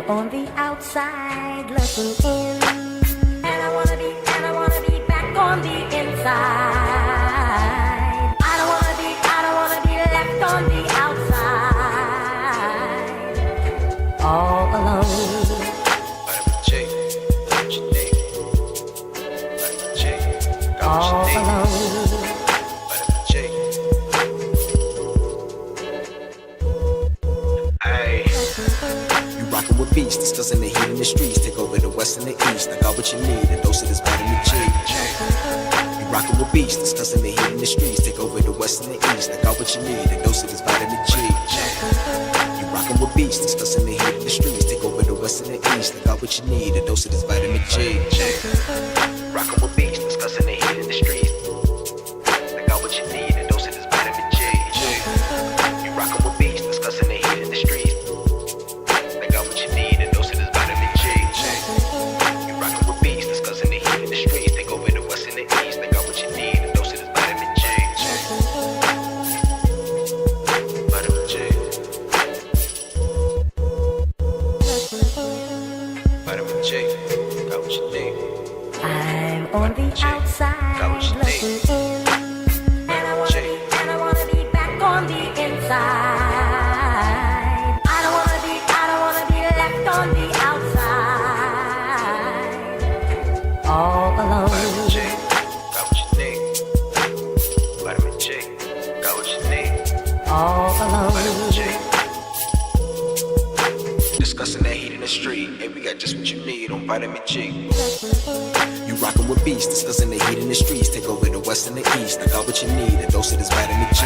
on the outside looking in, and I wanna be back on the inside. I don't wanna be left on the outside, all alone. All alone. Rockin' with beats, discussing the heat in the streets. Take over the west and the east. I got what you need, a dose of this vitamin G. You rockin' with beats, discussing the heat in the streets. Take over the west and the east. I got what you need, a dose of this vitamin G. You rockin' with beats, discussing the heat in the streets. Take over the west and the east. I got what you need, a dose of this vitamin G. Rockin' with beats, discussing the heat in the streets. I got what you need, a dose of this vitamin G. You rockin' with beats, discussing the heat in the streets. On the outside looking in, and I wanna be back on the inside. I don't wanna be left on the outside, all alone. Vitamin J, got what you need. Vitamin J, got what you need. All alone. Vitamin J. Discussing that heat in the street, and we got just what you need on Vitamin G. You rockin' with beats, discussing the heat in the streets. Take over the west and the east. I got what you need, a dose of this vitamin G.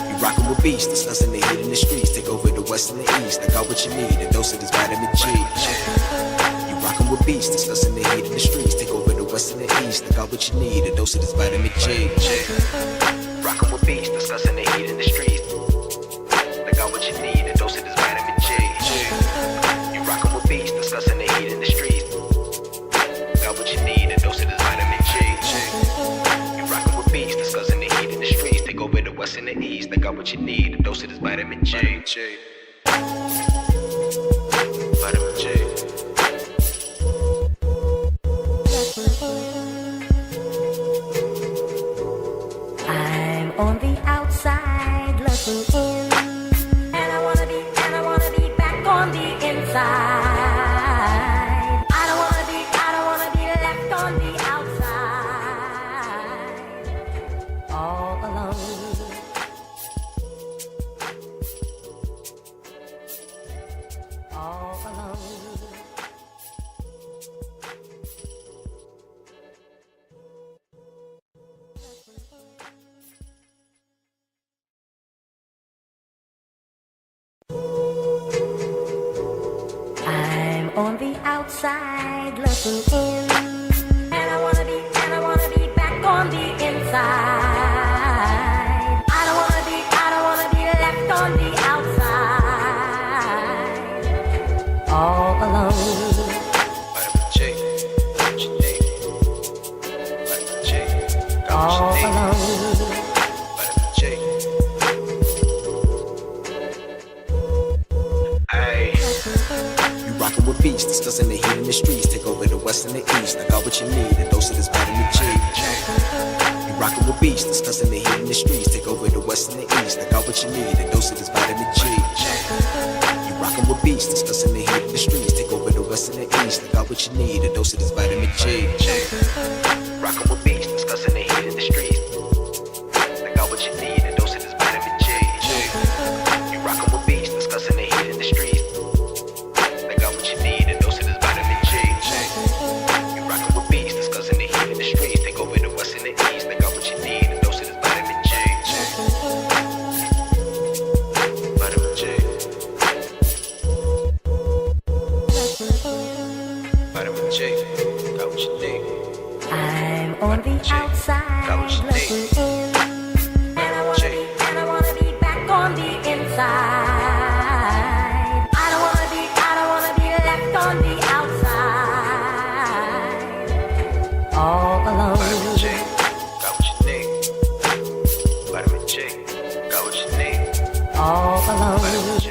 You rockin' with beats, discussing the heat in the streets. Take over the west and the east. I got what you need, a dose of this vitamin G. You rockin' with beats, discussing the heat in the streets. Take over the west and the east. I got what you need, a dose of this vitamin G. Rockin' with beats, discussing the heat in the streets. I got what you need, a dose of this vitamin G. You rockin' with beats, discussing the heat in the streets. Got what you need, a dose of this vitamin G. You rockin' with beats, discussing the heat in the streets. Take over the west and the east. I got what you need, a dose of this vitamin G. Vitamin G. I'm on the outside looking in, and I wanna be back on the inside. I don't wanna be left on the outside, all alone. All alone. I'm on the outside looking in, and I wanna be back on the inside. I don't wanna be left on the outside, all alone. Vitamin J, got what you need. Vitamin J, got what you need. All alone. Vitamin J. Ay. You rockin' with beats, discussing the heat in the streets. Take over the west and the east. I got what you need, a dose of this vitamin G. You rockin' with beats, discussing the heat in the streets. Take over the west and the east. I got what you need, a dose of this vitamin G. You rockin' with beats, discussing the heat in the streets. Take over the west and the east. I got what you need, a dose of this vitamin G. Rockin' with beats, discussing the heat in the streets. I got what you need, a dose of this vitamin G. You rockin' with beats, discussing the heat in the streets. I got what you need, a dose of this vitamin G. You rockin' with beats, discussing the heat in the streets. Take over the west and the east. I got what you need, a dose of this vitamin G. Vitamin J. Vitamin J, got what you need. I'm on the outside looking in, and I wanna be back on the inside. I don't wanna be left on the outside, all alone. Vitamin J, got what you need. Vitamin J, got what you need. All alone. Vitamin J.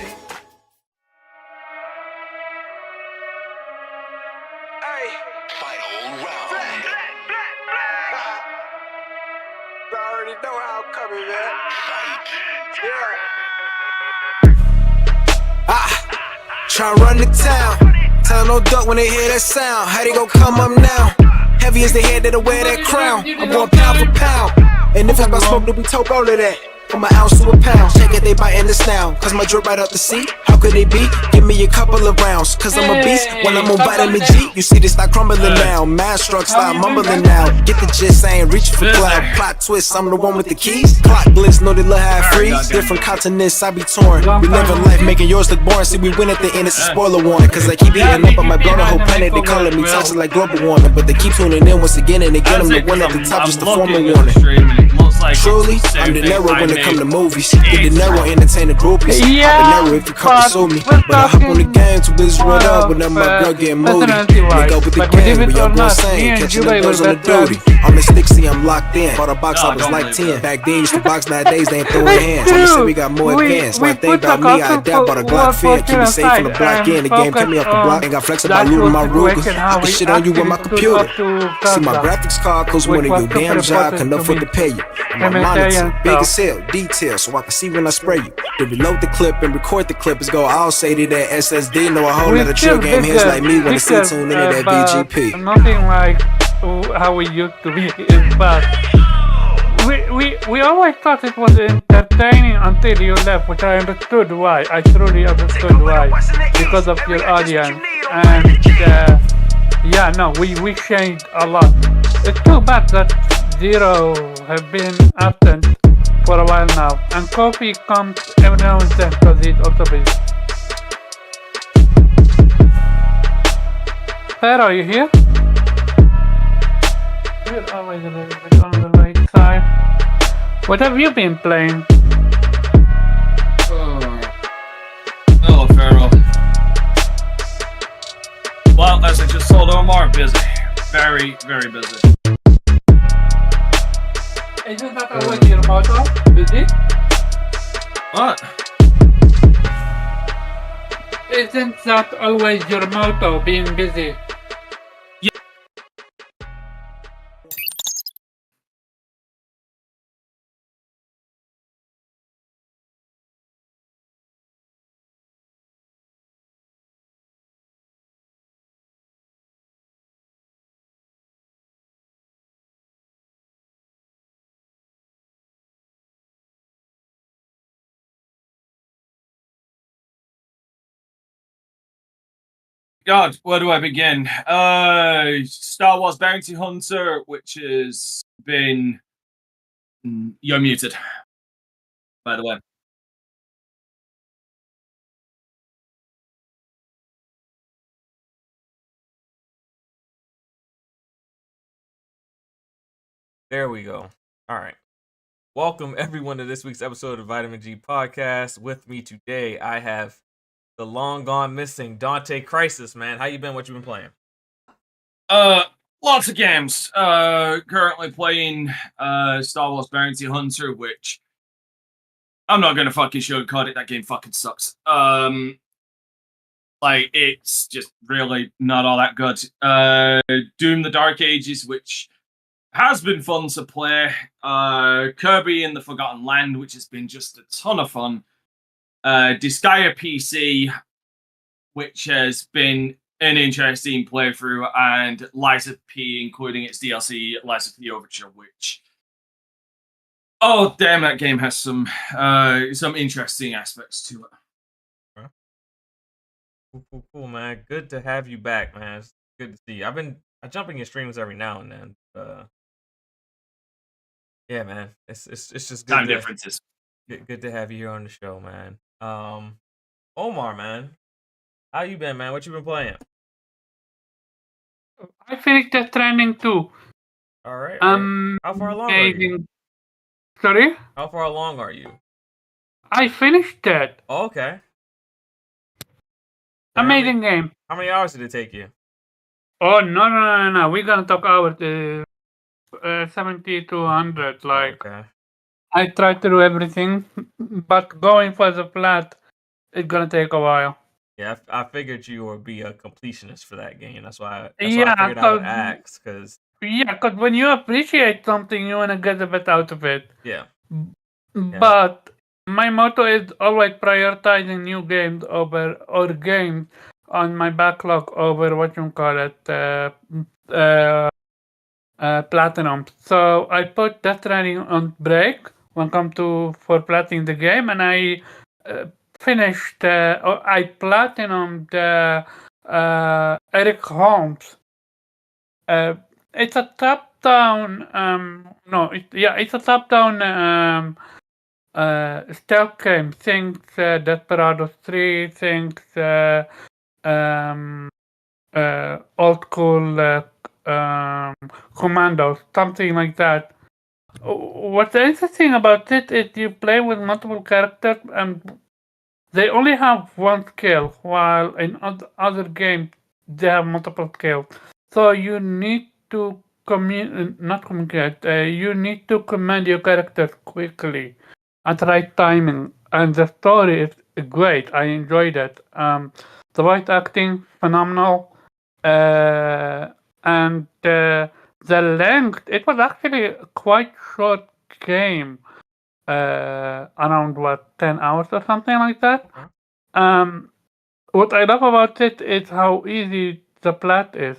Tryna run the town. Tell no duck when they hear that sound. How they gon' come up now? Heavy as the head that'll wear that crown. I'm going pound for pound. And if it's about smoke, then we talk all of that. From an ounce to a pound. Check it, they biting this now. Cause my drip right up the sea. How could they be? Give me a couple of rounds. Cause I'm a beast. When I'm on vitamin G, you see this start crumbling now. Mad struck, start mumbling now. Get the gist, I ain't reaching for cloud. Plot twist, I'm the one with the keys. Clock blitz, know they love how I freeze. Different continents, I be torn. We live in life, making yours look boring. See, we win at the end, it's a spoiler warning. Cause I keep eating up, I might blow the whole planet. They calling me toxic like global warming. But they keep tuning in once again and again. I'm the one at the top, just to form a warning. Truly, I'm the narrow when it come to movies. Get the narrow, entertain the groupies. I'm the narrow if you come pursue me. But I hop on the game, too busy run up when I'm my girl getting moody. Nigga up with the game, we all go insane. Catching the girls on the duty. I'm in Stixie, I'm locked in. Bought a box, I was like 10. Back then, used to box, nowadays they ain't throwing hands. So you say we got more advanced. One thing about me, I adapt, bought a Glock fan. Keep me safe from the block in. The game kept me off the block. Ain't got flex about looting my Ruger. I can shit on you with my computer. See my graphics card, cause one of your damn job can afford to pay you. My monitor, big as hell, detail, so I can see when I spray you. To reload the clip and record the clip is go all say to that SSD. Know a whole lot of chill game heads like me when they see tune into that VGP. Nothing like how we used to be is bad. We always thought it was entertaining until you left, which I understood why. I truly understood why. Because of your audience. And yeah, no, we changed a lot. It's too bad that Zero have been absent for a while now, and Kofi comes every now and then because he's also busy. Pharaoh, are you here? You're always a little bit on the late side. What have you been playing? Hello, Pharaoh. Well, as I just told Omar, busy. Very, very busy. Isn't that always your motto? Busy? What? Isn't that always your motto, being busy? Yeah. God, where do I begin? Star Wars Bounty Hunter, which has been... You're muted, by the way. There we go. All right. Welcome, everyone, to this week's episode of Vitamin G Podcast. With me today, I have the long gone missing Dante Crisis, man. How you been? What you been playing? Lots of games. Currently playing Star Wars Bounty Hunter, which I'm not gonna fucking sugarcoat it. That game fucking sucks. Like, it's just really not all that good. Doom: The Dark Ages, which has been fun to play. Kirby and the Forgotten Land, which has been just a ton of fun. Disgaea PC, which has been an interesting playthrough, and Liza P, including its DLC, Liza P Overture, which... Oh, damn, that game has some interesting aspects to it. Cool, man. Good to have you back, man. It's good to see you. I jump in your streams every now and then. Yeah, man. It's just good. Time differences. Good to have you here on the show, man. Omar, man. How you been, man? What you been playing? I finished Death Stranding too. All right. How far along are you? Sorry? How far along are you? I finished that. Oh, okay. Amazing game. How many hours did it take you? Oh, no. We're gonna talk about 70 to 100. Like, okay. I tried to do everything, but going for the plat, it's gonna take a while. Yeah, I figured you would be a completionist for that game. That's why I figured I would ask. Because when you appreciate something, you want to get the best out of it. Yeah. But my motto is always prioritizing new games or games on my backlog over platinum. So I put Death Stranding on break when come to for platinum the game, and I finished. I platinum the Eric Holmes. It's a top-down. It's a top-down stealth game. Think Desperados 3. Think um, old school commandos, something like that. What's interesting about it is you play with multiple characters and they only have one skill, while in other games they have multiple skills. So you need to not communicate. You need to command your characters quickly at the right timing, and the story is great. I enjoyed it. The voice acting phenomenal, and the length. It was actually a quite short game, around 10 hours or something like that. Um, what I love about it is how easy the plot is.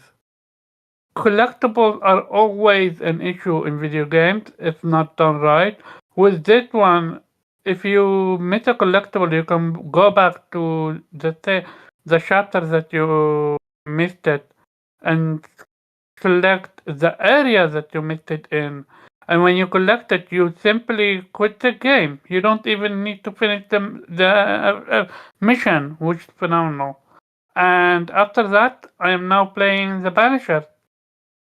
Collectibles are always an issue in video games if not done right. With this one, if you miss a collectible, you can go back to the chapter that you missed it and select the area that you missed it in. And when you collect it, you simply quit the game. You don't even need to finish the mission, which is phenomenal. And after that, I am now playing The Banisher.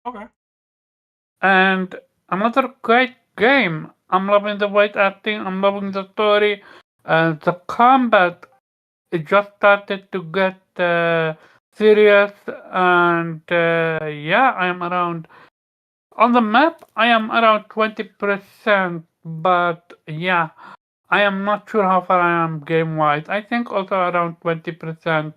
Okay. And another great game. I'm loving the voice acting. I'm loving the story. The combat, it just started to get serious. And yeah, I am around. On the map, I am around 20%. But yeah, I am not sure how far I am game-wise. I think also around 20%.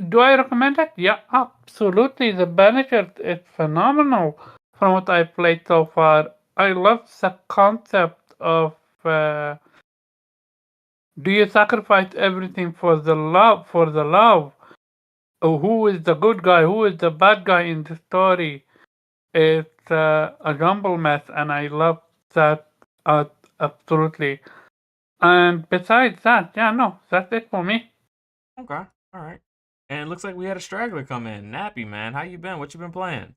Do I recommend it? Yeah, absolutely. The Banisher is phenomenal from what I've played so far. I love the concept of do you sacrifice everything for the love? Who is the good guy? Who is the bad guy in the story? It's a jumble mess, and I love that absolutely. And besides that, yeah, no, that's it for me. Okay. All right. And it looks like we had a straggler come in. Nappy, man. How you been? What you been playing?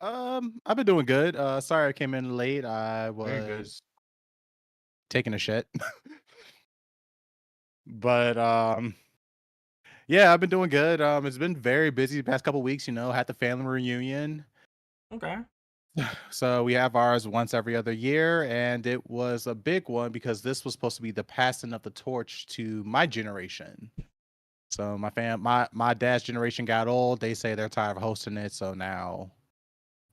I've been doing good. Sorry I came in late. I Very good. was taking a shit. But yeah, I've been doing good. It's been very busy the past couple weeks, had the family reunion. Okay. So we have ours once every other year, and it was a big one because this was supposed to be the passing of the torch to my generation. So my dad's generation got old. They say they're tired of hosting it, so now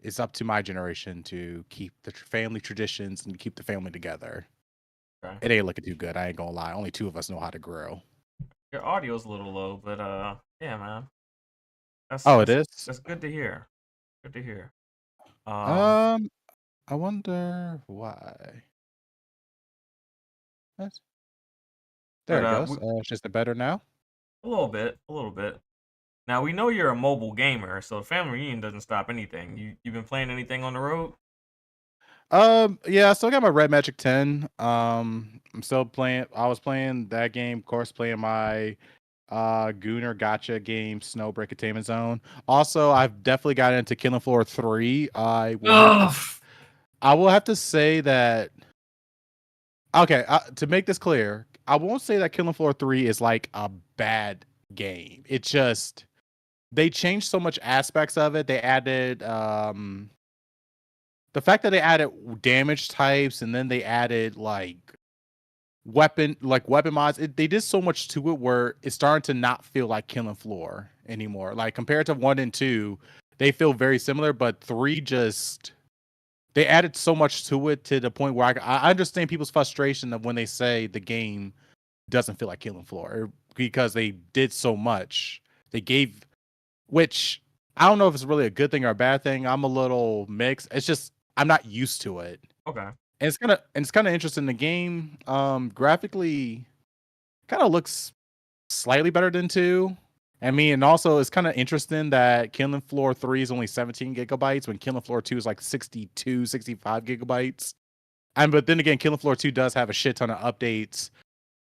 it's up to my generation to keep the family traditions and keep the family together. Okay. It ain't looking too good. I ain't gonna lie. Only 2 of us know how to grill. Your audio's a little low, but yeah, man. It is. That's good to hear. Good to hear. I wonder why. There But, it goes. It's just better now. a little bit. Now we know you're a mobile gamer, so family reunion doesn't stop anything. You've been playing anything on the road? Yeah, I still got my Red Magic 10. I'm still playing. I was playing that game, of course, playing my Gooner Gotcha game, Snowbreak Attainment Zone. Also, I've definitely got into Killing Floor 3. I will have to say that. Okay, to make this clear, I won't say that Killing Floor 3 is like a bad game. It's just they changed so much aspects of it. They added the fact that they added damage types, and then they added like weapon mods. They did so much to it where it's starting to not feel like Killing Floor anymore. Like compared to 1 and 2, they feel very similar, but 3 just they added so much to it to the point where I understand people's frustration of when they say the game doesn't feel like Killing Floor because they did so much. They gave, which I don't know if it's really a good thing or a bad thing. I'm a little mixed. It's just I'm not used to it. Okay. And it's kind of interesting. The game, graphically, kind of looks slightly better than 2. I mean, and also it's kind of interesting that Killing Floor 3 is only 17 gigabytes when Killing Floor 2 is like 62, 65 gigabytes. And but then again, Killing Floor 2 does have a shit ton of updates,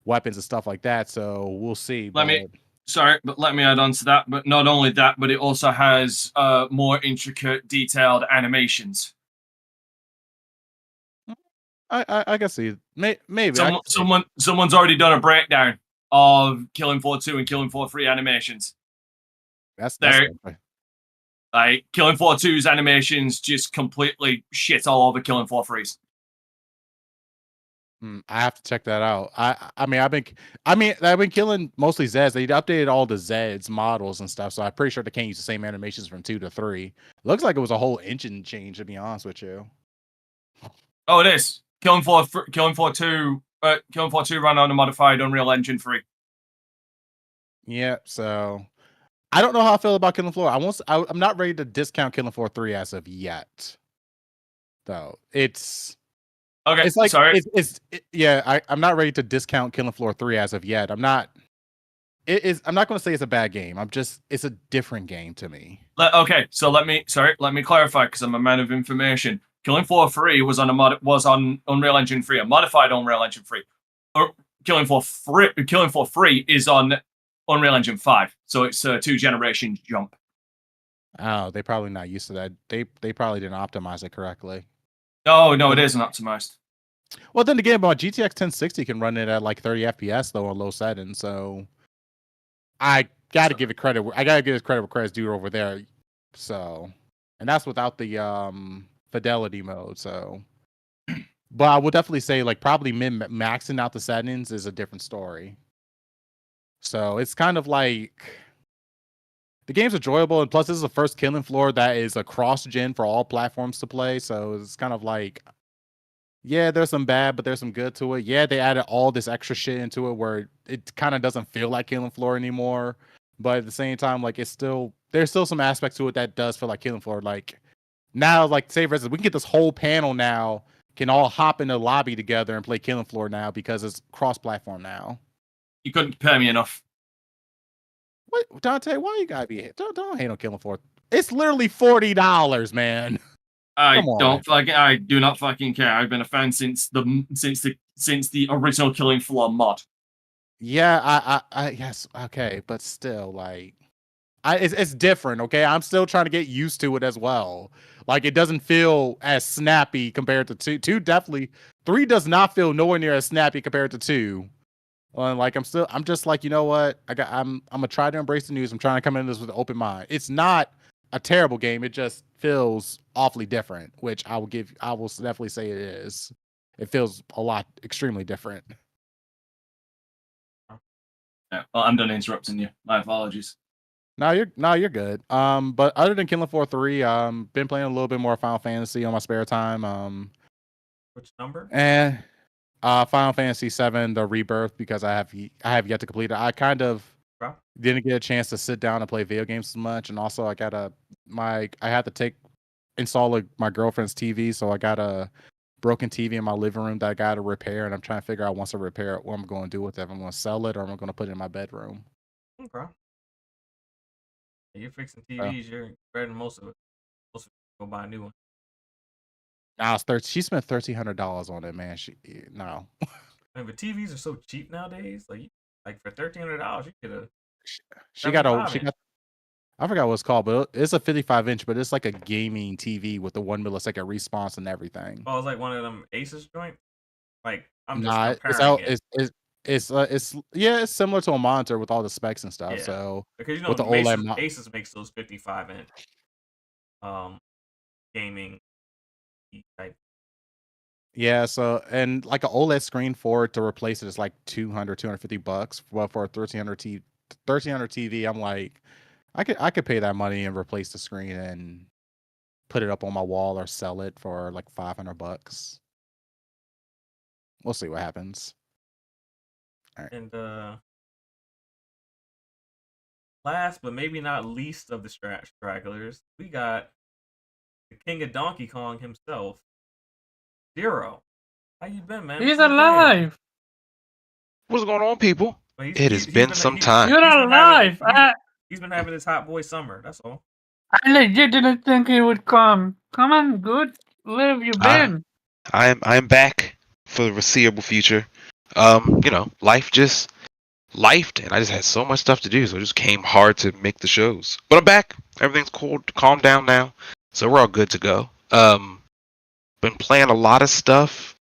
weapons and stuff like that. So we'll see. Let me add on to that. But not only that, but it also has more intricate, detailed animations. I can see. Maybe Someone's already done a breakdown of Killing Floor 2 and Killing Floor 3 animations. that's Like Killing Floor 2's animations just completely shit all over Killing Floor 3's. I have to check that out. I've been killing mostly Zeds. They updated all the Zeds models and stuff, so I'm pretty sure they can't use the same animations from 2 to 3. Looks like it was a whole engine change, to be honest with you. Oh, it is. Killing Floor 2 ran on a modified Unreal Engine 3. Yeah, so I don't know how I feel about Killing Floor. I'm not ready to discount Killing Floor 3 as of yet. Though it's Okay, it's like sorry. I'm not ready to discount Killing Floor 3 as of yet. I'm not going to say it's a bad game. It's a different game to me. Okay, so let me clarify because I'm a man of information. Killing Floor 3 was on Unreal Engine 3, a modified Unreal Engine 3. Or Killing Floor 3 is on Unreal Engine 5, so it's a 2-generation jump. Oh, they're probably not used to that. They probably didn't optimize it correctly. No, it isn't optimized. Well, then again, but GTX 1060 can run it at like 30 FPS though on low settings, so I gotta give it credit. I gotta give it credit where credit's due over there. So, and that's without the fidelity mode. So, but I would definitely say like probably maxing out the settings is a different story. So it's kind of like the game's enjoyable, and plus this is the first Killing Floor that is a cross-gen for all platforms to play. So it's kind of like, yeah, there's some bad, but there's some good to it. Yeah, they added all this extra shit into it where it kind of doesn't feel like Killing Floor anymore. But at the same time, like there's still some aspects to it that does feel like Killing Floor. Like now, like say for instance, we can get this whole panel now, can all hop in the lobby together and play Killing Floor now because it's cross-platform now. You couldn't compare me enough. What, Dante? Why you gotta be? Don't hate on Killing Floor. It's literally $40, man. I do not fucking care. I've been a fan since the original Killing Floor mod. Yeah, I yes, okay, but still, like, it's different. Okay, I'm still trying to get used to it as well. Like, it doesn't feel as snappy compared to 2. 2 definitely. 3 does not feel nowhere near as snappy compared to 2. Like I'm just like, you know what? I'm gonna try to embrace the news. I'm trying to come into this with an open mind. It's not a terrible game. It just feels awfully different, which I will definitely say it is. It feels extremely different. Yeah, well, I'm done interrupting you. My apologies. No, you're good. But other than Killing Floor 3, been playing a little bit more Final Fantasy on my spare time. Which number? And Final Fantasy 7, the Rebirth, because I have yet to complete it. I kind of didn't get a chance to sit down and play video games as much, and also I had to install my girlfriend's TV, so I got a broken TV in my living room that I got to repair, and I'm trying to figure out once I repair it what I'm going to do with it. If I'm going to sell it or I'm going to put it in my bedroom. Okay. You're fixing TVs. You're better than most of it. Most of it, go buy a new one. Now she spent $1,300 on it, man. No. I mean, but TVs are so cheap nowadays. Like for $1,300, you could have. She got I forgot what it's called, but it's a 55-inch, but it's like a gaming TV with the 1 millisecond response and everything. Oh, it's like one of them Asus joint. Like I'm just it's similar to a monitor with all the specs and stuff. Yeah. So because with the Asus makes those 55-inch gaming type. Yeah, so and like an OLED screen for it to replace it is like $250. Well, for a 1300 TV, I'm like, I could pay that money and replace the screen and put it up on my wall or sell it for like $500. We'll see what happens. All right. And last but maybe not least of the stragglers, we got the king of Donkey Kong himself, Zero. How you been, man? He's What you been playing? alive. What's going on, people? Well, It has been some time. You're alive. He's been having his hot boy summer. That's all. I legit didn't think he would come. Come on, good. Where have you been? I am back for the foreseeable future. Life just lifed, and I just had so much stuff to do, so it just came hard to make the shows. But I'm back. Everything's cool, calmed down now, so we're all good to go. Been playing a lot of stuff.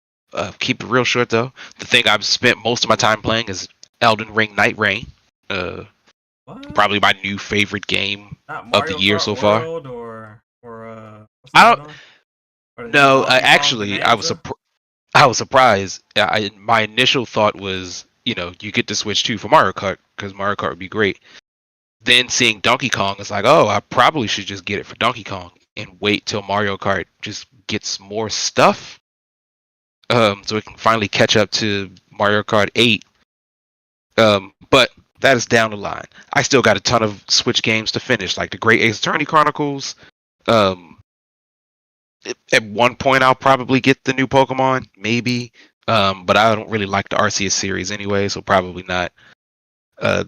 Keep it real short though. The thing I've spent most of my time playing is Elden Ring Night Rain. Probably my new favorite game of the year so far. I don't. No, actually, I was surprised. My initial thought was, you get to switch to for Mario Kart because Mario Kart would be great. Then seeing Donkey Kong, it's like, oh, I probably should just get it for Donkey Kong and wait till Mario Kart just gets more stuff, so we can finally catch up to Mario Kart 8. But that is down the line. I still got a ton of Switch games to finish, like the Great Ace Attorney Chronicles. At one point, I'll probably get the new Pokemon, maybe. But I don't really like the Arceus series anyway, so probably not.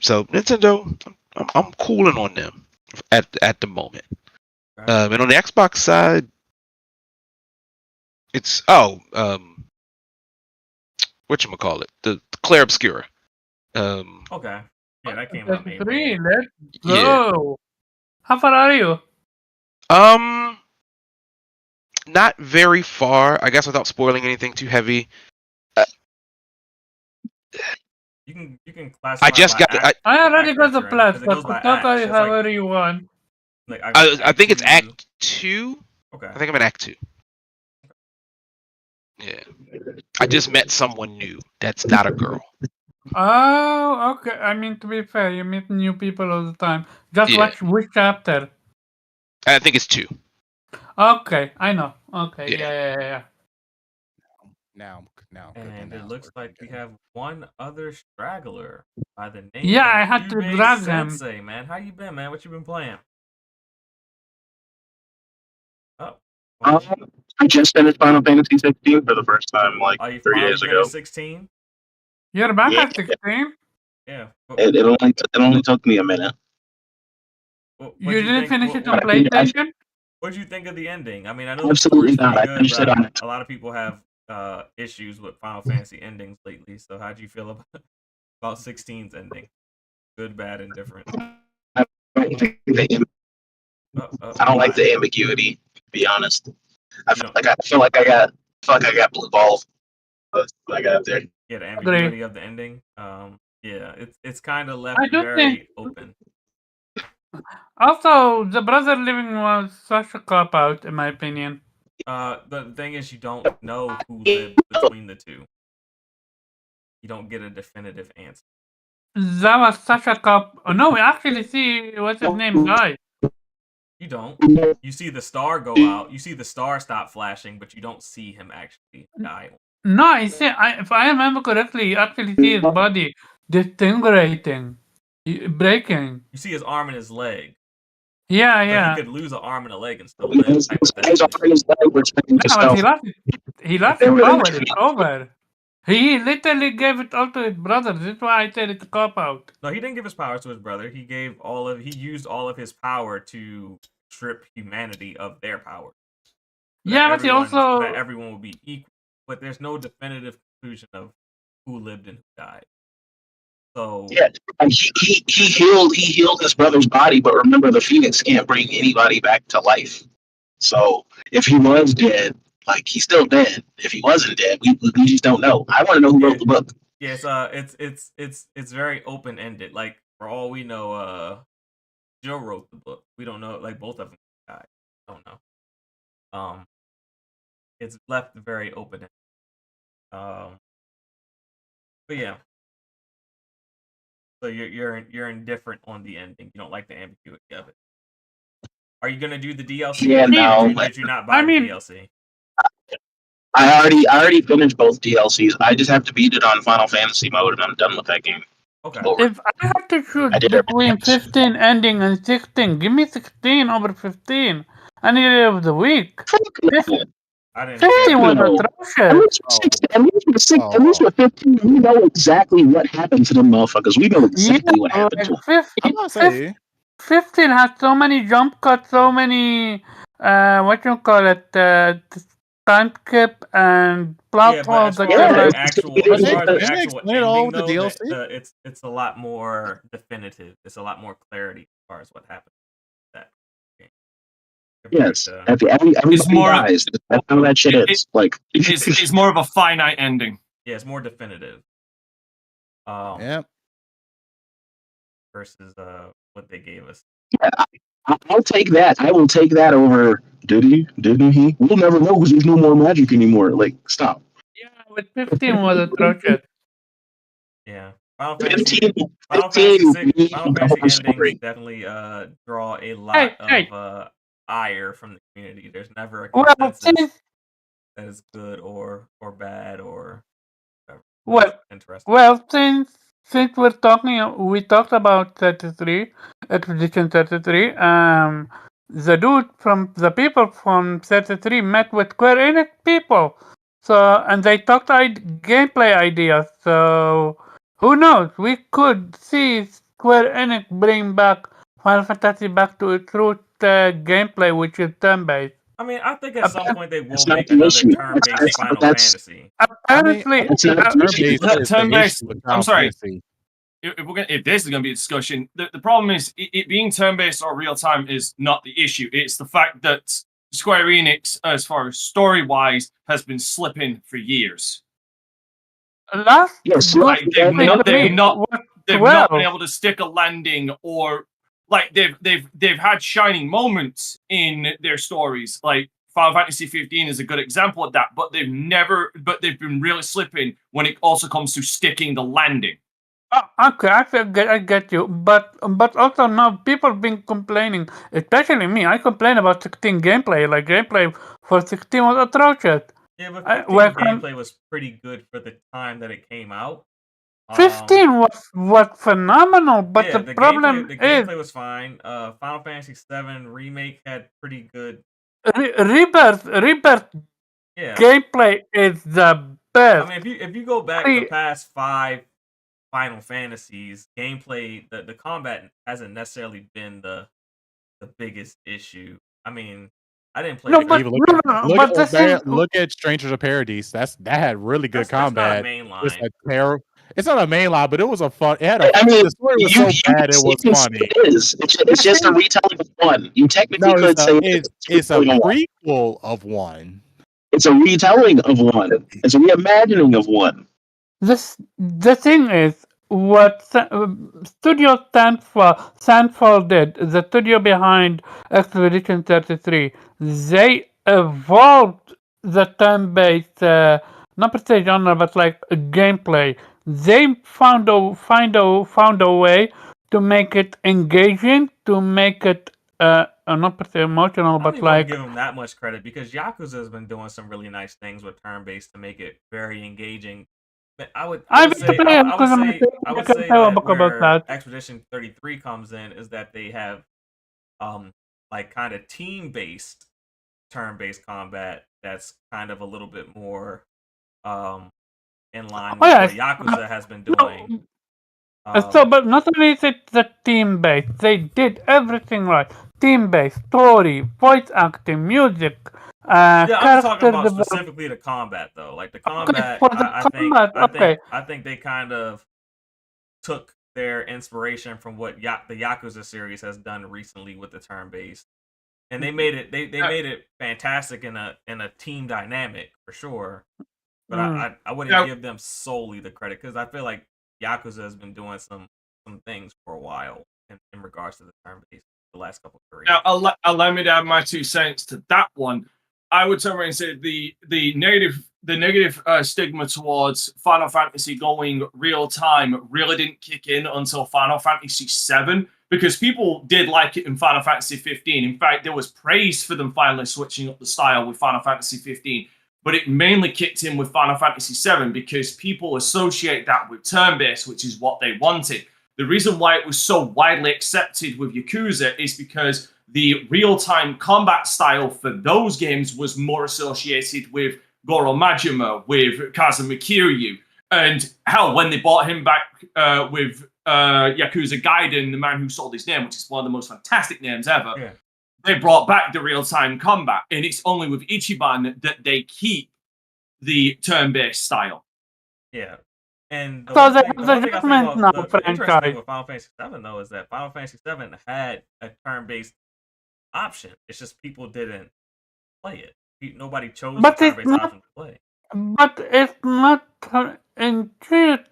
So Nintendo, I'm cooling on them at the moment. And on the Xbox side, it's whatchamacallit, the Clair Obscura. Okay. Yeah, that came out. 3, let's go. Yeah. How far are you? Not very far. I guess without spoiling anything too heavy. You can classify. I already got the Plat, but totally however you want. Like I think it's Act 2. Okay. I think I'm in Act 2. Yeah. I just met someone new. That's not a girl. Oh, okay. I mean, to be fair, you meet new people all the time. Just watch which chapter. I think it's 2. Okay, I know. Okay, yeah. Now. And it looks like we have one other straggler by the name. Yeah, I had to drag him. Jubeisensei, man, how you been, man? What you been playing? Oh. I just finished Final Fantasy 16 for the first time, like 3 days ago. 16? You're back at 16? Yeah. It only took me a minute. You didn't finish it on PlayStation? What did you think of the ending? I mean, I know absolutely not. I finished it on a lot of people have issues with Final Fantasy endings lately. So how do you feel about 16's ending? Good, bad, and different. I don't like the ambiguity, to be honest. I feel like I got blue balls. I got up there. Yeah, the ambiguity of the ending. Yeah, it's kind of left very open. Also, the brother living was such a cop out, in my opinion. The thing is, you don't know who lived between the two. You don't get a definitive answer. That was such a cop. Oh, no, we actually see what's his name die. You don't. You see the star go out. You see the star stop flashing, but you don't see him actually die. No, I see. If I remember correctly, you actually see his body disintegrating, breaking. You see his arm and his leg. Yeah. He could lose an arm and a leg and still live. His arm and his leg were he lost his power. It's over. He literally gave it all to his brother. That's why I said it's a cop out. No, he didn't give his powers to his brother. He used all of his power to strip humanity of their power. Yeah, but he also that everyone will be equal. But there's no definitive conclusion of who lived and who died. So yeah, he healed his brother's body, but remember, the Phoenix can't bring anybody back to life. So if he was dead, like, he's still dead. If he wasn't dead, we just don't know. I want to know who wrote the book. Yeah, it's very open ended. Like, for all we know, Joe wrote the book. We don't know. Like, both of them died. Don't know. It's left very open ended. But yeah. So you're indifferent on the ending. You don't like the ambiguity of it. Are you gonna do the DLC? Yeah, no. Did you not buy the DLC? I already finished both DLCs. I just have to beat it on Final Fantasy mode, and I'm done with that game. Okay. If I have to choose between 15 ending and 16, give me 16 over 15 any day of the week. I didn't care. 15 was No. At atrocious. least with 15, we know exactly what happened to them motherfuckers. We know exactly what happened to them. I'm not saying. 15 had so many jump cuts, so many what you call it, time skip and plot Yeah, but holes as that far you're as the like, actual, But as they- far as the they actual explain it all ending, with the though, DLC. it's a lot more definitive. It's a lot more clarity as far as what happened with that game. Yes, compared to- everybody more- dies. That's how that shit is. Like, It's more of a finite ending. yeah, it's more definitive. Yeah. Versus what they gave us. I'll take that. I will take that over. Did he? Didn't he? We'll never know because there's no more magic anymore. Like, stop. yeah, with 15 was atrocious. Yeah, Final Fantasy 15, Final 15 Fantasy we Final know Fantasy the endings story. definitely draw a lot Hey. of ire from the community. There's never a Well, consensus since that is good or bad or whatever. Well, That's interesting. well, since we talked about 33, Expedition 33. The dude from the people from 33 met with Square Enix people, so and they talked gameplay ideas. So who knows? We could see Square Enix bring back Final Fantasy back to its root gameplay, which is turn-based. I mean, I think at some point they will That's not make the another issue. turn-based Final That's- Fantasy. Apparently, that's not the issue. Turn-based- I'm I'm sorry. If this is going to be a discussion, the problem is it being turn-based or real-time is not the issue. It's the fact that Square Enix, as far as story-wise, has been slipping for years. last Yes, good like, they've not- thing not- was They've not been 12. able to stick a landing, or like they've had shining moments in their stories. Like Final Fantasy 15 is a good example of that, but they've been really slipping when it also comes to sticking the landing. Okay, I get you, but also now people been complaining, especially me. I complain about 16 gameplay. Like gameplay for 16 was atrocious. Yeah, but I- 15 well, gameplay was pretty good for the time that it came out. 15 was phenomenal, but yeah, the problem gameplay was fine. Final Fantasy 7 remake had pretty good. is Rebirth Yeah, gameplay is the best. I mean, if you go back the past 5 Final Fantasies, gameplay, the combat hasn't necessarily been the biggest issue. I mean, I didn't play. No, the but game. Look at Strangers of Paradise. That had really good combat. That's not a main It's line. It's not a main line, but it was a fun. It had a, I mean, the story was so bad it was funny. It is. It's just a retelling of one. You technically No, could say it's a retelling of one. prequel of one. It's a retelling of one. It's a reimagining of one. The thing is, what Studio Sandfall did, the studio behind Expedition 33, they evolved the turn-based, not per se genre, but like gameplay. They found a way to make it engaging, to make it not per se emotional, I don't but even like give them that much credit because Yakuza has been doing some really nice things with turn-based to make it very engaging. But I would say that where Expedition 33 comes in is that they have like kind of team-based turn-based combat that's kind of a little bit more in line with what Yakuza has been doing. But not only is it the team-based, they did everything right. Team-based, story, voice acting, music, yeah, I'm talking about specifically the combat, though. Like the combat, I think they kind of took their inspiration from what the Yakuza series has done recently with the turn-based, and they made it. They made it fantastic in a team dynamic for sure. But I wouldn't give them solely the credit because I feel like Yakuza has been doing some things for a while in regards to the turn-based the last couple of years. Now, allow me to add my 2 cents to that one. I would turn around and say the negative stigma towards Final Fantasy going real time really didn't kick in until Final Fantasy 7 because people did like it in Final Fantasy 15. In fact, there was praise for them finally switching up the style with Final Fantasy 15. But it mainly kicked in with Final Fantasy 7 because people associate that with turn-based, which is what they wanted. The reason why it was so widely accepted with Yakuza is because the real-time combat style for those games was more associated with Goro Majima, with Kazuma Kiryu. And hell, when they brought him back with Yakuza Gaiden, the man who sold his name, which is one of the most fantastic names ever, they brought back the real-time combat. And it's only with Ichiban that they keep the turn-based style. Yeah. And the So one they thing, have the one the thing I Judgment think Now about the interesting thing franchise. with Final Fantasy VII, though, is that Final Fantasy VII had a turn-based option. It's just people didn't play it. Nobody chose But the it's turn-based not. option to play. But it's not intuitive.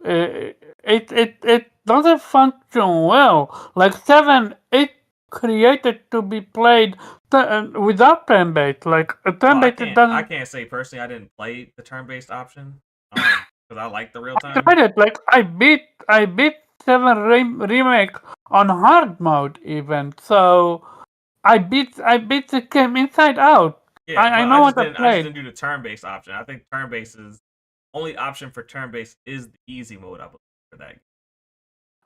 It doesn't function well. Like 7, it created to be played without turn based. Like a turn Well, based, it doesn't. I can't say personally I didn't play the turn-based option because I like the real I time. tried it. Like I beat 7 remake on hard mode even. So I beat the game inside out. Yeah, I but know I what just I didn't played. do the turn-based option. I think turn-based is only option for turn-based is the easy mode, I believe, for that.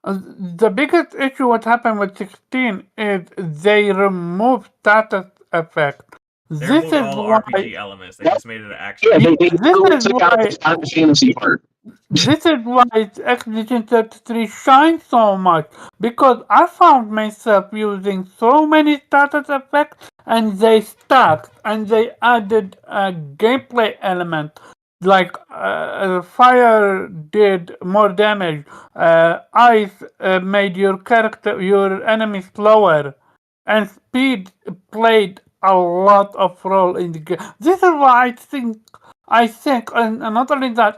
The biggest issue what happened with 16 is they removed status effect. They This removed is all the why. RPG elements. They just made it an action. Yeah, they This is took out why. the Final Fantasy part. This is why Expedition 33 shines so much, because I found myself using so many status effects and they stacked and they added a gameplay element like fire did more damage, ice made your enemy slower, and speed played a lot of role in the game. This is why I think, and not only that,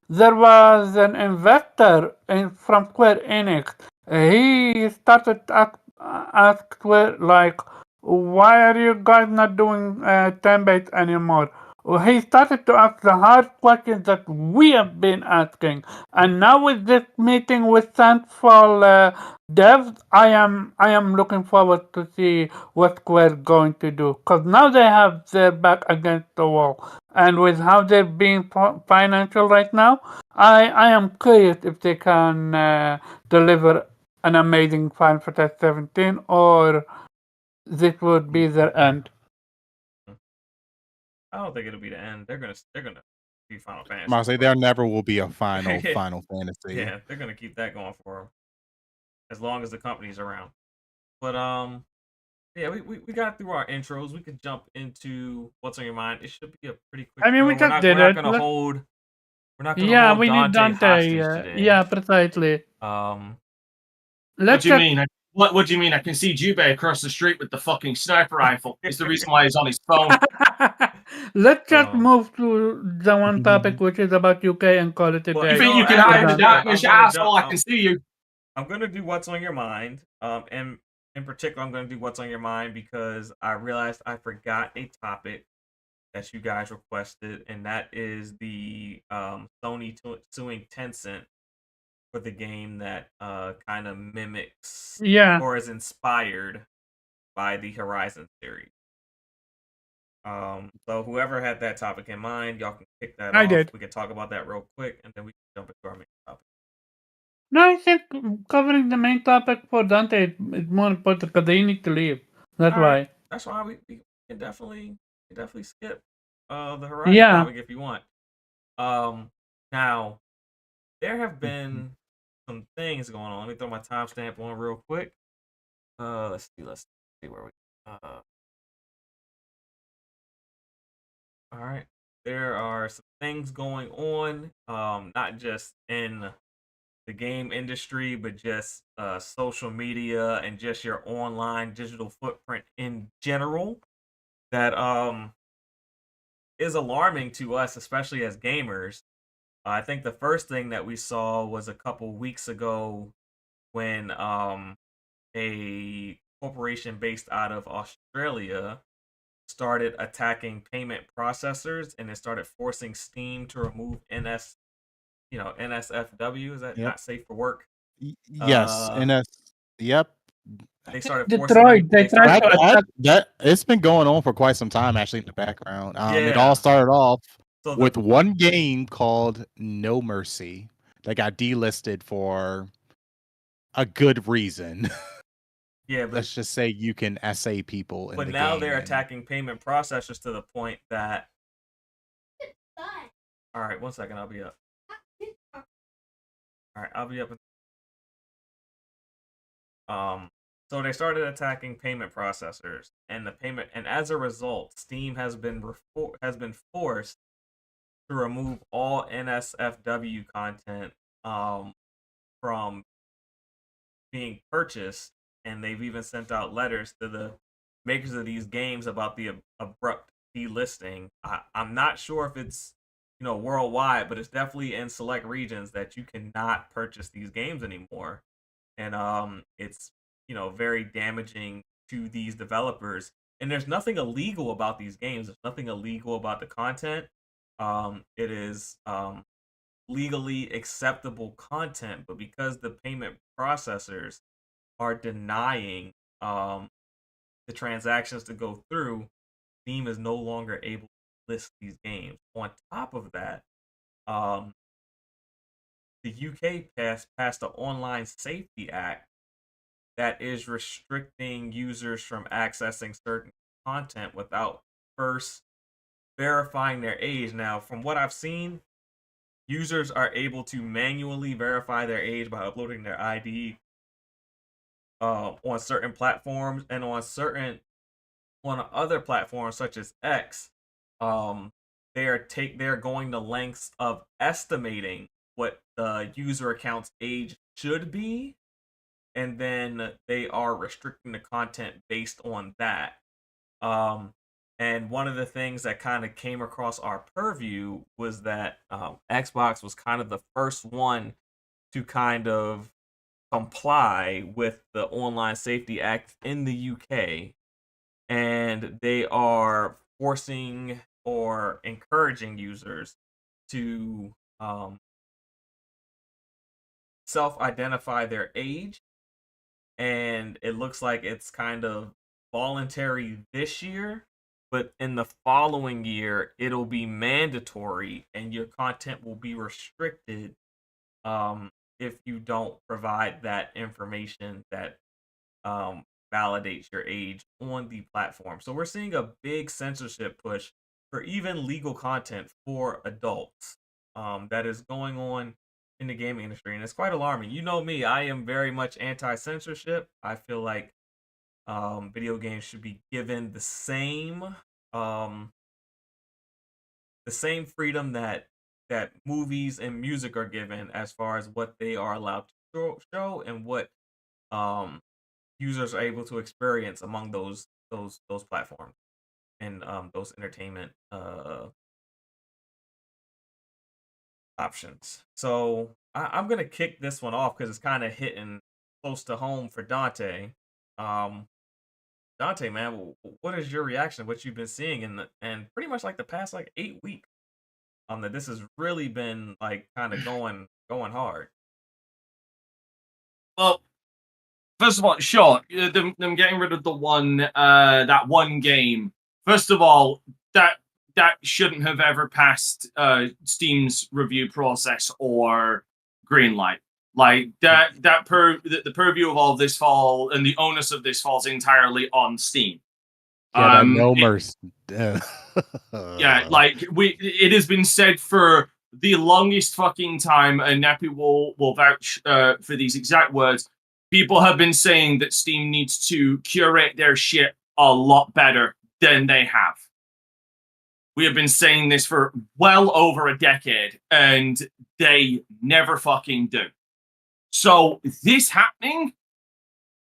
there was an investor from Square Enix. He started to ask Square, like, why are you guys not doing turn-based anymore? He started to ask the hard questions that we have been asking. And now with this meeting with Central devs, I am looking forward to see what Square going to do. Because now they have their back against the wall. And with how they're being financial right now, I am curious if they can deliver an amazing Final Fantasy 17 or this would be their end. I don't think it'll be the end. They're gonna be Final Fantasy. I'm gonna say there never will be a final Final Fantasy. Yeah, they're gonna keep that going for them as long as the company's around. But yeah, we got through our intros. We could jump into what's on your mind. It should be a pretty quick. I mean, we we're just did not it. gonna hold. We're not gonna Yeah, hold we need Dante Dante. hostage today. Yeah, precisely. Um, What Let's do you just mean? What do you mean? I can see Jubei across the street with the fucking sniper rifle. It's the reason why he's on his phone. let's just Oh. move to the one topic which is about UK and call it a Well, day. You think you No, can I- hide in I- the darkness, you I'm gonna asshole? jump- I can see you. I'm gonna do what's on your mind. And in particular, I'm gonna do what's on your mind because I realized I forgot a topic that you guys requested, and that is the Sony suing Tencent for the game that kind of mimics Yeah. or is inspired by the Horizon series. So whoever had that topic in mind, y'all can kick that I off. did. We can talk about that real quick, and then we can jump into our main topic. No, I think covering the main topic for Dante is more important because they need to leave. That's All why. right. That's why we can definitely skip the Horizon Yeah. topic if you want. Now there have been some things going on. Let me throw my timestamp on real quick. Let's see where we. All right. There are some things going on, not just in the game industry, but just social media and just your online digital footprint in general that is alarming to us, especially as gamers. I think the first thing that we saw was a couple weeks ago when a corporation based out of Australia started attacking payment processors, and it started forcing Steam to remove NSFW. Is that Yep. not safe for work? Yes, yep. They started Detroit, they tried to attack. That it's been going on for quite some time actually in the background. It Yeah. all started off So with one game called No Mercy that got delisted for a good reason. Yeah, but let's just say you can essay people in but the now game. they're and- attacking payment processors to the point that. All right, 1 second, I'll be up. All right, I'll be up. So they started attacking payment processors, and as a result, Steam has been forced to remove all NSFW content from being purchased, and they've even sent out letters to the makers of these games about the abrupt delisting. I'm not sure if it's worldwide, but it's definitely in select regions that you cannot purchase these games anymore, and it's very damaging to these developers. And there's nothing illegal about these games. There's nothing illegal about the content. It is legally acceptable content, but because the payment processors are denying the transactions to go through, Steam is no longer able to list these games. On top of that, the UK passed the Online Safety Act that is restricting users from accessing certain content without first verifying their age. Now, from what I've seen, users are able to manually verify their age by uploading their ID on certain platforms, and on other platforms such as X, they're going to lengths of estimating what the user account's age should be, and then they are restricting the content based on that. And one of the things that kind of came across our purview was that Xbox was kind of the first one to kind of comply with the Online Safety Act in the UK, and they are forcing or encouraging users to self-identify their age, and it looks like it's kind of voluntary this year, but in the following year it'll be mandatory, and your content will be restricted if you don't provide that information that validates your age on the platform. So we're seeing a big censorship push for even legal content for adults that is going on in the gaming industry, and it's quite alarming. You know me, I am very much anti-censorship. I feel like video games should be given the same freedom that movies and music are given, as far as what they are allowed to show and what users are able to experience among those platforms and those entertainment options. So I'm gonna kick this one off because it's kind of hitting close to home for Dante. Dante, man, what is your reaction? What you've been seeing and pretty much like the past 8 weeks? That this has really been kind of going hard. Well, first of all, sure, them getting rid of that one game. First of all, that shouldn't have ever passed Steam's review process or greenlight. The purview of all of this fall and the onus of this falls entirely on Steam. Yeah, no mercy. Yeah, it has been said for the longest fucking time, and Nappy will vouch for these exact words. People have been saying that Steam needs to curate their shit a lot better than they have. We have been saying this for well over a decade, and they never fucking do. So this happening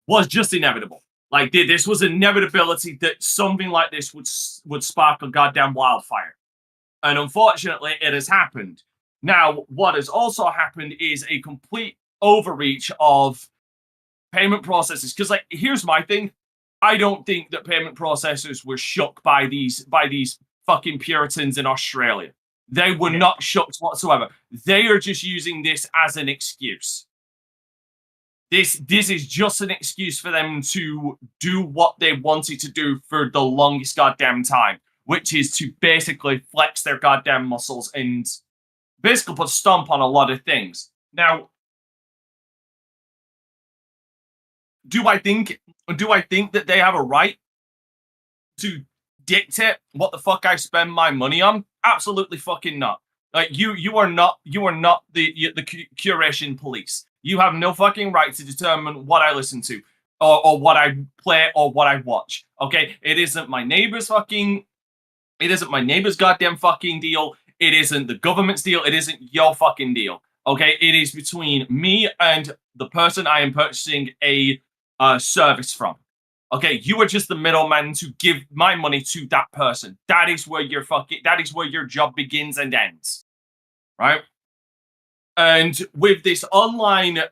was just inevitable. This was inevitability that something like this would spark a goddamn wildfire. And unfortunately, it has happened. Now, what has also happened is a complete overreach of payment processors. Because, here's my thing. I don't think that payment processors were shook by these fucking Puritans in Australia. They were not shocked whatsoever. They are just using this as an excuse. This is just an excuse for them to do what they wanted to do for the longest goddamn time, which is to basically flex their goddamn muscles and basically put stomp on a lot of things. Now, do I think that they have a right to dictate what the fuck I spend my money on? Absolutely fucking not. Like you are not the curation police. You have no fucking right to determine what I listen to or what I play or what I watch. Okay, it isn't my neighbor's goddamn fucking deal. It isn't the government's deal. It isn't your fucking deal. Okay, it is between me and the person I am purchasing a service from. Okay, you are just the middleman to give my money to that person. That is where your job begins and ends. Right? And with this online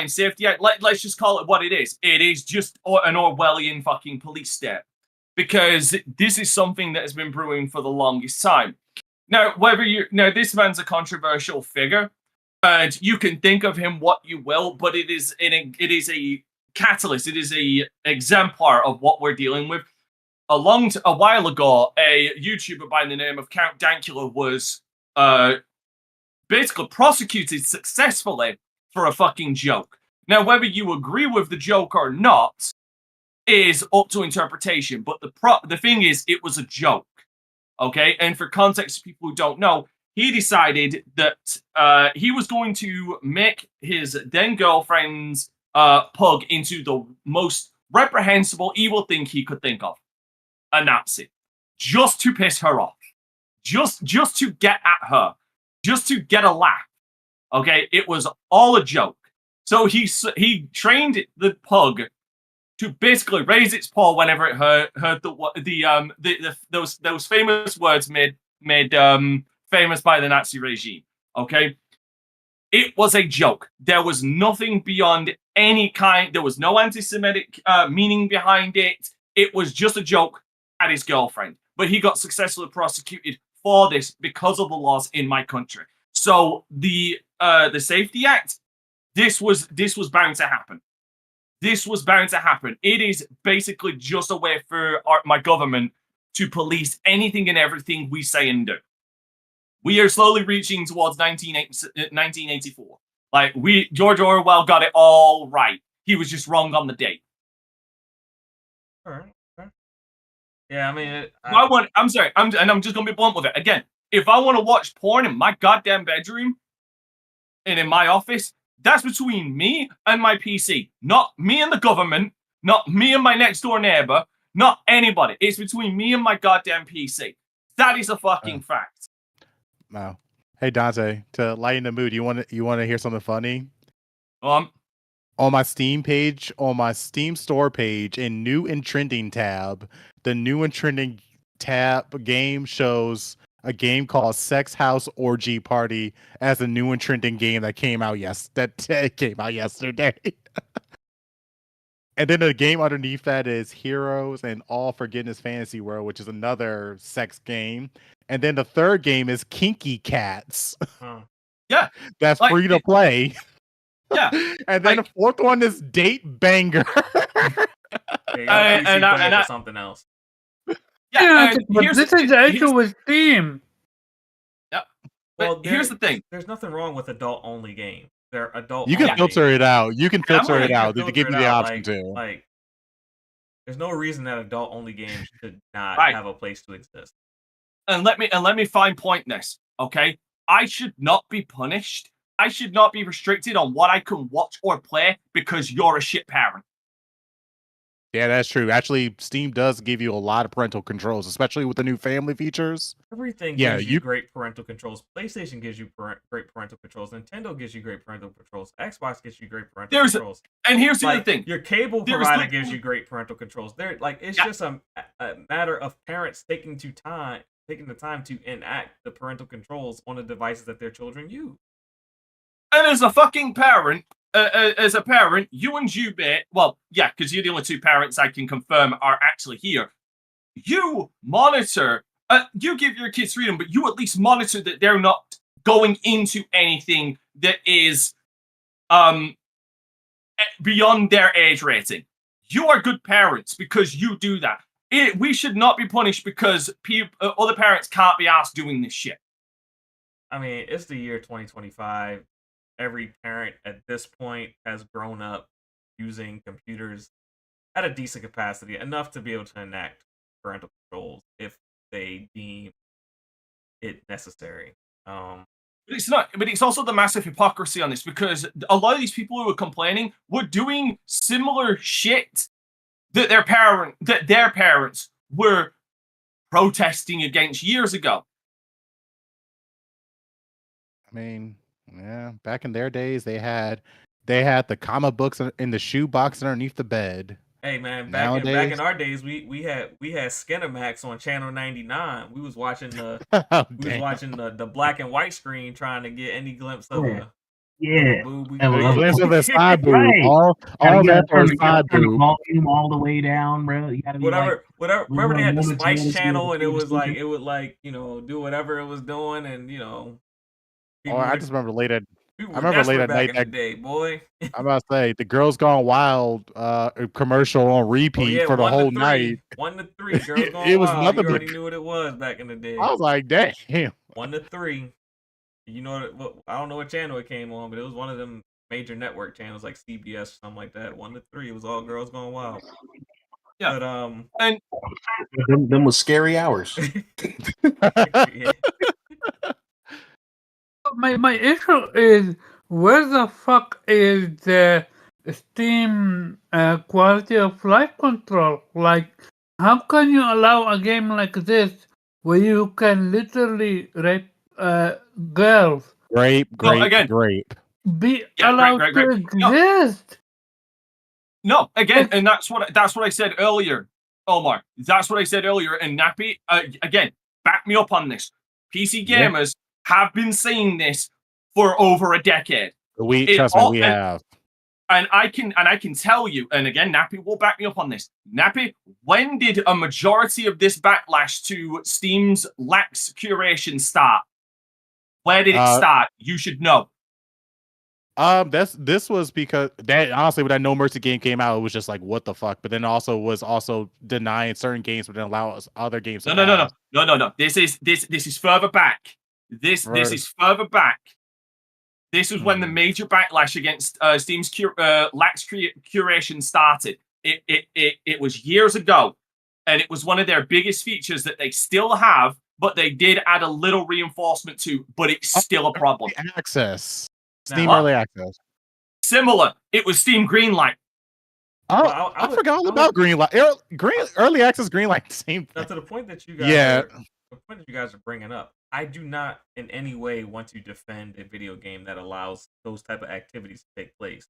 safety act, let's just call it what it is. It is just an Orwellian fucking police state. Because this is something that has been brewing for the longest time. Now, this man's a controversial figure, and you can think of him what you will, but it is a catalyst. It is a exemplar of what we're dealing with. A while ago, a YouTuber by the name of Count Dankula was basically prosecuted successfully for a fucking joke. Now, whether you agree with the joke or not is up to interpretation, but the thing is, it was a joke. Okay, and for context, people who don't know, he decided that he was going to make his then girlfriend's pug into the most reprehensible, evil thing he could think of, a Nazi, just to piss her off, just to get at her, just to get a laugh. Okay, it was all a joke. So he trained the pug to basically raise its paw whenever it heard those famous words made famous by the Nazi regime. Okay, it was a joke. There was nothing beyond any kind. There was no anti-Semitic meaning behind it. It was just a joke at his girlfriend. But he got successfully prosecuted for this because of the laws in my country. So the Safety Act, this was bound to happen. This was bound to happen. It is basically just a way for my government to police anything and everything we say and do. We are slowly reaching towards 1984. Like, George Orwell got it all right. He was just wrong on the date. All right. Yeah, I mean, I'm sorry. I'm just gonna be blunt with it. Again, if I want to watch porn in my goddamn bedroom and in my office, that's between me and my PC. Not me and the government, not me and my next door neighbor, not anybody. It's between me and my goddamn PC. That is a fucking fact. Wow. Hey Dante, to lighten the mood, you want to hear something funny? On my Steam page, on my Steam store page, in new and trending tab, the new and trending tab game shows a game called Sex House Orgy Party as a new and trending game that came out yesterday. And then the game underneath that is Heroes and All Forgiveness Fantasy World, which is another sex game. And then the third game is Kinky Cats. Yeah. That's like, free to play. Yeah. And then the fourth one is Date Banger. and something else. Yeah, but this is actual Steam. Yeah. Well, here's the thing. There's nothing wrong with adult-only games. They're adult. You can filter it out. You can filter it out to give you the option to. Like, there's no reason that adult-only games should not have a place to exist. And let me fine point this. Okay, I should not be punished. I should not be restricted on what I can watch or play because you're a shit parent. Yeah, that's true. Actually, Steam does give you a lot of parental controls, especially with the new family features. Everything gives you great parental controls. PlayStation gives you great parental controls. Nintendo gives you great parental controls. Xbox gives you great parental controls. And here's the other thing. Your cable provider gives you great parental controls. It's just a matter of parents taking the time to enact the parental controls on the devices that their children use. And as a fucking parent, you and Jube, well, yeah, because you're the only two parents I can confirm are actually here. You monitor, you give your kids freedom, but you at least monitor that they're not going into anything that is beyond their age rating. You are good parents because you do that. We should not be punished because other parents can't be asked doing this shit. I mean, it's the year 2025. Every parent at this point has grown up using computers at a decent capacity, enough to be able to enact parental controls if they deem it necessary. But it's not. But it's also the massive hypocrisy on this, because a lot of these people who are complaining were doing similar shit that their parents were protesting against years ago. I mean, yeah, back in their days, they had the comic books in the shoebox underneath the bed. Hey man, back Nowadays, in our days, we had Skinemax on channel 99. We was watching the oh, we was damn. watching the black and white screen, trying to get any glimpse of Yeah. a Yeah. boob we And could love get. Glimpse of the side boob. Right. All You that for gotta a side turn the boob. volume all the way down, bro. You gotta be like, Whatever. Remember they had the Woman, Spice woman, channel, woman, and it was woman. like it would like do whatever it was doing, and Or I just remember late at people I were remember late desperate at back night in the day, boy. I'm about to say the Girls Gone Wild commercial on repeat Oh yeah, for the 1 to whole 3. night. 1 to 3. Girls Gone It was Wild. nothing You but already knew what it was back in the day. I was like, damn. 1 to 3. You know what? I don't know what channel it came on, but it was one of them major network channels like CBS or something like that. 1 to 3. It was all Girls Gone Wild. Yeah. But And them was scary hours. yeah. My issue is, where the fuck is the Steam quality of life control? Like, how can you allow a game like this where you can literally rape girls Grape. be Yeah, allowed great. to exist? no, again, and that's what I said earlier, Omar. That's what I said earlier. And Nappy, again, back me up on this. PC gamers have been saying this for over a decade. Trust me, we have. And I can tell you, and again, Nappy will back me up on this. Nappy, when did a majority of this backlash to Steam's lax curation start? Where did it start? You should know. This was because that honestly, when that No Mercy game came out, it was just like, what the fuck. But then also denying certain games, but then allow us other games. No. This is further back. This is further back. This was when the major backlash against Steam's lax curation started. It was years ago, and it was one of their biggest features that they still have, but they did add a little reinforcement to. But it's still a problem. Access. Steam Now, Early Access. Similar. It was Steam Greenlight. Oh, Well, I forgot all about Greenlight. Early Access Greenlight, same now thing. to the point that you guys are bringing up, I do not in any way want to defend a video game that allows those type of activities to take place.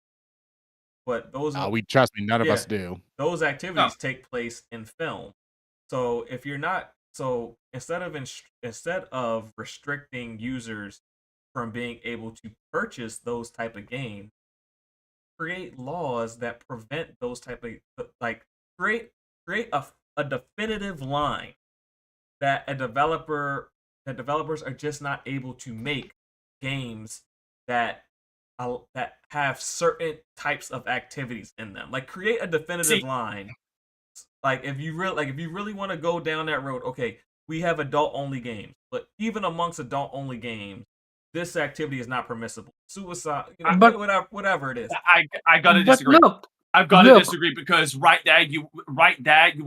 But those Trust me, none of us do. Those activities take place in film. So if you're not, instead of restricting users from being able to purchase those type of games, create laws that prevent those type of create a definitive line that developers are just not able to make games that have certain types of activities in them. Like, create a definitive line. Like, if you really want to go down that road, okay, we have adult only games, but even amongst adult only games, this activity is not permissible. Suicide, whatever it is. I gotta disagree. I've got to disagree, because right there you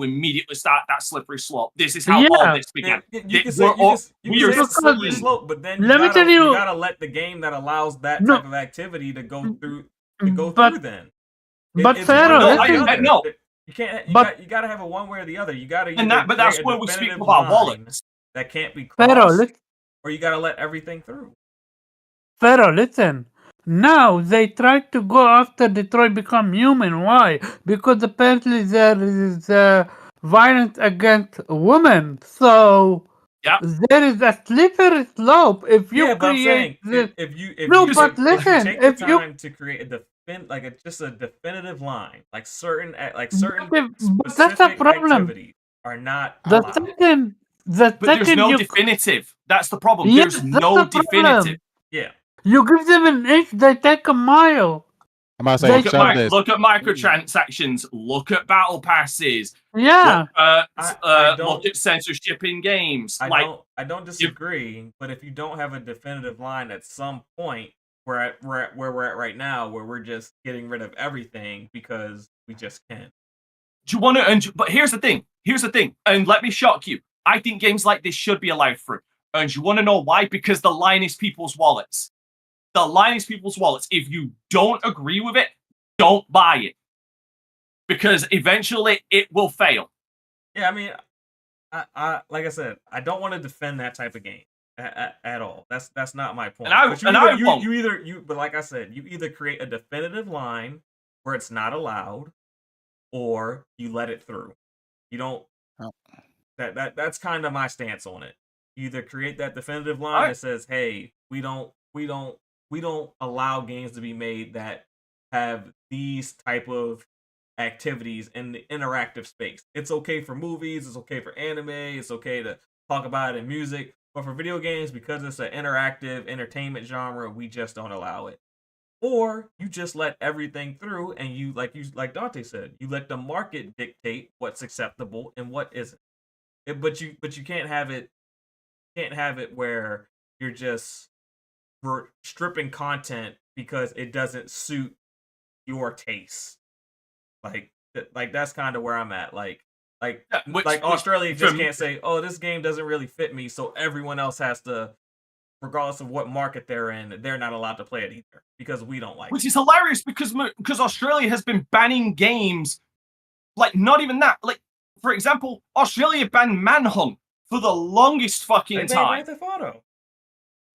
immediately start that slippery slope. This is how all this began. You can say it's a slippery slope, but then you gotta let the game that allows that type of activity to go through then. But Pharaoh, no. You can't. You gotta have a one way or the other. You gotta. But that's where we speak about wallets. That can't be crossed, or you gotta let everything through. Pharaoh, listen. Now they try to go after Detroit Become Human. Why? Because apparently there is violence against women. So there is a slippery slope. If you create this, if you take the time to create just a definitive line, like certain specific activities are not allowed. But there's no definitive. That's the problem. There's no definitive. Yeah. You give them an inch, they take a mile. I'm about to say, look at microtransactions. Look at battle passes. Yeah. Look at censorship in games. I don't disagree, but if you don't have a definitive line at some point, where we're at right now, where we're just getting rid of everything because we just can. Do you want to? But here's the thing. And let me shock you. I think games like this should be allowed through. And you want to know why? Because the line is people's wallets. If you don't agree with it, don't buy it. Because eventually it will fail. Yeah, I mean, I like I said, I don't want to defend that type of game at all. That's not my point. But like I said, you either create a definitive line where it's not allowed, or you let it through. You don't. Oh. That's kind of my stance on it. You either create that definitive line that says, "Hey, we don't allow games to be made that have these type of activities in the interactive space. It's okay for movies, it's okay for anime, it's okay to talk about it in music, but for video games, because it's an interactive entertainment genre, we just don't allow it." Or you just let everything through, and you like Dante said, you let the market dictate what's acceptable and what isn't. But you can't have it where you're just stripping content because it doesn't suit your taste. Like that's kind of where I'm at. Like Australia just can't say, "Oh, this game doesn't really fit me," so everyone else has to, regardless of what market they're in, they're not allowed to play it either because we don't like it. Which is hilarious because Australia has been banning games, like not even that. Like, for example, Australia banned Manhunt for the longest fucking time. Grand Theft Auto.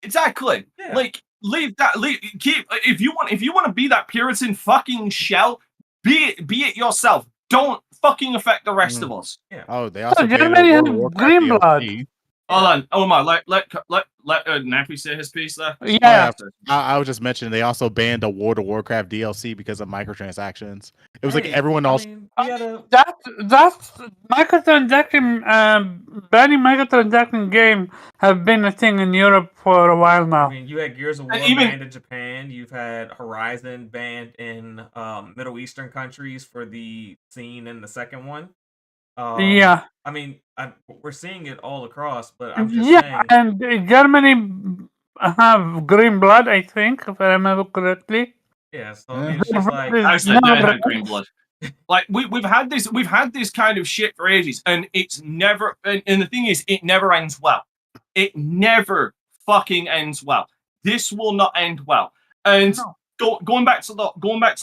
Exactly. Yeah. Like, leave that. Keep if you want to be that Puritan fucking shell. Be it yourself. Don't fucking affect the rest of us. Yeah. Oh, they also Germany has green blood. Hold on, Omar. Let Nappy say his piece there. Yeah. I was just mentioning they also banned the World of Warcraft DLC because of microtransactions. It was like everyone else. That's microtransaction. Banning microtransaction game have been a thing in Europe for a while now. I mean, you had Gears of War banned in Japan. You've had Horizon banned in Middle Eastern countries for the scene in the second one. Yeah. I mean, we're seeing it all across, but I'm just saying. And Germany have green blood, I think, if I remember correctly. Yeah, so I mean, it's just like I said they had green blood. Like we've had this kind of shit for ages, and it's never. And the thing is, it never ends well. It never fucking ends well. This will not end well. And going back to the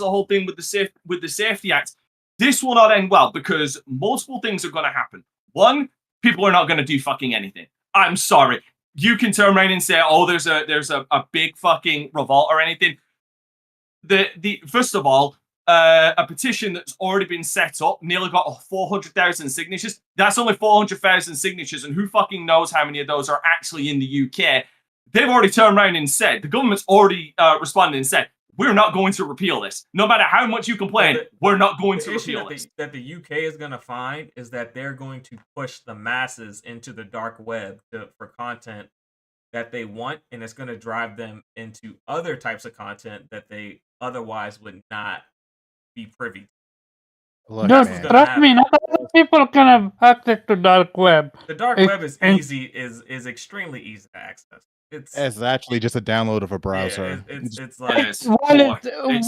whole thing with the Safety Act. This will not end well because multiple things are going to happen. One, people are not going to do fucking anything. I'm sorry. You can turn around and say, "Oh, there's a big fucking revolt or anything." The first of all, a petition that's already been set up nearly got 400,000 signatures. That's only 400,000 signatures, and who fucking knows how many of those are actually in the UK? They've already turned around and said, the government's already responded and said, "We're not going to repeal this. No matter how much you complain, we're not going to repeal this." That the UK is going to find is that they're going to push the masses into the dark web for content that they want, and it's going to drive them into other types of content that they otherwise would not be privy to. Look, no, trust me, not a lot of people can have access to dark web. The dark web is extremely easy to access. It's actually just a download of a browser. Yeah, it's like it's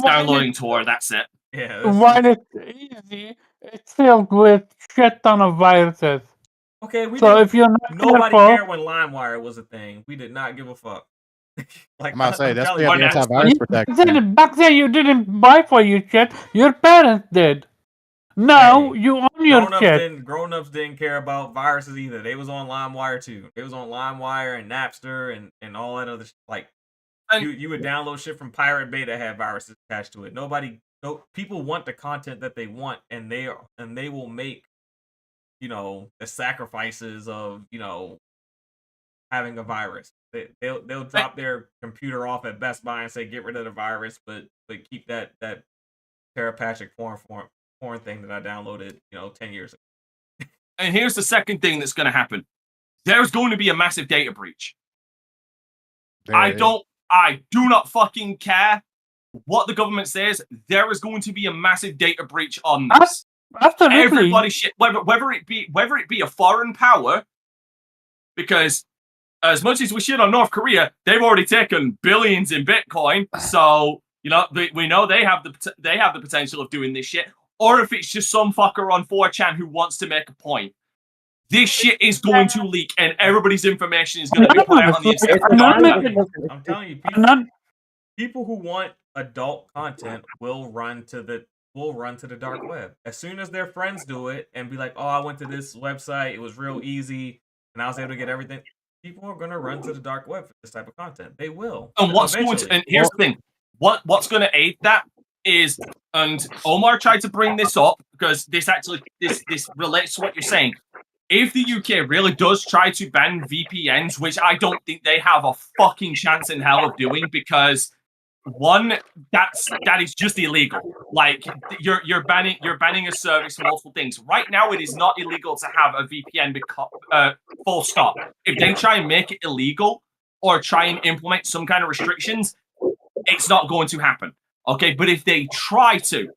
downloading Tor. That's it. Yeah. While it's easy, it's filled with shit ton of viruses. Okay, if you're not nobody cared when LimeWire was a thing. We did not give a fuck. Like, I'm about to say that's the antivirus protection. Back then, you didn't buy for your shit. Your parents did. Now you own your shit. Grown-ups didn't care about viruses either. They was on LimeWire too. They was on LimeWire and Napster and all that other you would download shit from Pirate Bay that had viruses attached to it. People want the content that they want, and they will make, the sacrifices of, having a virus. They'll drop their computer off at Best Buy and say get rid of the virus, but keep that Terapathic porn thing that I downloaded, 10 years ago. And here's the second thing that's going to happen. There's going to be a massive data breach. I do not fucking care what the government says. There is going to be a massive data breach on this. Absolutely. Everybody shit, whether it be a foreign power, because as much as we shit on North Korea, they've already taken billions in Bitcoin. So we know they have the potential of doing this shit. Or if it's just some fucker on 4chan who wants to make a point. This shit is going to leak, and everybody's information is going to be put out on the internet. I'm telling you, people who want adult content will run to the dark web as soon as their friends do it and be like, "Oh, I went to this website. It was real easy, and I was able to get everything." People are going to run to the dark web for this type of content. They will. And here's the thing: what's going to aid that is, and Omar tried to bring this up because this relates to what you're saying. If the UK really does try to ban VPNs, which I don't think they have a fucking chance in hell of doing, because one, that is just illegal. Like you're banning a service for multiple things. Right now, it is not illegal to have a VPN because full stop. If they try and make it illegal or try and implement some kind of restrictions, it's not going to happen. Okay, but if they try to,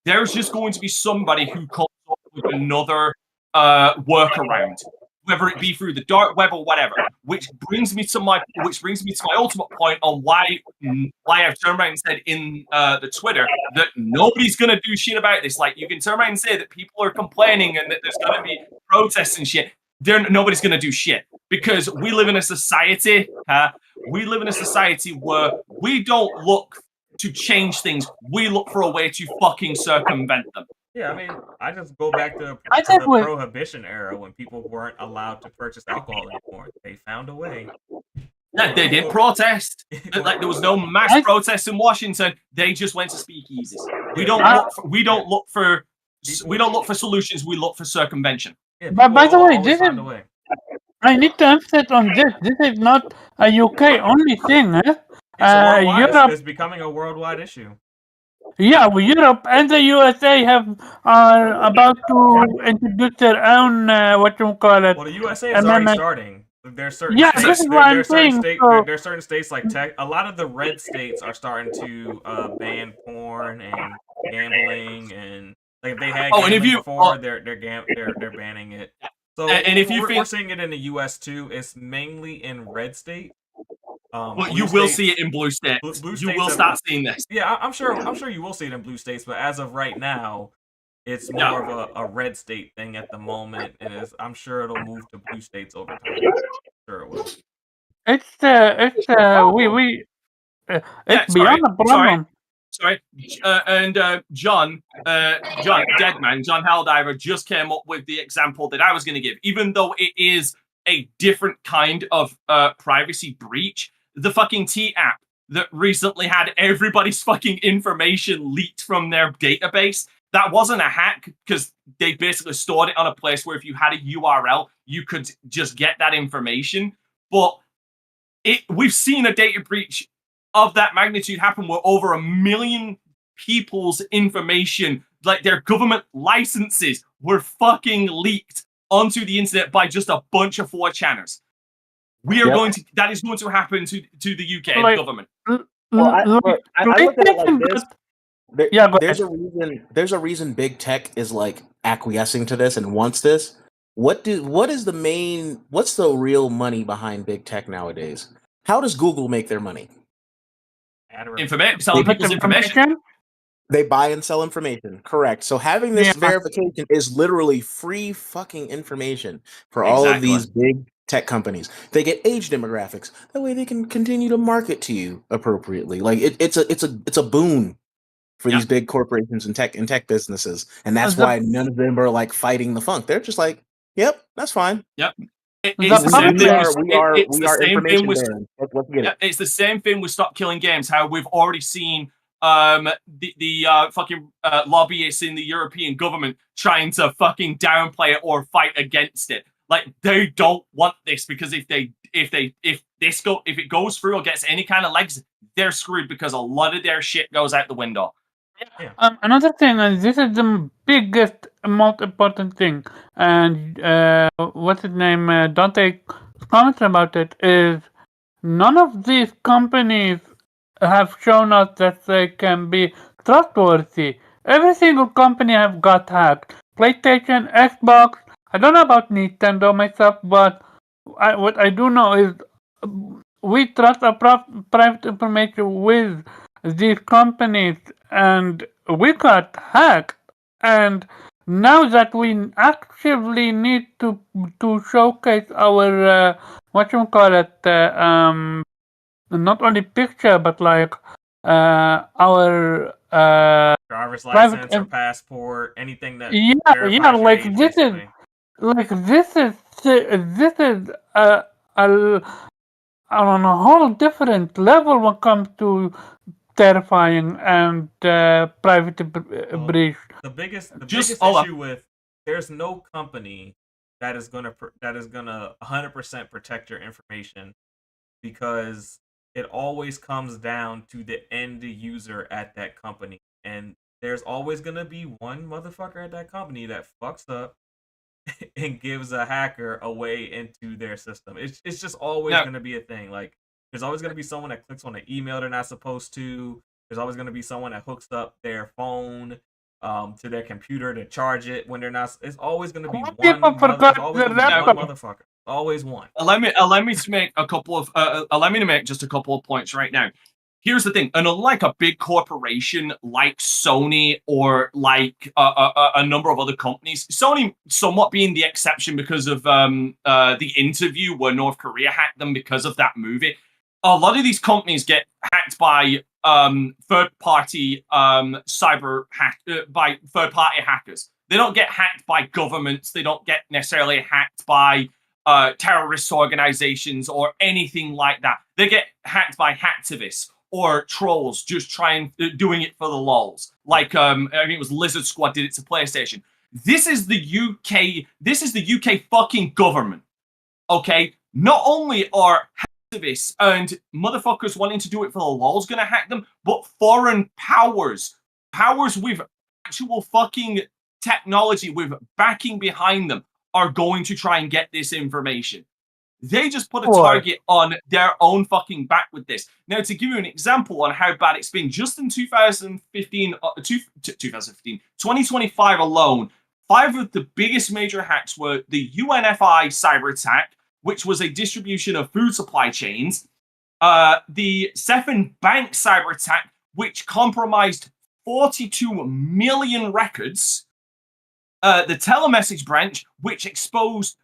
there's just going to be somebody who comes up with another workaround, whether it be through the dark web or whatever. Which brings me to my ultimate point on why I've turned around and said in the Twitter that nobody's gonna do shit about this. Like, you can turn around and say that people are complaining and that there's gonna be protests and shit. Nobody's gonna do shit, because we live in a society. We live in a society where we don't look to change things. We look for a way to fucking circumvent them. Yeah, I mean, I just go back to the Prohibition era when people weren't allowed to purchase alcohol anymore. They found a way. Yeah, they did protest. Like, there was no mass protests in Washington. They just went to speakeasies. We don't look for solutions. We look for circumvention. Yeah, but by the way, I need to emphasize on this. This is not a UK only thing. Europe is becoming a worldwide issue. Yeah, well, Europe and the USA are about to introduce their own Well, the USA is already starting. There's certain states, this is what I'm saying. There's certain states like a lot of the red states are starting to ban porn and gambling, and like if they had gambling before, they're banning it. So and if we're seeing it in the US too. It's mainly in red states. But you will see it in blue states. You will start seeing this. Yeah, I'm sure you will see it in blue states, but as of right now, it's more of a red state thing at the moment, and I'm sure it'll move to blue states over time. Sure it will. It's beyond the problem. Sorry. And John Deadman, John Helldiver just came up with the example that I was going to give, even though it is a different kind of privacy breach. The fucking T app that recently had everybody's fucking information leaked from their database. That wasn't a hack, because they basically stored it on a place where if you had a URL, you could just get that information. But we've seen a data breach of that magnitude happen where over 1 million people's information, like their government licenses, were fucking leaked onto the internet by just a bunch of 4chaners. That is going to happen to the UK government. I look at it like this. There's a reason big tech is like acquiescing to this and wants this. What's the real money behind big tech nowadays? How does Google make their money? Selling people's information. They buy and sell information, correct. So having this verification is literally free fucking information for all of these big tech companies. They get age demographics. That way they can continue to market to you appropriately. Like it's a boon for these big corporations and tech businesses. And that's why none of them are like fighting the funk. They're just like, yep, that's fine. Yep. It's the same thing with Stop Killing Games. How we've already seen the fucking lobbyists in the European government trying to fucking downplay it or fight against it. Like, they don't want this, because if it goes through or gets any kind of legs, they're screwed, because a lot of their shit goes out the window. Another thing, and this is the biggest, most important thing, and what's his name? Dante comments about it, is none of these companies have shown us that they can be trustworthy. Every single company have got hacked. PlayStation, Xbox. I don't know about Nintendo myself, but what I do know is we trust our private information with these companies, and we got hacked. And now that we actively need to showcase our not only picture but like our driver's private license or passport, anything that yeah, verifies your like age, this is basically. a on a whole different level when it comes to terrifying and private breach. The biggest Just hold on. issue with there's no company that is gonna 100% protect your information, because it always comes down to the end user at that company, and there's always gonna be one motherfucker at that company that fucks up and gives a hacker a way into their system. It's just always gonna be a thing. Like, there's always gonna be someone that clicks on an email they're not supposed to. There's always gonna be someone that hooks up their phone to their computer to charge it when they're not. It's always gonna be one. People forgot their laptop. Motherfucker. Always one. Allow me to make a couple of allow me to make just a couple of points right now. Here's the thing, and unlike a big corporation like Sony or like a number of other companies, Sony somewhat being the exception because of the interview where North Korea hacked them because of that movie. A lot of these companies get hacked by third-party by third-party hackers. They don't get hacked by governments. They don't get necessarily hacked by terrorist organizations or anything like that. They get hacked by hacktivists or trolls just doing it for the lols. Like I think it was Lizard Squad did it to PlayStation. This is the UK. This is the UK fucking government. Okay, not only are hacktivists and motherfuckers wanting to do it for the lols gonna hack them, but foreign powers with actual fucking technology with backing behind them are going to try and get this information. They just put a target on their own fucking back with this. Now, to give you an example on how bad it's been, just in 2025 alone, 5 of the biggest major hacks were the UNFI cyber attack, which was a distribution of food supply chains, the Cephin Bank cyber attack, which compromised 42 million records, the telemessage branch, which exposed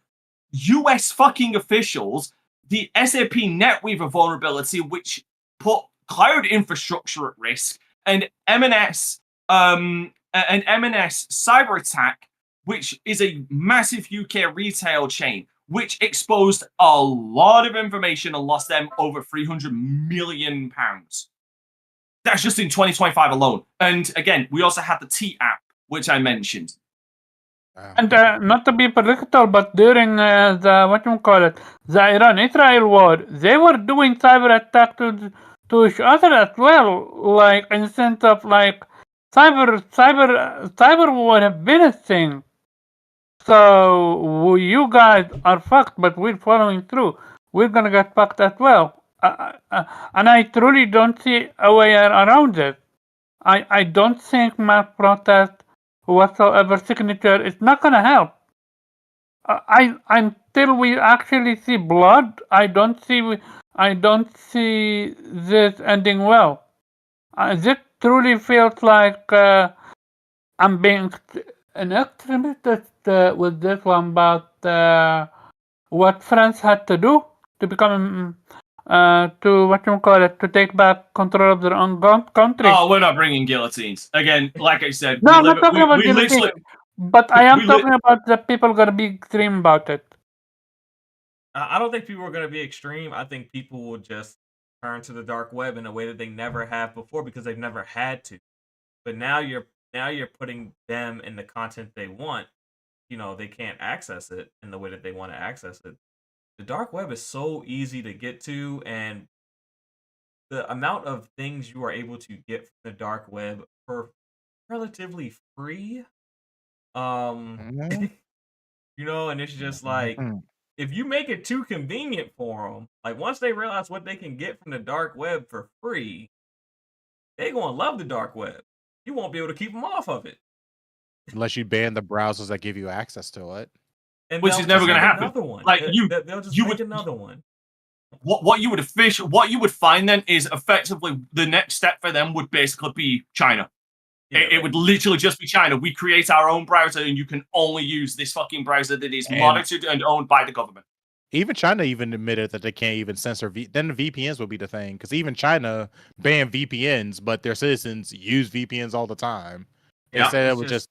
US fucking officials, the SAP NetWeaver vulnerability, which put cloud infrastructure at risk, and M&S cyber attack, which is a massive UK retail chain, which exposed a lot of information and lost them over £300 million. That's just in 2025 alone. And again, we also had the T app, which I mentioned. And not to be political, but during the Iran-Israel war, they were doing cyber attack to each other as well. Like, in the sense of like cyber war have been a thing. So you guys are fucked, but we're following through. We're gonna get fucked as well. And I truly don't see a way around it. I don't think mass protest whatsoever signature is not gonna help. Until we actually see blood, I don't see this ending well. This truly feels like I'm being an extremist with this one about what France had to do to become to take back control of their own country. Oh, we're not bringing guillotines again. Like I said, no, I'm not talking about guillotines, but I am talking about the people gonna be extreme about it. I don't think people are gonna be extreme. I think people will just turn to the dark web in a way that they never have before because they've never had to. But now you're putting them in the content they want. You know, they can't access it in the way that they want to access it. The dark web is so easy to get to, and the amount of things you are able to get from the dark web for relatively free, you know, and it's just like, if you make it too convenient for them, like once they realize what they can get from the dark web for free, they're going to love the dark web. You won't be able to keep them off of it. Unless you ban the browsers that give you access to it. And which is never going to happen. Another one. Like they'll just make another one. what you would find then is effectively the next step for them would basically be China. Yeah, it would literally just be China. We create our own browser, and you can only use this fucking browser that is monitored and owned by the government. Even China even admitted that they can't even censor then the VPNs would be the thing, because even China banned VPNs, but their citizens use VPNs all the time. They said it was just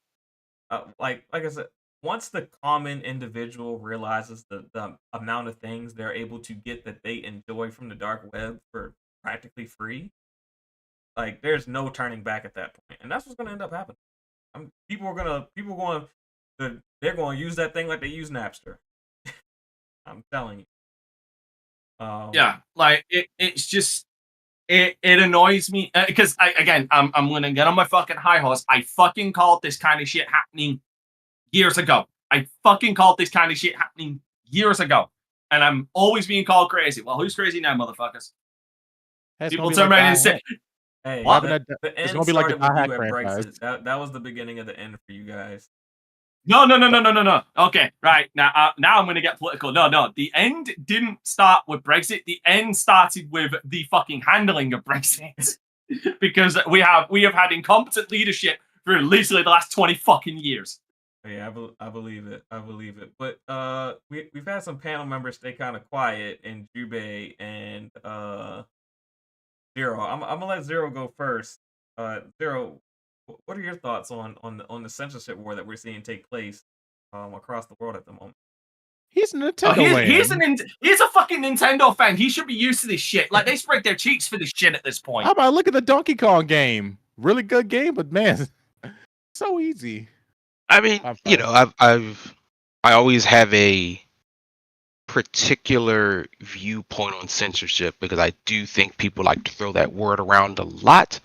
like I said, once the common individual realizes the amount of things they're able to get that they enjoy from the dark web for practically free, like there's no turning back at that point, and that's what's going to end up happening. They're going to use that thing like they use Napster. I'm telling you. Yeah, like it's just it annoys me because I'm gonna get on my fucking high horse. I fucking called this kind of shit happening years ago. And I'm always being called crazy. Well, who's crazy now, motherfuckers? People turn around and say, "Hey, what? The end gonna be like the started with you at franchise. Brexit. That was the beginning of the end for you guys." No. Okay, right. Now I'm going to get political. No. The end didn't start with Brexit. The end started with the fucking handling of Brexit. Because we have had incompetent leadership for literally the last 20 fucking years. Yeah, I believe it. But we've had some panel members stay kind of quiet, and Jube and Zero. I'm gonna let Zero go first. Zero, what are your thoughts on the censorship war that we're seeing take place across the world at the moment? He's a Nintendo fan. He's a fucking Nintendo fan. He should be used to this shit. Like, they spread their cheeks for this shit at this point. How about look at the Donkey Kong game? Really good game, but man, so easy. I mean, I always have a particular viewpoint on censorship because I do think people like to throw that word around a lot.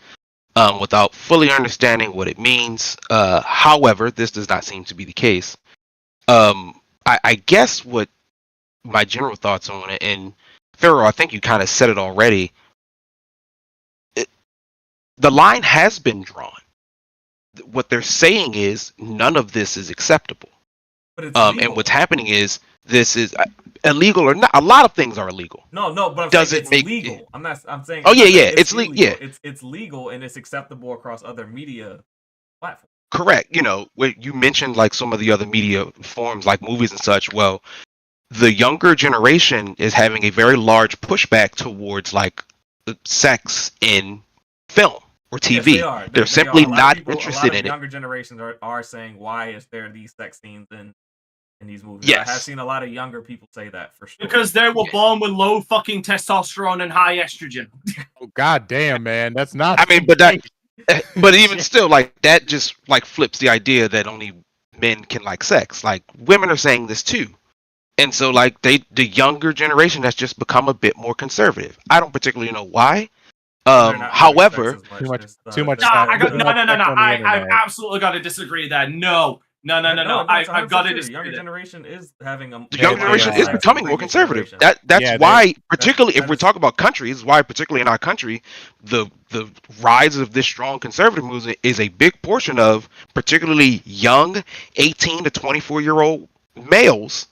Without fully understanding what it means. However, this does not seem to be the case. I guess what my general thoughts on it, and Pharaoh, I think you kind of said it already. The line has been drawn. What they're saying is none of this is acceptable. But it's legal. And what's happening is this is illegal or not. A lot of things are illegal. No, but does it make legal? I'm saying. Oh yeah, it's legal. Yeah, it's legal and it's acceptable across other media platforms. Correct. When you mentioned like some of the other media forms, like movies and such. Well, the younger generation is having a very large pushback towards like sex in film or TV. Yes, They're simply not interested in it. Younger generations are saying, why is there these sex scenes in these movies? Yes. I have seen a lot of younger people say that for sure. Because they were born with low fucking testosterone and high estrogen. Oh, God damn, man. That's not. I mean, but even still, like that just like flips the idea that only men can like sex. Like women are saying this too. And so like the younger generation has just become a bit more conservative. I don't particularly know why. However, too much. I've absolutely got to disagree there. No. I've got to disagree. The younger generation is having the younger generation is becoming more conservative. That's why, particularly if we're talking about countries, why particularly in our country, the rise of this strong conservative movement is a big portion of particularly young 18 to 24-year-old males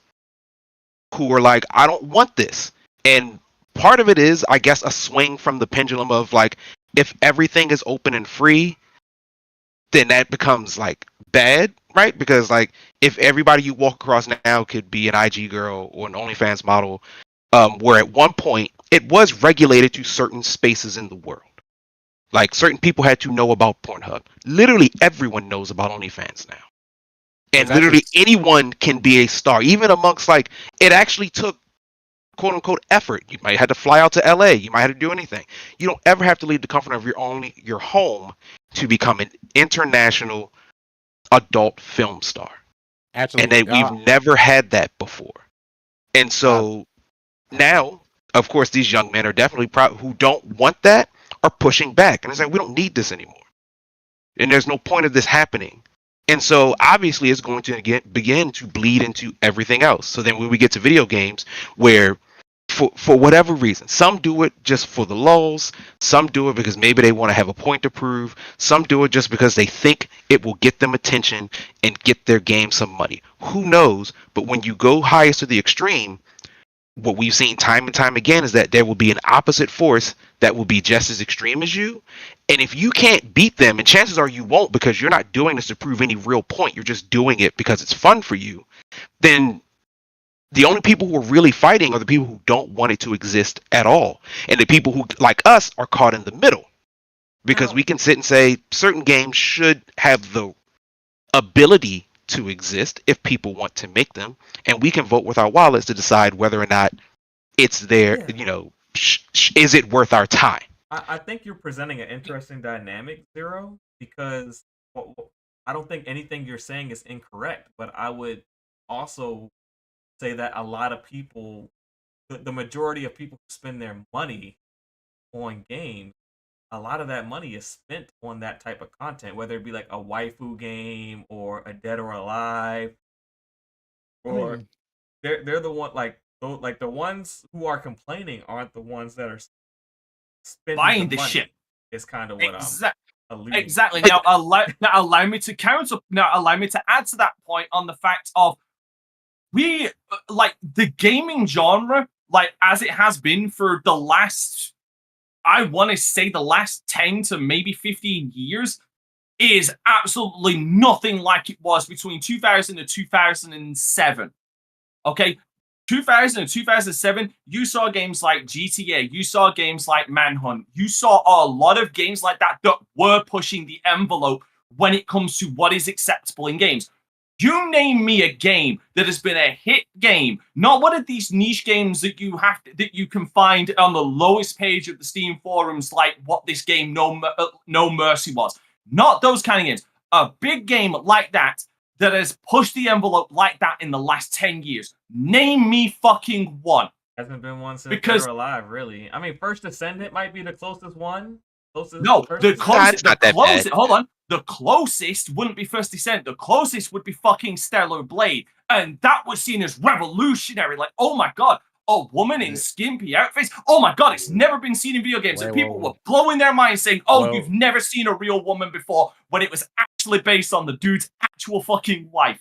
who are like, I don't want this. And part of it is, I guess, a swing from the pendulum of like, if everything is open and free, then that becomes like bad, right? Because like, if everybody you walk across now could be an IG girl or an OnlyFans model, where at one point it was regulated to certain spaces in the world. Like certain people had to know about Pornhub. Literally everyone knows about OnlyFans now. And literally anyone can be a star, even amongst like, it actually took quote unquote effort. You might have to fly out to LA. You might have to do anything. You don't ever have to leave the comfort of your home to become an international adult film star. Absolutely. And we've never had that before. And so now, of course, these young men are definitely who don't want that are pushing back. And they're saying, we don't need this anymore. And there's no point of this happening. And so obviously it's going to begin to bleed into everything else. So then when we get to video games where for whatever reason, some do it just for the lulz, some do it because maybe they want to have a point to prove, some do it just because they think it will get them attention and get their game some money. Who knows? But when you go highest to the extreme, what we've seen time and time again is that there will be an opposite force that will be just as extreme as you. And if you can't beat them, and chances are you won't, because you're not doing this to prove any real point, you're just doing it because it's fun for you, then the only people who are really fighting are the people who don't want it to exist at all. And the people who, like us, are caught in the middle. Because we can sit and say certain games should have the ability to exist if people want to make them, and we can vote with our wallets to decide whether or not it's there. You know, is it worth our time? I think you're presenting an interesting dynamic, Zero, because I don't think anything you're saying is incorrect, but I would also say that a lot of people, the majority of people who spend their money on games, a lot of that money is spent on that type of content, whether it be like a waifu game or a Dead or Alive, or they're the one like the ones who are complaining aren't the ones that are spending buying the the shit. Is kind of what I'm alluding. Exactly. Now allow me to counter. Now allow me to add to that point on the fact of we like the gaming genre, like as it has been for the last, I want to say the last 10 to maybe 15 years, is absolutely nothing like it was between 2000 and 2007. Okay? 2000 and 2007, you saw games like GTA, you saw games like Manhunt, you saw a lot of games like that that were pushing the envelope when it comes to what is acceptable in games. You name me a game that has been a hit game, not one of these niche games that you can find on the lowest page of the Steam forums, like what this game No Mercy was. Not those kind of games. A big game like that has pushed the envelope like that in the last 10 years. Name me fucking one. Hasn't been one since Dead or Alive, really. I mean, First Descendant might be the closest one. No, the closest. Hold on. The closest wouldn't be First Descent. The closest would be fucking Stellar Blade. And that was seen as revolutionary. Like, oh my god, a woman in skimpy outfits. Oh my god, it's never been seen in video games. And people were blowing their minds saying, oh, you've never seen a real woman before, when it was actually based on the dude's actual fucking wife.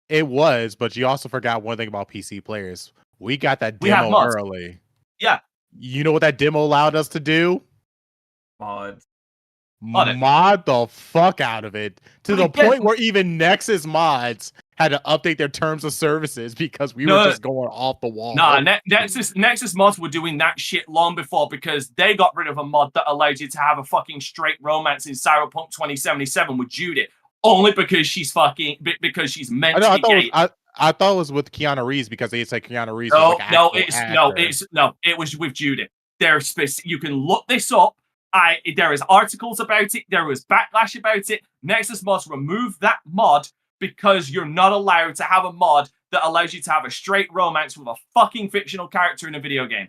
It was, but you also forgot one thing about PC players. We got that demo early. Yeah. You know what that demo allowed us to do? Mod the fuck out of it to the point where even Nexus mods had to update their terms of services because we were just going off the wall. Nah, Nexus mods were doing that shit long before, because they got rid of a mod that allowed you to have a fucking straight romance in Cyberpunk 2077 with Judith, only because she's meant to be gay. I thought it was with Keanu Reeves because they said Keanu Reeves. It was with Judith. You can look this up. There is articles about it. There was backlash about it. Nexus mods removed that mod because you're not allowed to have a mod that allows you to have a straight romance with a fucking fictional character in a video game.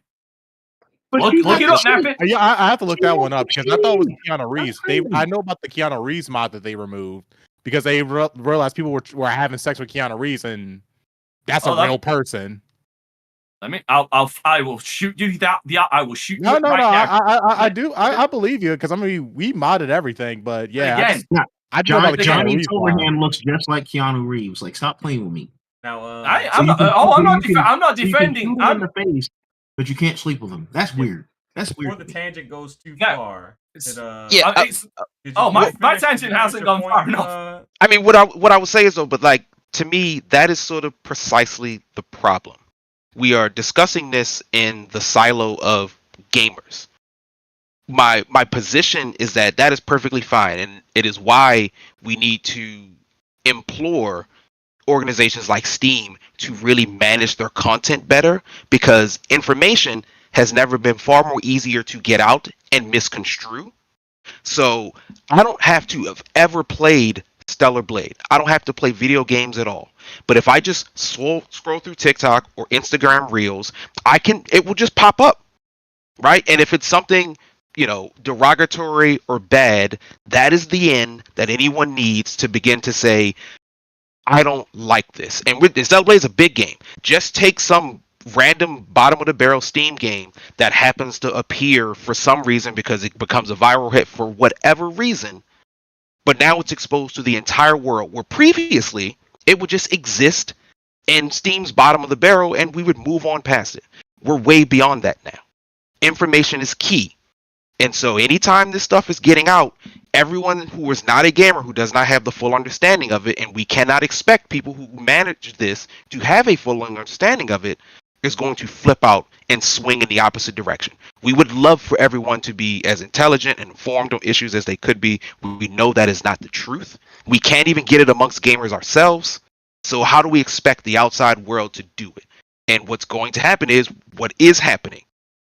Look it up, Nappy. Yeah, I have to look that one up because I thought it was Keanu Reeves. I know about the Keanu Reeves mod that they removed because they realized people were having sex with Keanu Reeves, and that's a real person. I will shoot you that. I will shoot you. No. I believe you because I mean we modded everything, but yeah. Johnny Silverhand looks just like Keanu Reeves. Like, stop playing with me. Now, I'm not defending. I'm in the face, but you can't sleep with him. That's weird. That's weird. Before the tangent goes too far. My tangent hasn't gone far enough. I mean, what I would say is though, but like to me, that is sort of precisely the problem. We are discussing this in the silo of gamers. My position is that is perfectly fine, and it is why we need to implore organizations like Steam to really manage their content better, because information has never been far more easier to get out and misconstrue. So I don't have to have ever played Stellar Blade. I don't have to play video games at all. But if I just scroll through TikTok or Instagram Reels, it will just pop up, right? And if it's something, derogatory or bad, that is the end that anyone needs to begin to say, I don't like this. And Stellar Blade is a big game. Just take some random bottom of the barrel Steam game that happens to appear for some reason because it becomes a viral hit for whatever reason. But now it's exposed to the entire world, where previously it would just exist in Steam's bottom of the barrel and we would move on past it. We're way beyond that now. Information is key. And so anytime this stuff is getting out, everyone who is not a gamer, who does not have the full understanding of it, and we cannot expect people who manage this to have a full understanding of it, is going to flip out and swing in the opposite direction. We would love for everyone to be as intelligent and informed on issues as they could be. We know that is not the truth. We can't even get it amongst gamers ourselves. So how do we expect the outside world to do it? And what's going to happen is what is happening.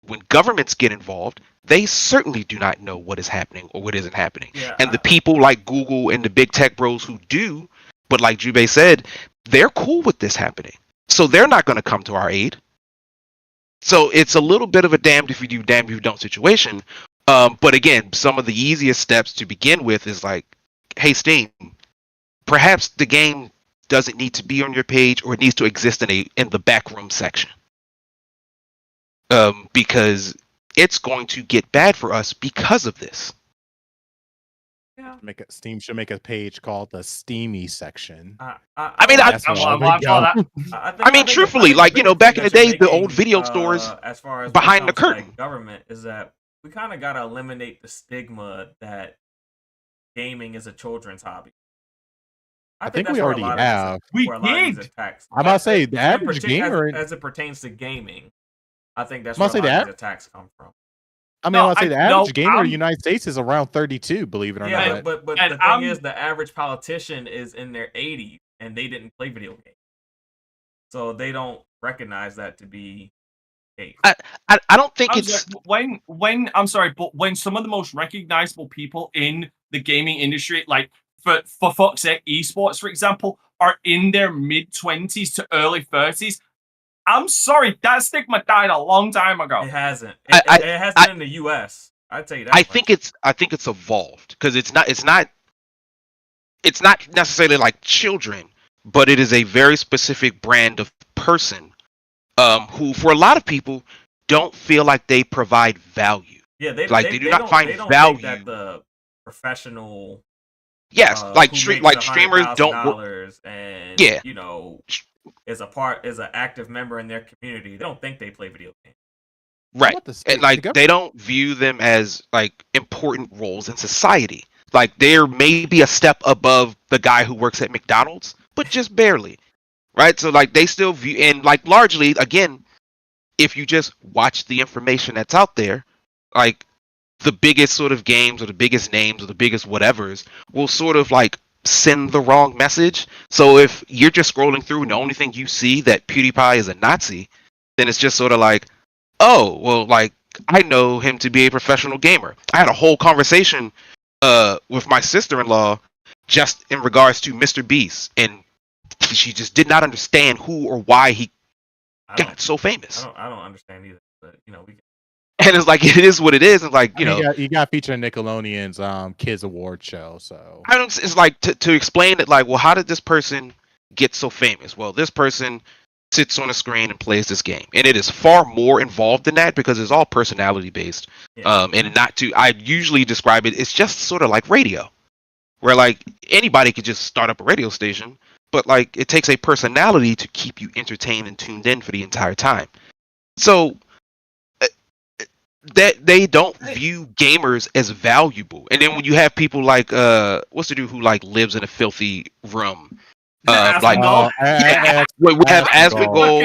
When governments get involved, they certainly do not know what is happening or what isn't happening. Yeah, and the people like Google and the big tech bros who do, but like Jubei said, they're cool with this happening. So they're not going to come to our aid. So it's a little bit of a damned if you do, damned if you don't situation. But again, some of the easiest steps to begin with is like, hey, Steam, perhaps the game doesn't need to be on your page, or it needs to exist in the backroom section. Because it's going to get bad for us because of this. Yeah. Steam should make a page called the Steamy section. Truthfully, like, you know, back in the days, the old video stores as far as behind the curtain. Like government is that we kind of got to eliminate the stigma that gaming is a children's hobby. I think we already have. We did. I'm about to say the average gamer, as it pertains to gaming, I think that's where a lot of these attacks come from. I mean, I'll say the average gamer in the United States is around 32, believe it or not. Yeah, but the thing is, the average politician is in their 80s, and they didn't play video games. So they don't recognize that to be the case. I don't think it's... I'm sorry, but when some of the most recognizable people in the gaming industry, like, for fuck's sake, esports, for example, are in their mid-20s to early 30s, I'm sorry, that stigma died a long time ago. It hasn't. It hasn't in the U.S. I'd tell you that. I think it's evolved because it's not necessarily like children, but it is a very specific brand of person who, for a lot of people, don't feel like they provide value. Yeah, they do not find value. That the professional. Yes, streamers don't. And yeah, you know, is an active member in their community. They don't think they play video games. Right. And like they don't view them as like important roles in society. Like they're maybe a step above the guy who works at McDonald's, but just barely. Right? So like they still view, and like largely again, if you just watch the information that's out there, like the biggest sort of games or the biggest names or the biggest whatevers will sort of like send the wrong message. So if you're just scrolling through and the only thing you see that PewDiePie is a Nazi, then it's just sort of like, oh, well, like, I know him to be a professional gamer. I had a whole conversation with my sister-in-law just in regards to Mr. Beast, and she just did not understand who or why he got so famous. I don't understand either, but, you know, and it's like, it is what it is. It's like, you know, you got featured in Nickelodeon's Kids Award show. So it's like to explain it, like, well, how did this person get so famous? Well, this person sits on a screen and plays this game, and it is far more involved than that because it's all personality based. Yeah. And I usually describe it, it's just sort of like radio, where like anybody could just start up a radio station, but like it takes a personality to keep you entertained and tuned in for the entire time. So that they don't view gamers as valuable. And then when you have people like what's the dude who like lives in a filthy room, we have Asmongold.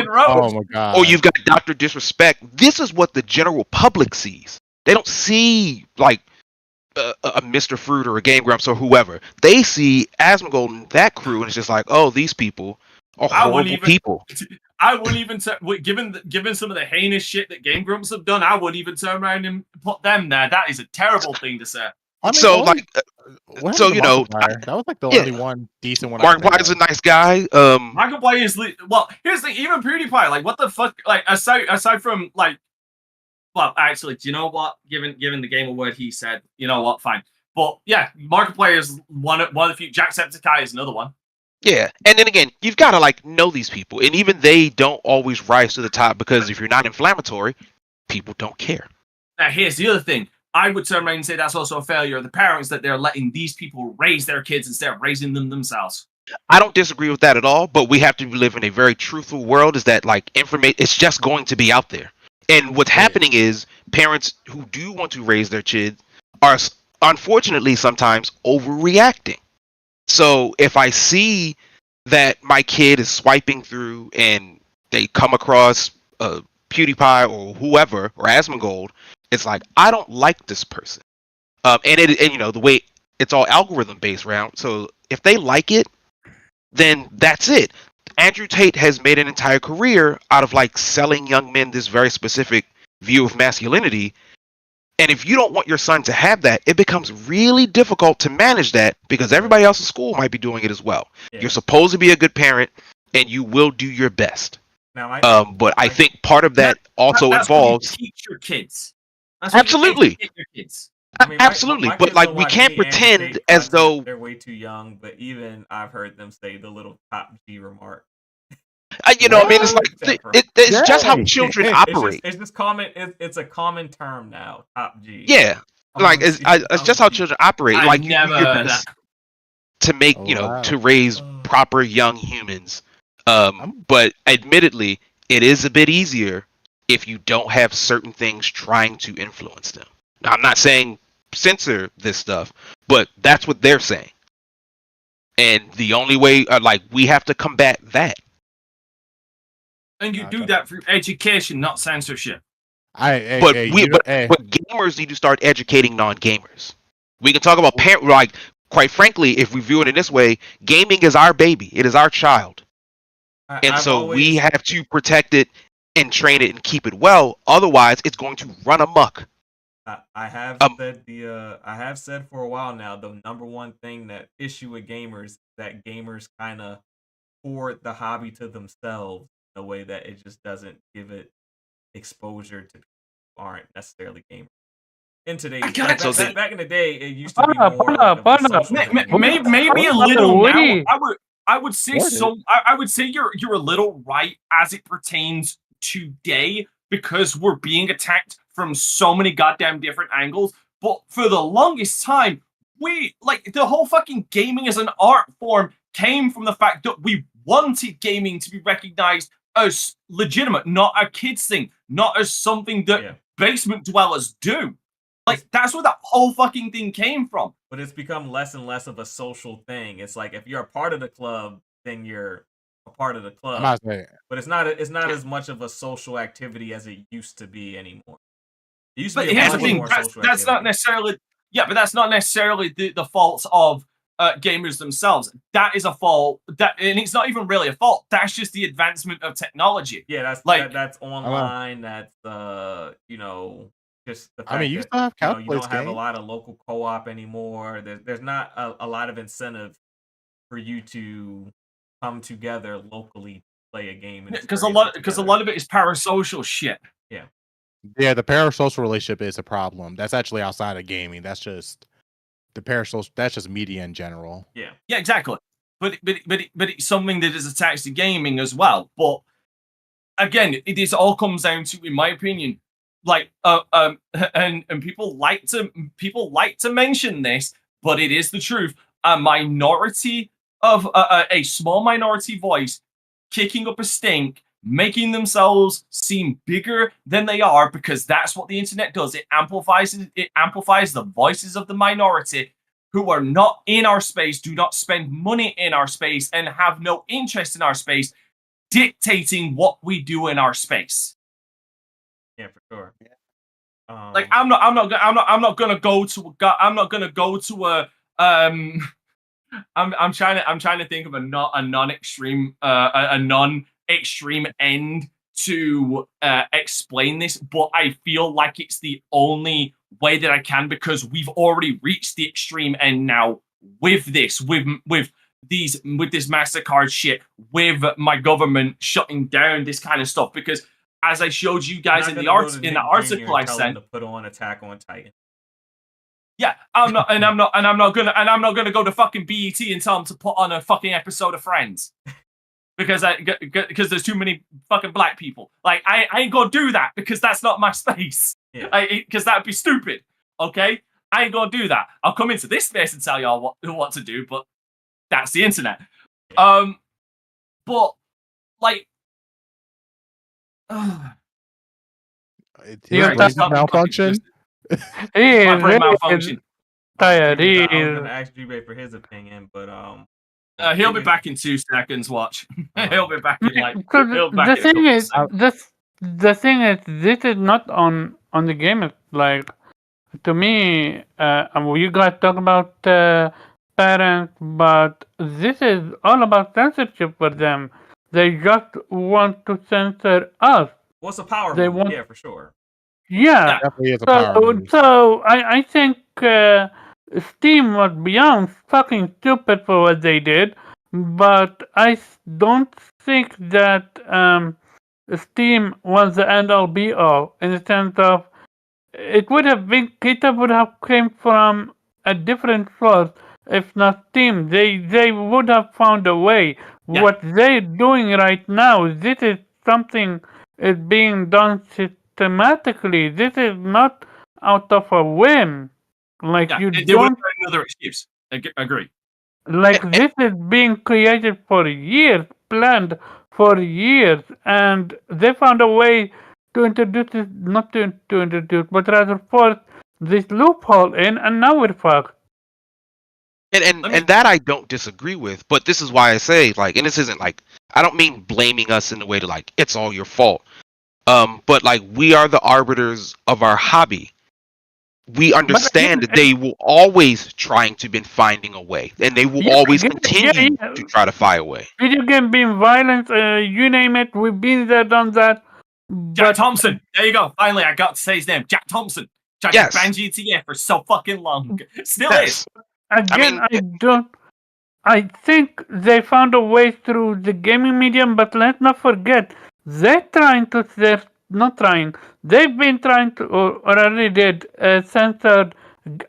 Oh my god! Or you've got Dr. Disrespect. This is what the general public sees. They don't see like a Mr. Fruit or a Game Grumps or whoever. They see Asmongold and that crew, and it's just like, oh, these people are horrible people. I wouldn't even given some of the heinous shit that Game Grumps have done, I wouldn't even turn around and put them there. That is a terrible thing to say. I mean, so like, so you know, that was like the only one decent one. Markiplier is a nice guy. Markiplier is well. Here's the even PewDiePie. Like, what the fuck? Like, aside from like, well, actually, do you know what? Given the Game Award, he said, you know what? Fine. But yeah, Markiplier is one of the few. Jacksepticeye is another one. Yeah, and then again, you've got to like know these people, and even they don't always rise to the top because if you're not inflammatory, people don't care. Now, here's the other thing. I would turn around and say that's also a failure of the parents that they're letting these people raise their kids instead of raising them themselves. I don't disagree with that at all, but we have to live in a very truthful world. Is that like information? It's just going to be out there. And what's happening is parents who do want to raise their kids are unfortunately sometimes overreacting. So if I see that my kid is swiping through and they come across PewDiePie or whoever or Asmongold, it's like, I don't like this person. And the way it's all algorithm based round. So if they like it, then that's it. Andrew Tate has made an entire career out of like selling young men this very specific view of masculinity. And if you don't want your son to have that, it becomes really difficult to manage that because everybody else in school might be doing it as well. Yeah. You're supposed to be a good parent and you will do your best. Now, but I think part of that also involves teach your kids. Absolutely. You your kids. I mean, absolutely, but like we can't pretend as though they're way too young. But even I've heard them say the little top G remark. I mean, it's like it's just how children operate. It's just common. It's a common term now. Top G. Yeah, like it's just how children operate. Like you do your best to make to raise proper young humans. But admittedly, it is a bit easier if you don't have certain things trying to influence them. Now, I'm not saying censor this stuff, but that's what they're saying. And the only way, we have to combat that. And you do that through education, not censorship. But gamers need to start educating non-gamers. We can talk about quite frankly, if we view it in this way, gaming is our baby. It is our child. We have to protect it and train it and keep it well. Otherwise, it's going to run amok. I have said for a while now, the number one thing that issue with gamers, that gamers kind of hoard the hobby to themselves in a way that it just doesn't give it exposure to people who aren't necessarily gamers. In today's back in the day, it used to be more maybe a little now. I would say so. I would say you're a little right as it pertains today because we're being attacked from so many goddamn different angles. But for the longest time, the whole fucking gaming as an art form came from the fact that we wanted gaming to be recognized as legitimate, not a kids thing, not as something that basement dwellers do. That's where that whole fucking thing came from. But it's become less and less of a social thing. It's like if you're a part of the club, then you're a part of the club. But it's not as much of a social activity as it used to be anymore. It used to be here's the thing, that's not necessarily but that's not necessarily the fault of gamers themselves. That is a fault and it's not even really a fault. That's just the advancement of technology. Yeah, that's online. That's just the fact you still have you don't have a lot of local co-op anymore. There's not a lot of incentive for you to come together locally to play a game. Because a lot of it is parasocial shit. Yeah, the parasocial relationship is a problem. That's actually outside of gaming. That's just the parasocial. That's just media in general. Yeah, exactly. But it's something that is attached to gaming as well. But again, it all comes down to, in my opinion, and people like to mention this, but it is the truth. A minority of a small minority voice kicking up a stink, making themselves seem bigger than they are, because that's what the internet does. It amplifies the voices of the minority who are not in our space, do not spend money in our space, and have no interest in our space, dictating what we do in our space. Yeah, for sure. I'm not gonna go to a I'm trying to think of a non-extreme end to explain this, but I feel like it's the only way that I can, because we've already reached the extreme end now with this this MasterCard shit, with my government shutting down this kind of stuff. Because as I showed you guys in the article I sent, to put on Attack on Titan. Yeah, I'm not gonna go to fucking BET and tell them to put on a fucking episode of Friends. Because there's too many fucking black people. I ain't gonna do that, because that's not my space. Because that'd be stupid. Okay, I ain't gonna do that. I'll come into this space and tell y'all what to do, but that's the internet. But His brain malfunction. He is really malfunction. tired. He I was is. gonna ask Jubei for his opinion, but he'll be back in 2 seconds. Watch. He'll be back in like. So He'll be back the in a thing couple is, seconds. the thing is, this is not on the game. It's like, to me, you guys talk about parents, but this is all about censorship for them. They just want to censor us. What's a power They move? want, Yeah, for sure. yeah. Definitely is a power move. So I think Steam was beyond fucking stupid for what they did, but I don't think that Steam was the end all be all, in the sense of it would have came from a different source. If not Steam, they would have found a way. Yeah. What they're doing right now, this is something is being done systematically. This is not out of a whim. Like Yeah, you they would don't have another excuse. Agree. like this is being created for years, planned for years, and they found a way to introduce it, not to introduce, but rather force this loophole in, and now we're fucked. And that I don't disagree with, but this is why I say, like, and this isn't like, I don't mean blaming us in the way to like it's all your fault. But like, we are the arbiters of our hobby. We understand that they will always trying to be finding a way, and they will always continue to try to find a way. Video game being violent, you name it, we've been there, done that. Jack Thompson. There you go. Finally, I got to say his name. Jack Thompson. Jack banned GTA for so fucking long. Still is. Again, I think they found a way through the gaming medium, but let's not forget, they've been trying to, or already did, censor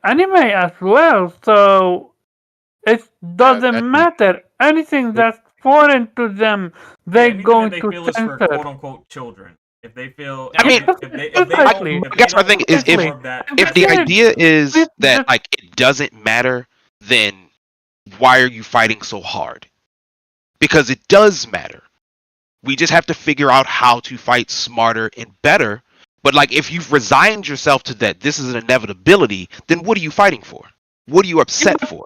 anime as well, so it doesn't matter. Anything that's foreign to them, they're going to feel it's censor. for quote unquote children. If they feel, I mean, I guess my thing is if the idea is that like it doesn't matter, then why are you fighting so hard? Because it does matter. We just have to figure out how to fight smarter and better. But like, if you've resigned yourself to that, this is an inevitability, then what are you fighting for? What are you upset for?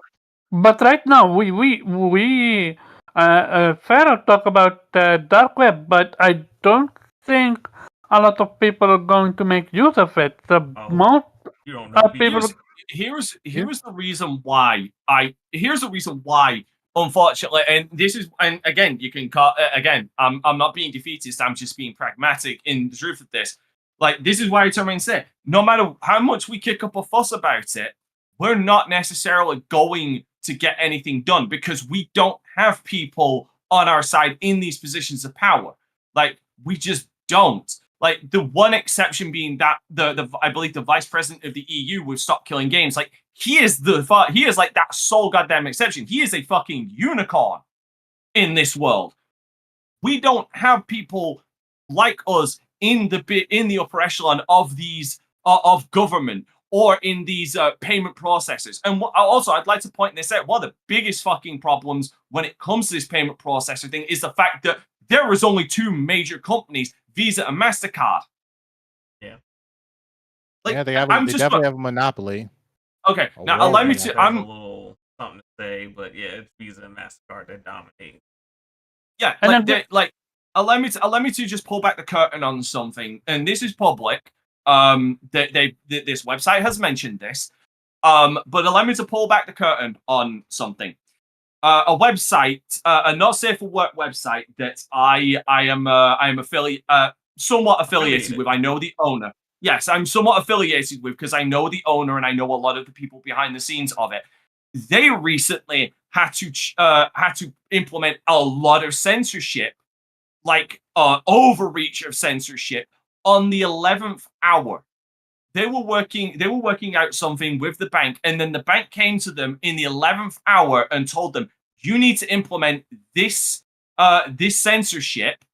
But right now, we Pharaoh talk about dark web, but I don't think a lot of people are going to make use of it. Most people. Here's the reason why unfortunately, and this is, and again, you can call again, I'm not being defeatist, I'm just being pragmatic in the truth of this. Like, this is why I turn around and say, no matter how much we kick up a fuss about it, we're not necessarily going to get anything done because we don't have people on our side in these positions of power. Like, we just don't. Like, the one exception being that I believe the vice president of the EU would stop killing games. Like, he is like that sole goddamn exception. He is a fucking unicorn in this world. We don't have people like us in the upper echelon of these of government or in these payment processors. And also, I'd like to point this out. One of the biggest fucking problems when it comes to this payment processor thing is the fact that there is only 2 major companies, Visa and MasterCard. Yeah. Like, yeah, they definitely have a monopoly. Okay, now allow me to. I'm a little something to say, but yeah, it's Visa and MasterCard that dominate. Yeah, allow me to just pull back the curtain on something, and this is public. This website has mentioned this, but allow me to pull back the curtain on something. A website, a not safe for work website that I am somewhat affiliated with. I know the owner. Yes, I'm somewhat affiliated with because I know the owner and I know a lot of the people behind the scenes of it. They recently had to implement a lot of censorship, like overreach of censorship on the 11th hour. They were working out something with the bank, and then the bank came to them in the 11th hour and told them, you need to implement this censorship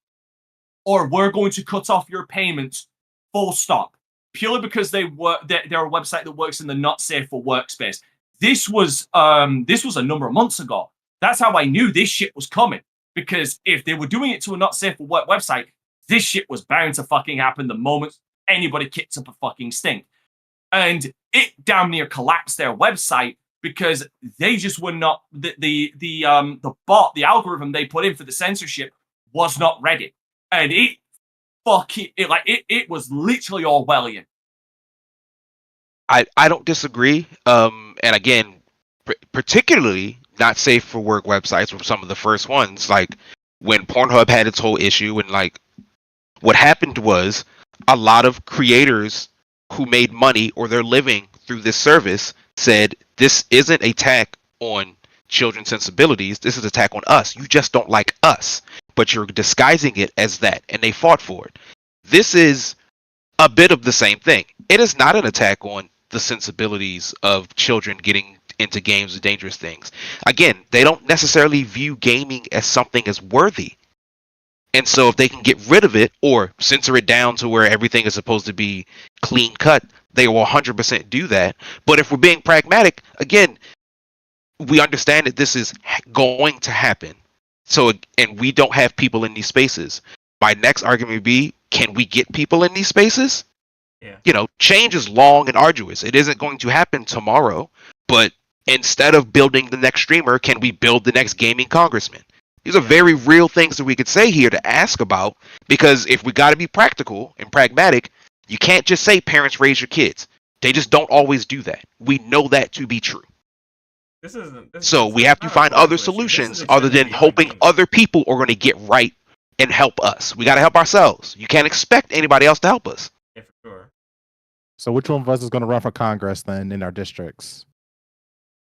or we're going to cut off your payments, full stop. Purely because they're a website that works in the not safe for workspace. This was a number of months ago. That's how I knew this shit was coming. Because if they were doing it to a not safe for work website, this shit was bound to fucking happen the moment anybody kicked up a fucking stink. And it damn near collapsed their website because they just were not the bot, the algorithm they put in for the censorship was not ready. And it was literally Orwellian. I don't disagree. And again, particularly not safe for work websites were some of the first ones. Like when Pornhub had its whole issue, and like what happened was a lot of creators who made money or their living through this service said this isn't an attack on children's sensibilities. This is an attack on us. You just don't like us, but you're disguising it as that, and they fought for it. This is a bit of the same thing. It is not an attack on the sensibilities of children getting into games and dangerous things. Again, they don't necessarily view gaming as something as worthy. And so if they can get rid of it or censor it down to where everything is supposed to be clean cut, they will 100% do that. But if we're being pragmatic, again, we understand that this is going to happen. So, and we don't have people in these spaces. My next argument would be, can we get people in these spaces? Yeah. You know, change is long and arduous. It isn't going to happen tomorrow, but instead of building the next streamer, can we build the next gaming congressman? These are very real things that we could say here to ask about, because if we got to be practical and pragmatic, you can't just say parents raise your kids. They just don't always do that. We know that to be true. So we have to find other solutions other than hoping other people are going to get right and help us. We got to help ourselves. You can't expect anybody else to help us. Yeah, for sure. So which one of us is going to run for Congress then in our districts?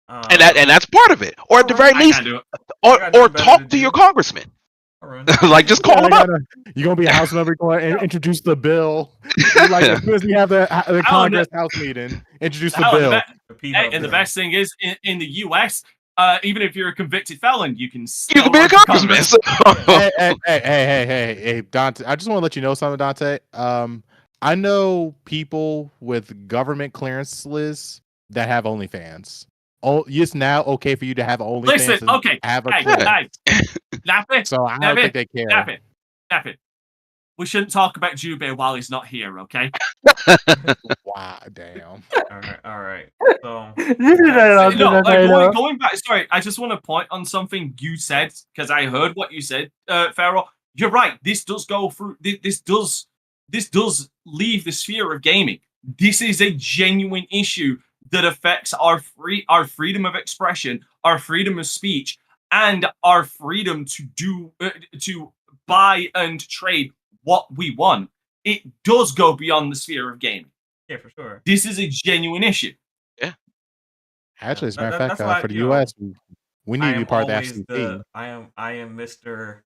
And that's part of it. Or at the very least, or talk to your congressman. Like, just call him up. You're going to be a House member, going to introduce the bill. Like, as soon as we have the Congress House meeting, introduce the bill. And the best thing is, in the U.S., even if you're a convicted felon, you can be a congressman. Hey, Dante, I just want to let you know something, Dante. I know people with government clearances that have OnlyFans. Oh, it's now okay for you to have OnlyFans. Listen, okay, have a Nappy, so I don't think they care. Nappy. We shouldn't talk about Jubei while he's not here, okay? Wow, damn. All right. So going back. Sorry, I just want to point on something you said because I heard what you said, Pharaoh. You're right. This does go through. This does leave the sphere of gaming. This is a genuine issue that affects our freedom of expression, our freedom of speech, and our freedom to buy and trade what we want. It does go beyond the sphere of gaming. Yeah, for sure. This is a genuine issue. Yeah. Actually, as a matter of fact, for the U.S., we need to be part of the FCC. I am Mr.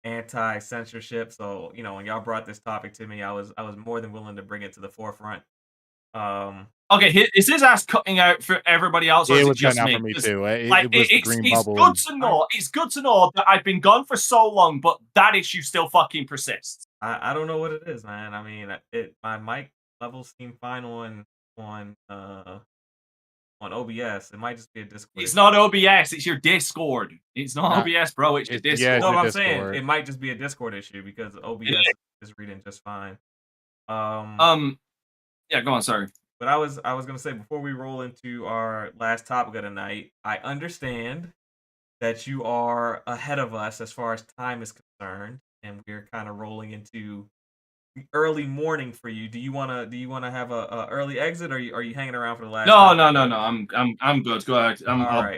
Anti-censorship. So when y'all brought this topic to me, I was more than willing to bring it to the forefront. Okay, is his ass cutting out for everybody else, or is it just me? For me too. It's good to know. It's good to know that I've been gone for so long, but that issue still fucking persists. I don't know what it is, man. I mean, my mic levels seem fine on OBS. It might just be a Discord. It's not OBS. It's your Discord. It's not OBS, bro. It's your Discord. Yeah, no, I'm saying it might just be a Discord issue because OBS is reading just fine. Yeah, go on. Sorry. But I was gonna say before we roll into our last topic of the night, I understand that you are ahead of us as far as time is concerned, and we're kind of rolling into the early morning for you. Do you wanna have a early exit, or are you hanging around for the last? No. I'm good. Go ahead.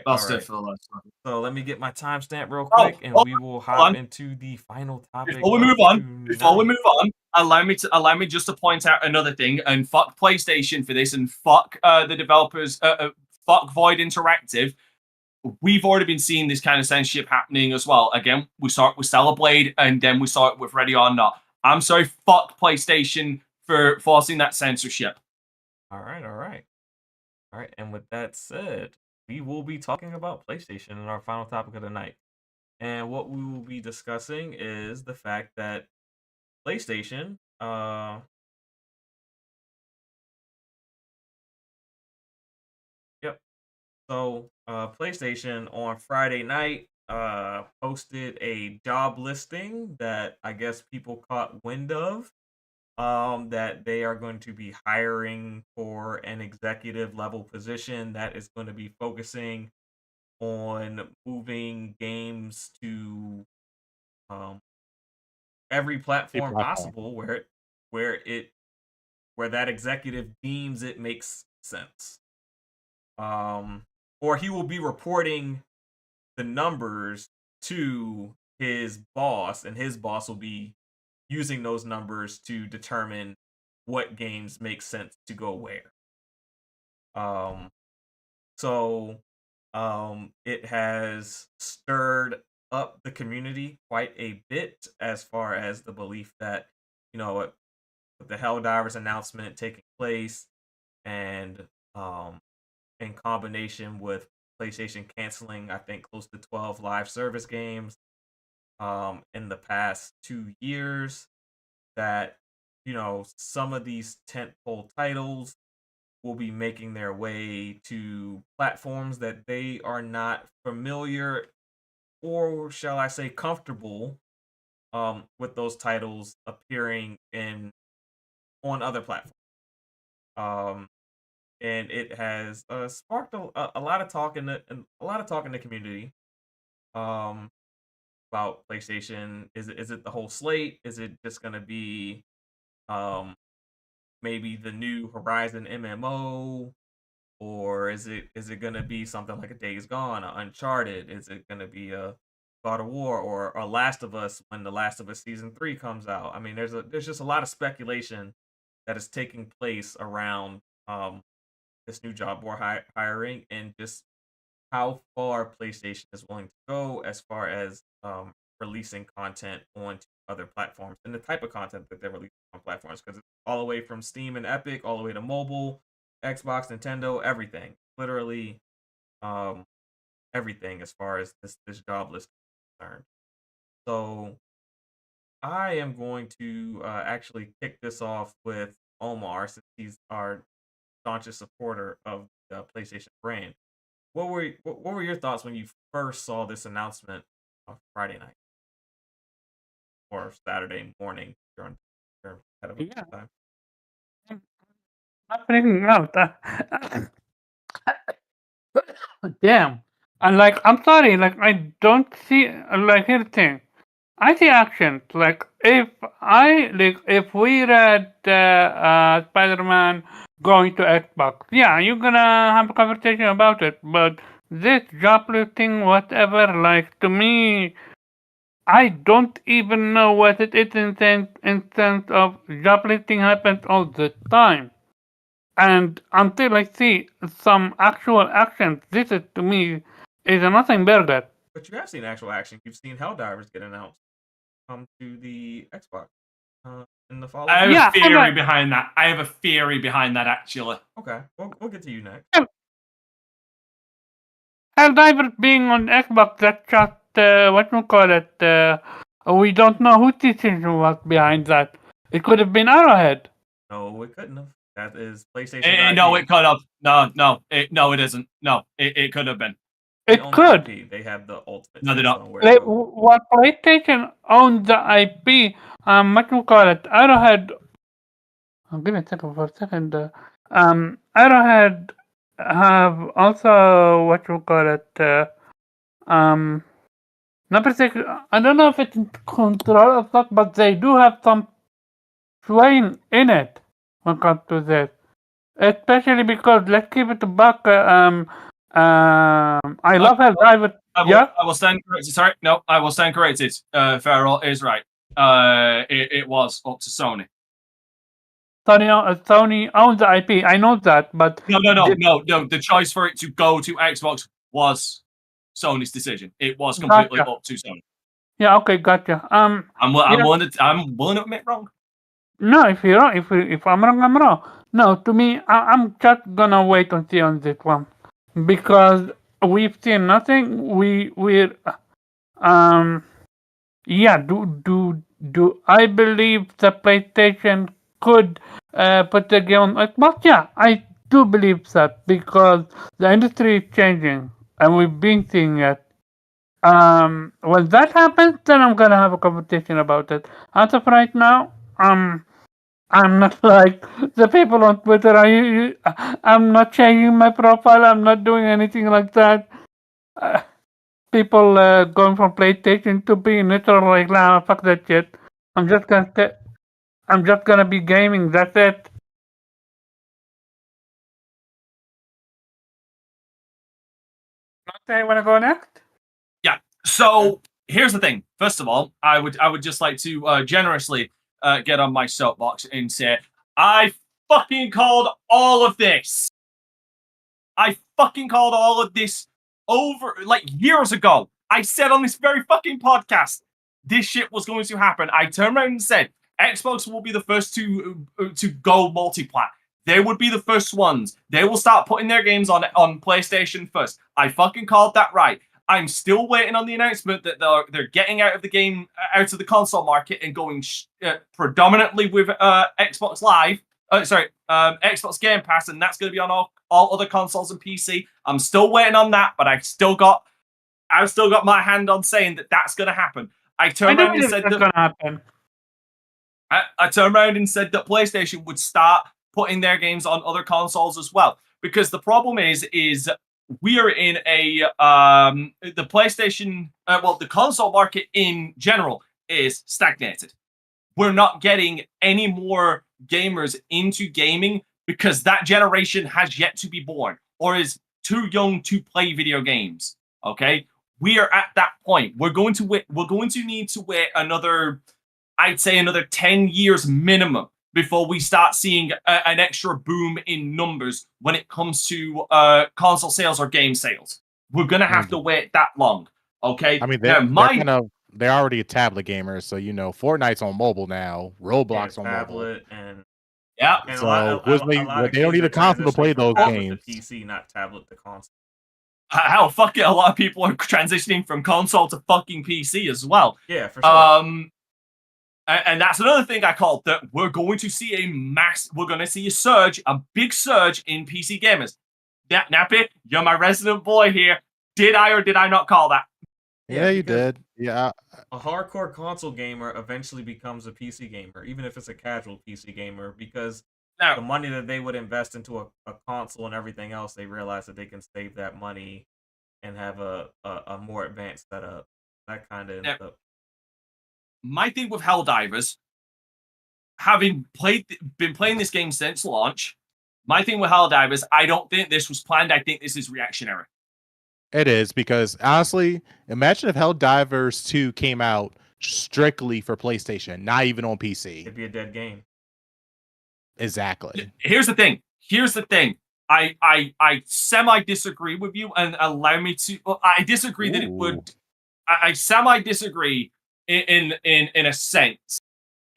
I'll stay for the last one. So let me get my timestamp real quick, and we will hop into the final topic. Before we move on, allow me just to point out another thing, and fuck PlayStation for this, and fuck the developers, fuck Void Interactive. We've already been seeing this kind of censorship happening as well. Again, we saw it with Stellar Blade, and then we saw it with Ready or Not. I'm sorry, fuck PlayStation for forcing that censorship. All right. And with that said, we will be talking about PlayStation in our final topic of the night. And what we will be discussing is the fact that PlayStation, So PlayStation on Friday night posted a job listing that I guess people caught wind of. that they are going to be hiring for an executive level position that is going to be focusing on moving games to every platform possible where that executive deems it makes sense. Or he will be reporting the numbers to his boss, and his boss will be using those numbers to determine what games make sense to go where. So it has stirred up the community quite a bit as far as the belief that, with the Helldivers announcement taking place, and in combination with PlayStation canceling, I think, close to 12 live service games in the past 2 years, that some of these tentpole titles will be making their way to platforms that they are not familiar, or shall I say comfortable, with those titles appearing on other platforms. And it has sparked a lot of talk in the community about PlayStation. Is it the whole slate? Is it just going to be maybe the new Horizon MMO, or is it going to be something like a Days Gone, or Uncharted? Is it going to be a God of War, or a Last of Us when The Last of Us Season 3 comes out? I mean, there's just a lot of speculation that is taking place around this new job board hiring, and just how far PlayStation is willing to go as far as releasing content onto other platforms, and the type of content that they're releasing on platforms, because it's all the way from Steam and Epic, all the way to mobile, Xbox, Nintendo, everything. Literally everything as far as this job list is concerned. So I am going to actually kick this off with Omar, since he's our staunchest supporter of the PlayStation brand. What were your thoughts when you first saw this announcement on Friday night or Saturday morning during ahead of time? I'm freaking out. Damn. And like, I'm sorry, like, I don't see, like, here's the thing. I see actions. Like, if we read Spider-Man going to Xbox, yeah, you're gonna have a conversation about it. But this job listing, whatever, like, to me, I don't even know what it is in sense of job listing happens all the time. And until I see some actual actions, this is, to me, is a nothing burger. But you have seen actual action. You've seen Helldivers get announced to the Xbox in the following. I have a theory behind that. I have a theory behind that, actually. Okay, we'll get to you next. Helldivers being on Xbox, that's just, we don't know whose decision was behind that. It could have been Arrowhead. No, it couldn't have. That is PlayStation. No, it could have. No, it isn't. No, it could have been. It could. They have the ultimate. No, they don't. What PlayStation owns the IP, Arrowhead. Give me a second for a second. Arrowhead have also not particularly. I don't know if it's in control of that, but they do have some swaying in it when it comes to this. Especially because, let's keep it back. I love Helldivers. I will stand corrected. Sorry, no, I will stand corrected. Pharaoh is right. It was up to Sony. Sony owns the IP. I know that, but no. The choice for it to go to Xbox was Sony's decision. It was completely up to Sony. Yeah. Okay. Gotcha. I'm willing to admit wrong. No, if you're wrong, if I'm wrong, I'm wrong. No, to me, I'm just gonna wait and see on this one, because we've seen nothing. We're yeah. Do I believe the PlayStation could put the game on Xbox? Yeah, I do believe that, because the industry is changing and we've been seeing it. When that happens, then I'm gonna have a conversation about it. As of right now, I'm not like the people on Twitter. I'm not changing my profile. I'm not doing anything like that. People going from PlayStation to be neutral like now. Fuck that shit. I'm just gonna be gaming. That's it. Okay, wanna go next? Yeah. So here's the thing. First of all, I would just like to generously get on my soapbox and say I fucking called all of this. I fucking called all of this over like years ago. I said on this very fucking podcast this shit was going to happen. I turned around and said Xbox will be the first to go multiplat. They would be the first ones. They will start putting their games on PlayStation first. I fucking called that right. I'm still waiting on the announcement that they're getting out of the console market and going predominantly with Xbox Live. Xbox Game Pass, and that's going to be on all other consoles and PC. I'm still waiting on that, but I've still got my hand on saying that that's going to happen. I turned around and said that going to happen. I turned around and said that PlayStation would start putting their games on other consoles as well, because the problem is we are in the PlayStation, the console market in general is stagnated. We're not getting any more gamers into gaming because that generation has yet to be born or is too young to play video games. Okay, we are at that point. We're going to need to wait another 10 years minimum before we start seeing an extra boom in numbers when it comes to console sales or game sales. We're gonna have to wait that long. Okay. I mean, they're already a tablet gamers, so Fortnite's on mobile now. Roblox on tablet mobile. and And so they don't need a console to play those games. The PC, not tablet to console. Hell, fuck it. A lot of people are transitioning from console to fucking PC as well. Yeah, for sure. And that's another thing I called that we're going to see a big surge in PC gamers. Nappy, you're my resident boy here. Did I or did I not call that? Yeah, you did. Yeah. A hardcore console gamer eventually becomes a PC gamer, even if it's a casual PC gamer, because the money that they would invest into a console and everything else, they realize that they can save that money and have a more advanced setup. That kind of ends up. My thing with Helldivers, having been playing this game since launch, my thing with Helldivers, I don't think this was planned. I think this is reactionary. It is, because honestly, imagine if Helldivers 2 came out strictly for PlayStation, not even on PC. It'd be a dead game. Exactly. Here's the thing. I semi disagree with you, and allow me to. Well, I disagree that it would. I semi disagree in a sense.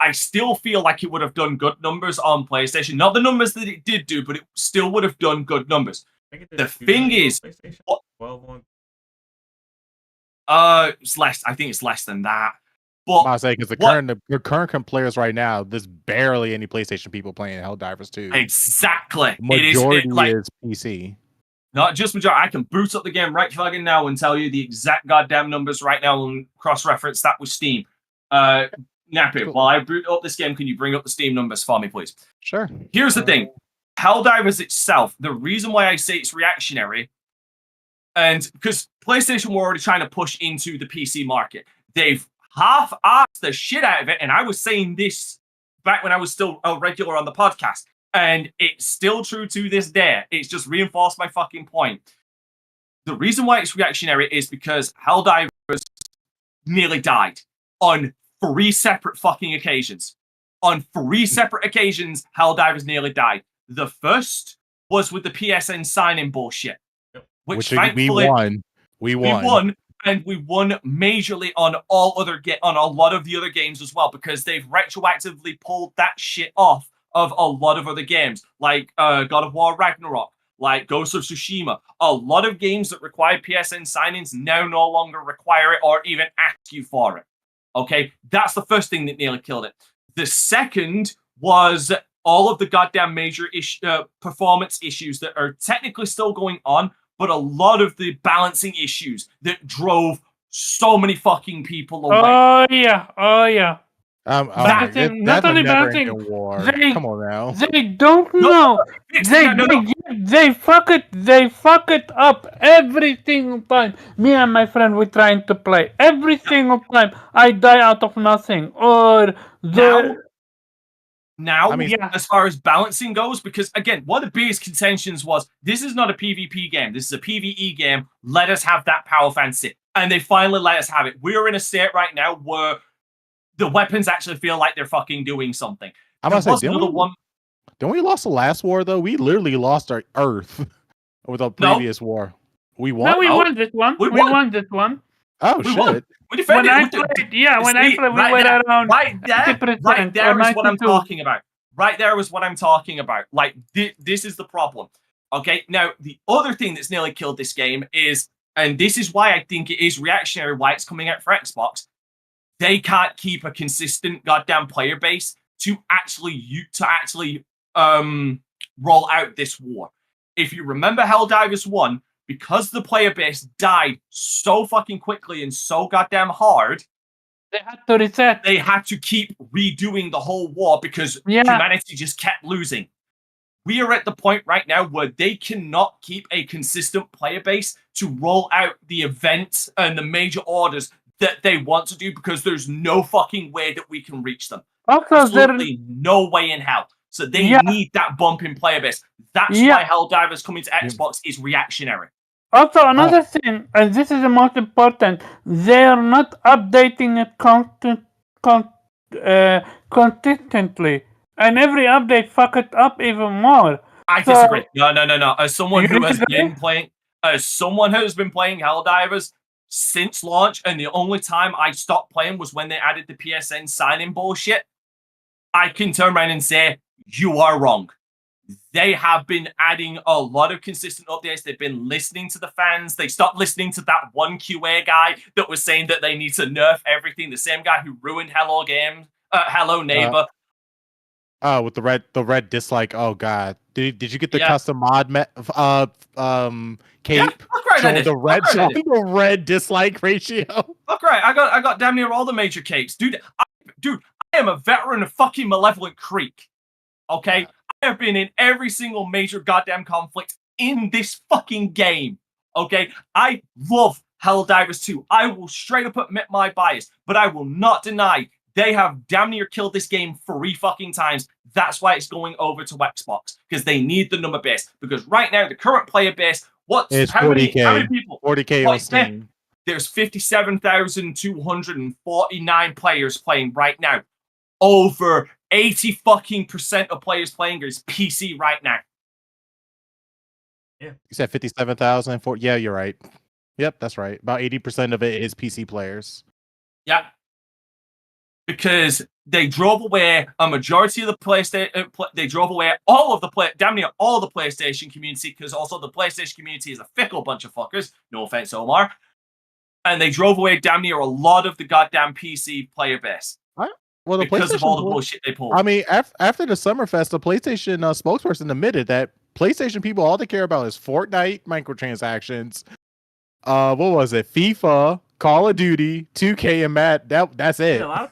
I still feel like it would have done good numbers on PlayStation. Not the numbers that it did do, but it still would have done good numbers. The thing is, it's less. I think it's less than that. But I say, because the current players right now, there's barely any PlayStation people playing Helldivers 2. Exactly. Majority is PC. Not just majority. I can boot up the game right fucking now and tell you the exact goddamn numbers right now and cross-reference that with Steam. Nappy, cool. While I boot up this game, can you bring up the Steam numbers for me, please? Sure. Here's the thing. Helldivers itself, the reason why I say it's reactionary, and because PlayStation were already trying to push into the PC market, they've half-assed the shit out of it, and I was saying this back when I was still a regular on the podcast, and it's still true to this day. It's just reinforced my fucking point. The reason why it's reactionary is because Helldivers nearly died on 3 separate fucking occasions. On 3 separate occasions, Helldivers nearly died. The first was with the PSN sign-in bullshit, which thankfully we won, and we won majorly on a lot of the other games as well, because they've retroactively pulled that shit off of a lot of other games, like God of War Ragnarok, like Ghost of Tsushima. A lot of games that require PSN sign-ins now no longer require it or even ask you for it. Okay, that's the first thing that nearly killed it. The second was all of the goddamn major performance issues that are technically still going on, but a lot of the balancing issues that drove so many fucking people away. Oh yeah. That's a never-ending war. Come on now. They don't know. They fuck it up every single time. Me and my friend we're trying to play. Every single time I die out of nothing. Or Now, as far as balancing goes, because again, one of the biggest contentions was this is not a PvP game. This is a PvE game. Let us have that power fancy. And they finally let us have it. We're in a state right now where the weapons actually feel like they're fucking doing something. I'm gonna say, don't we lost the last war though? We literally lost our Earth with the previous war. We won. No, we won this one. We won this one. Oh shit! Won. We defended when I played, we went around. Right there is what I'm talking about. Right there was what I'm talking about. Like this is the problem. Okay, now the other thing that's nearly killed this game is, and this is why I think it is reactionary. Why it's coming out for Xbox. They can't keep a consistent goddamn player base to actually roll out this war. If you remember Helldivers 1, because the player base died so fucking quickly and so goddamn hard, they had to reset. They had to keep redoing the whole war because humanity just kept losing. We are at the point right now where they cannot keep a consistent player base to roll out the events and the major orders that they want to do because there's no fucking way that we can reach them. Absolutely no way in hell. So they need that bump in player base. That's why Helldivers coming to Xbox is reactionary. Also, another thing, and this is the most important, they are not updating it consistently. And every update fuck it up even more. I disagree. No. As someone who has been playing Helldivers since launch, and the only time I stopped playing was when they added the PSN sign-in bullshit, I can turn around and say, you are wrong. They have been adding a lot of consistent updates. They've been listening to the fans. They stopped listening to that one QA guy that was saying that they need to nerf everything. The same guy who ruined Hello Neighbor. With the red dislike. Oh god, did you get the custom mod cape? Yeah, showing the red dislike ratio. Fuck right, I got damn near all the major capes, dude. I am a veteran of fucking Malevolent Creek. Okay, I have been in every single major goddamn conflict in this fucking game. Okay, I love Helldivers 2. I will straight up admit my bias, but I will not deny they have damn near killed this game 3 fucking times. That's why it's going over to Xbox, because they need the number base. Because right now, the current player base, how many people? 40K on Steam. There's 57,249 players playing right now. Over 80 fucking % of players playing is PC right now. Yeah. You said 57,000. Yeah, you're right. Yep, that's right. About 80% of it is PC players. Yeah. Because they drove away a majority of the PlayStation. They drove away damn near all the PlayStation community, because also the PlayStation community is a fickle bunch of fuckers. No offense, Omar. And they drove away damn near a lot of the goddamn PC player base. Well, because of all the bullshit they pulled. I mean, after the Summerfest, the PlayStation spokesperson admitted that PlayStation people, all they care about is Fortnite microtransactions. What was it? FIFA, Call of Duty, 2K, and Madden. That's it. Yeah, a lot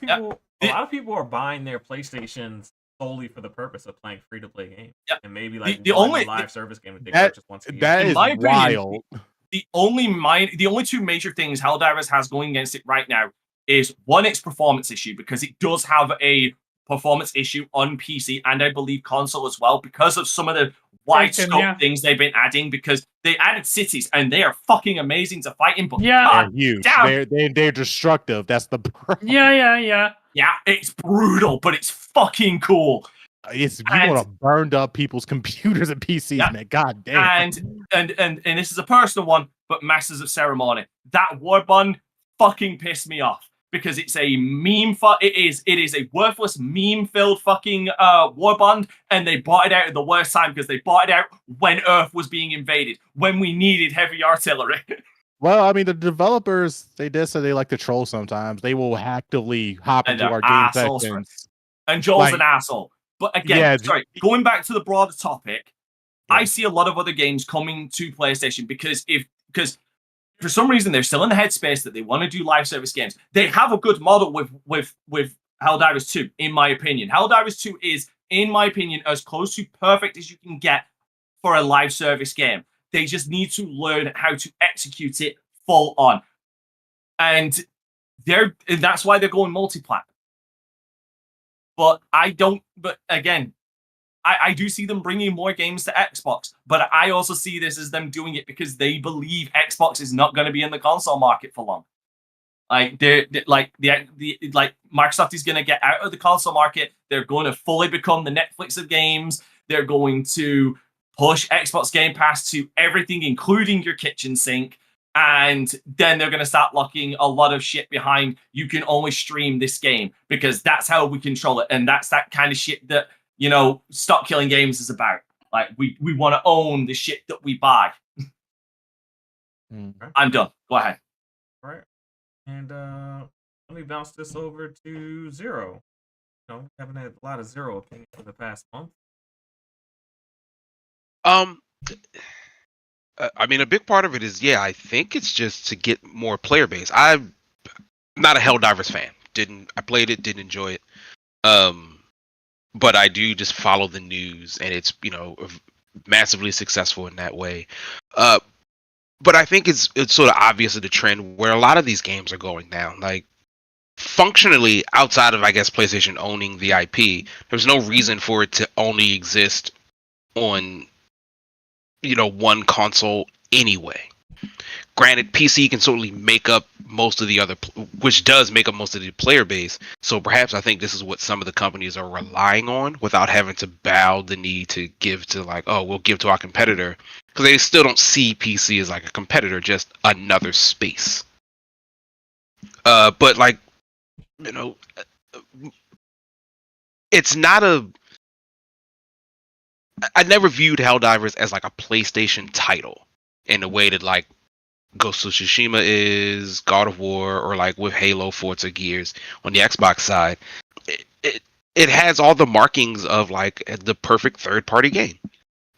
of people are buying their PlayStations solely for the purpose of playing free-to-play games, and maybe like the only live service game that they purchase once a year. That is wild. The only 2 major things Helldivers has going against it right now is, one, its performance issue, because it does have a performance issue on PC and I believe console as well, because of some of the wide scope things they've been adding, because they added cities and they are fucking amazing to fight in. But they're huge. They're destructive. That's the problem. Yeah, it's brutal, but it's fucking cool. You want to burn up people's computers and PCs, man. God damn. And this is a personal one, but Masters of Ceremony, that war bond fucking pissed me off, because it's a meme. It is a worthless meme-filled fucking war bond, and they bought it out at the worst time, because they bought it out when Earth was being invaded, when we needed heavy artillery. Well, I mean, the developers, they did say they like to troll sometimes. They will actively hop into our game sections. And Joel's an asshole. But again, going back to the broader topic, I see a lot of other games coming to PlayStation because for some reason they're still in the headspace that they want to do live service games. They have a good model with Helldivers 2, in my opinion. Helldivers 2 is, in my opinion, as close to perfect as you can get for a live service game. They just need to learn how to execute it full on. And that's why they're going multiplat. But again, I do see them bringing more games to Xbox, but I also see this as them doing it because they believe Xbox is not going to be in the console market for long. Like Microsoft is going to get out of the console market. They're going to fully become the Netflix of games. They're going to push Xbox Game Pass to everything, including your kitchen sink. And then they're going to start locking a lot of shit behind, you can only stream this game because that's how we control it. And that's that kind of shit that, Stop Killing Games is about. Like, we want to own the shit that we buy. I'm done. Go ahead. All right. And let me bounce this over to Zero. Haven't had a lot of Zero opinions for the past month. I mean, a big part of it is, I think it's just to get more player base. I'm not a Helldivers fan. I played it, didn't enjoy it. But I do just follow the news, and it's, massively successful in that way. But I think it's sort of obvious of the trend where a lot of these games are going now. Like, functionally, outside of, I guess, PlayStation owning the IP, there's no reason for it to only exist on, one console anyway. Granted, PC can certainly make up most of the other, which does make up most of the player base. So perhaps I think this is what some of the companies are relying on without having to bow the knee to give to we'll give to our competitor. Because they still don't see PC as like a competitor, just another space. But it's not I never viewed Helldivers as like a PlayStation title in the way that like Ghost of Tsushima is, God of War, or like with Halo, Forza, Gears on the Xbox side. It has all the markings of like the perfect third-party game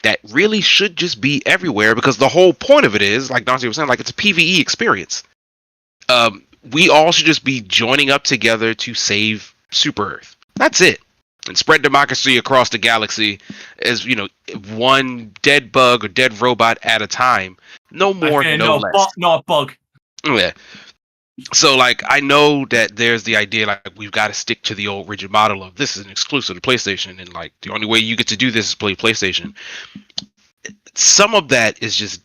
that really should just be everywhere, because the whole point of it is, like Dante was saying, like it's a PvE experience. We all should just be joining up together to save Super Earth. That's it. And spread democracy across the galaxy as, one dead bug or dead robot at a time. No more, no less. Not bug. Yeah. So, like, I know that there's the idea, like, we've got to stick to the old rigid model of this is an exclusive to PlayStation, and, like, the only way you get to do this is play PlayStation. Some of that is just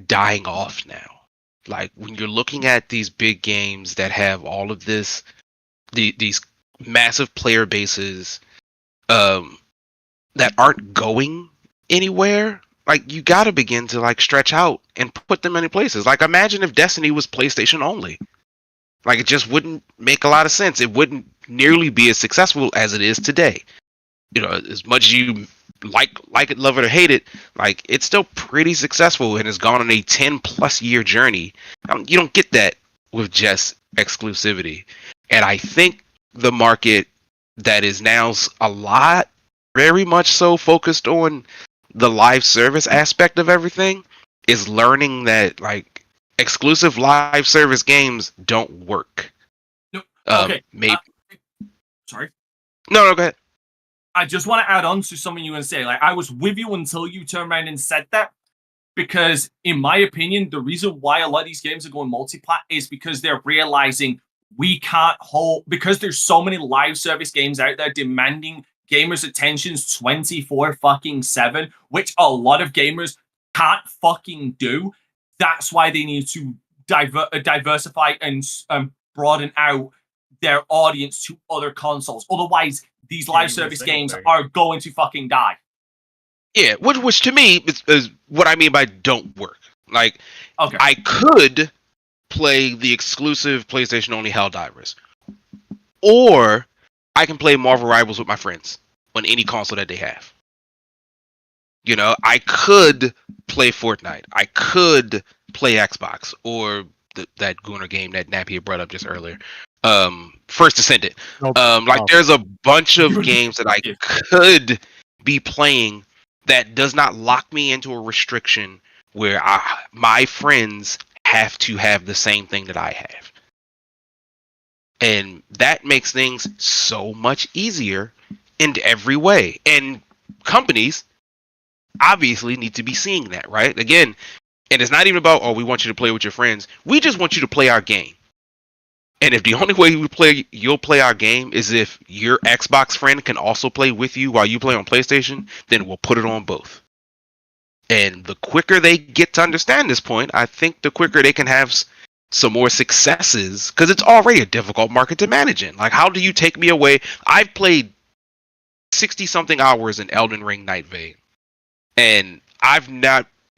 dying off now. Like, when you're looking at these big games that have all of this, these massive player bases that aren't going anywhere, like, you got to begin to like stretch out and put them in places. Like, imagine if Destiny was PlayStation only. Like, it just wouldn't make a lot of sense. It wouldn't nearly be as successful as it is today. As much as you like it, love it, or hate it, like, it's still pretty successful and has gone on a 10+ year journey. You don't get that with just exclusivity. And I think the market that is now very much so focused on the live service aspect of everything is learning that like exclusive live service games don't work. No, okay. Maybe. Sorry. No, go ahead. I just want to add on to something you were going to say. Like, I was with you until you turned around and said that, because in my opinion, the reason why a lot of these games are going multiplat is because they're realizing we can't hold, because there's so many live service games out there demanding gamers' attentions 24/7, which a lot of gamers can't fucking do. That's why they need to diversify and broaden out their audience to other consoles. Otherwise, these live service games are going to fucking die. Yeah, which to me is what I mean by don't work. Like, okay. I could play the exclusive PlayStation only Helldivers, or I can play Marvel Rivals with my friends on any console that they have. I could play Fortnite. I could play Xbox, or that Gunnar game that Nappy brought up just earlier. First Descendant. There's a bunch of games that I could be playing that does not lock me into a restriction where my friends have to have the same thing that I have. And that makes things so much easier in every way. And companies obviously need to be seeing that, right? Again, and it's not even about, oh, we want you to play with your friends. We just want you to play our game. And if the only way you'll play our game is if your Xbox friend can also play with you while you play on PlayStation, then we'll put it on both. And the quicker they get to understand this point, I think the quicker they can have some more successes, because it's already a difficult market to manage in. Like, how do you take me away? I've played 60-something hours in Elden Ring Night Vale, and I've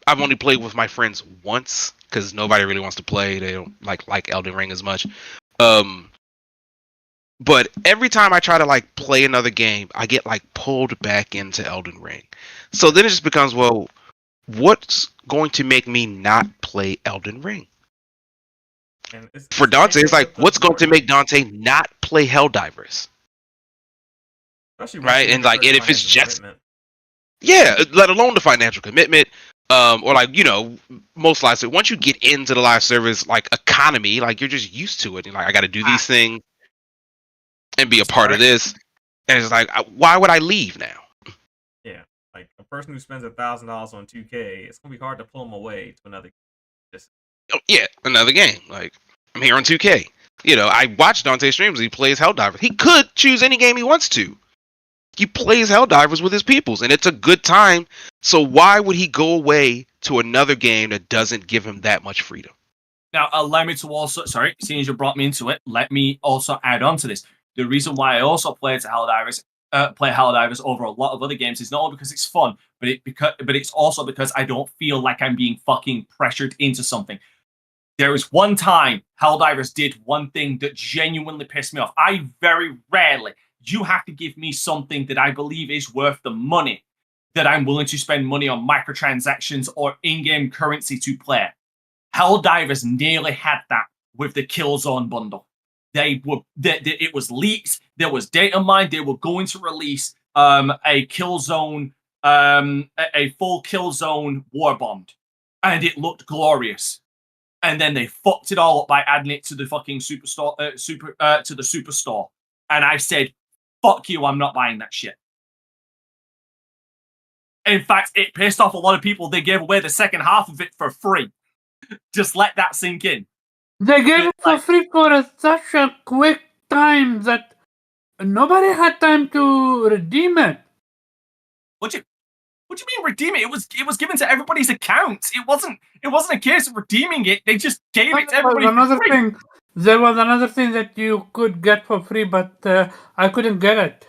only played with my friends once, because nobody really wants to play. They don't like Elden Ring as much. But every time I try to like play another game, I get like pulled back into Elden Ring. So then it just becomes, well, what's going to make me not play Elden Ring? For Dante, it's like, what's going to make Dante not play Helldivers? Right? And like, and if it's just, yeah, let alone the financial commitment, or like, you know, most live service, once you get into the live service like economy, like you're just used to it. You're like, I got to do these things and be a part of this, and it's like, why would I leave now? Yeah, like a person who spends $1,000 on 2K, it's gonna be hard to pull them away to another. Oh, yeah, another game. Like, I'm here on 2K. You know, I watch Dante streams. He plays Helldivers. He could choose any game he wants to. He plays Helldivers with his peoples, and it's a good time. So why would he go away to another game that doesn't give him that much freedom? Now, allow me to also, sorry, seeing as you brought me into it, let me also add on to this. The reason why I also play Helldivers over a lot of other games is not only because it's fun, but it's also because I don't feel like I'm being fucking pressured into something. There was one time Helldivers did one thing that genuinely pissed me off. I very rarely, you have to give me something that I believe is worth the money that I'm willing to spend money on microtransactions or in-game currency to play. Helldivers nearly had that with the Killzone bundle. It was leaks. There was data mined. They were going to release a Killzone, a full Killzone war bond, and it looked glorious. And then they fucked it all up by adding it to the fucking superstore, to the superstore. And I said, "Fuck you! I'm not buying that shit." In fact, it pissed off a lot of people. They gave away the second half of it for free. Just let that sink in. They gave it for free for such a quick time that nobody had time to redeem it. What do you mean redeem it? It was given to everybody's accounts. It wasn't a case of redeeming it. They just gave it to everybody for free. There was another thing that you could get for free, but I couldn't get it.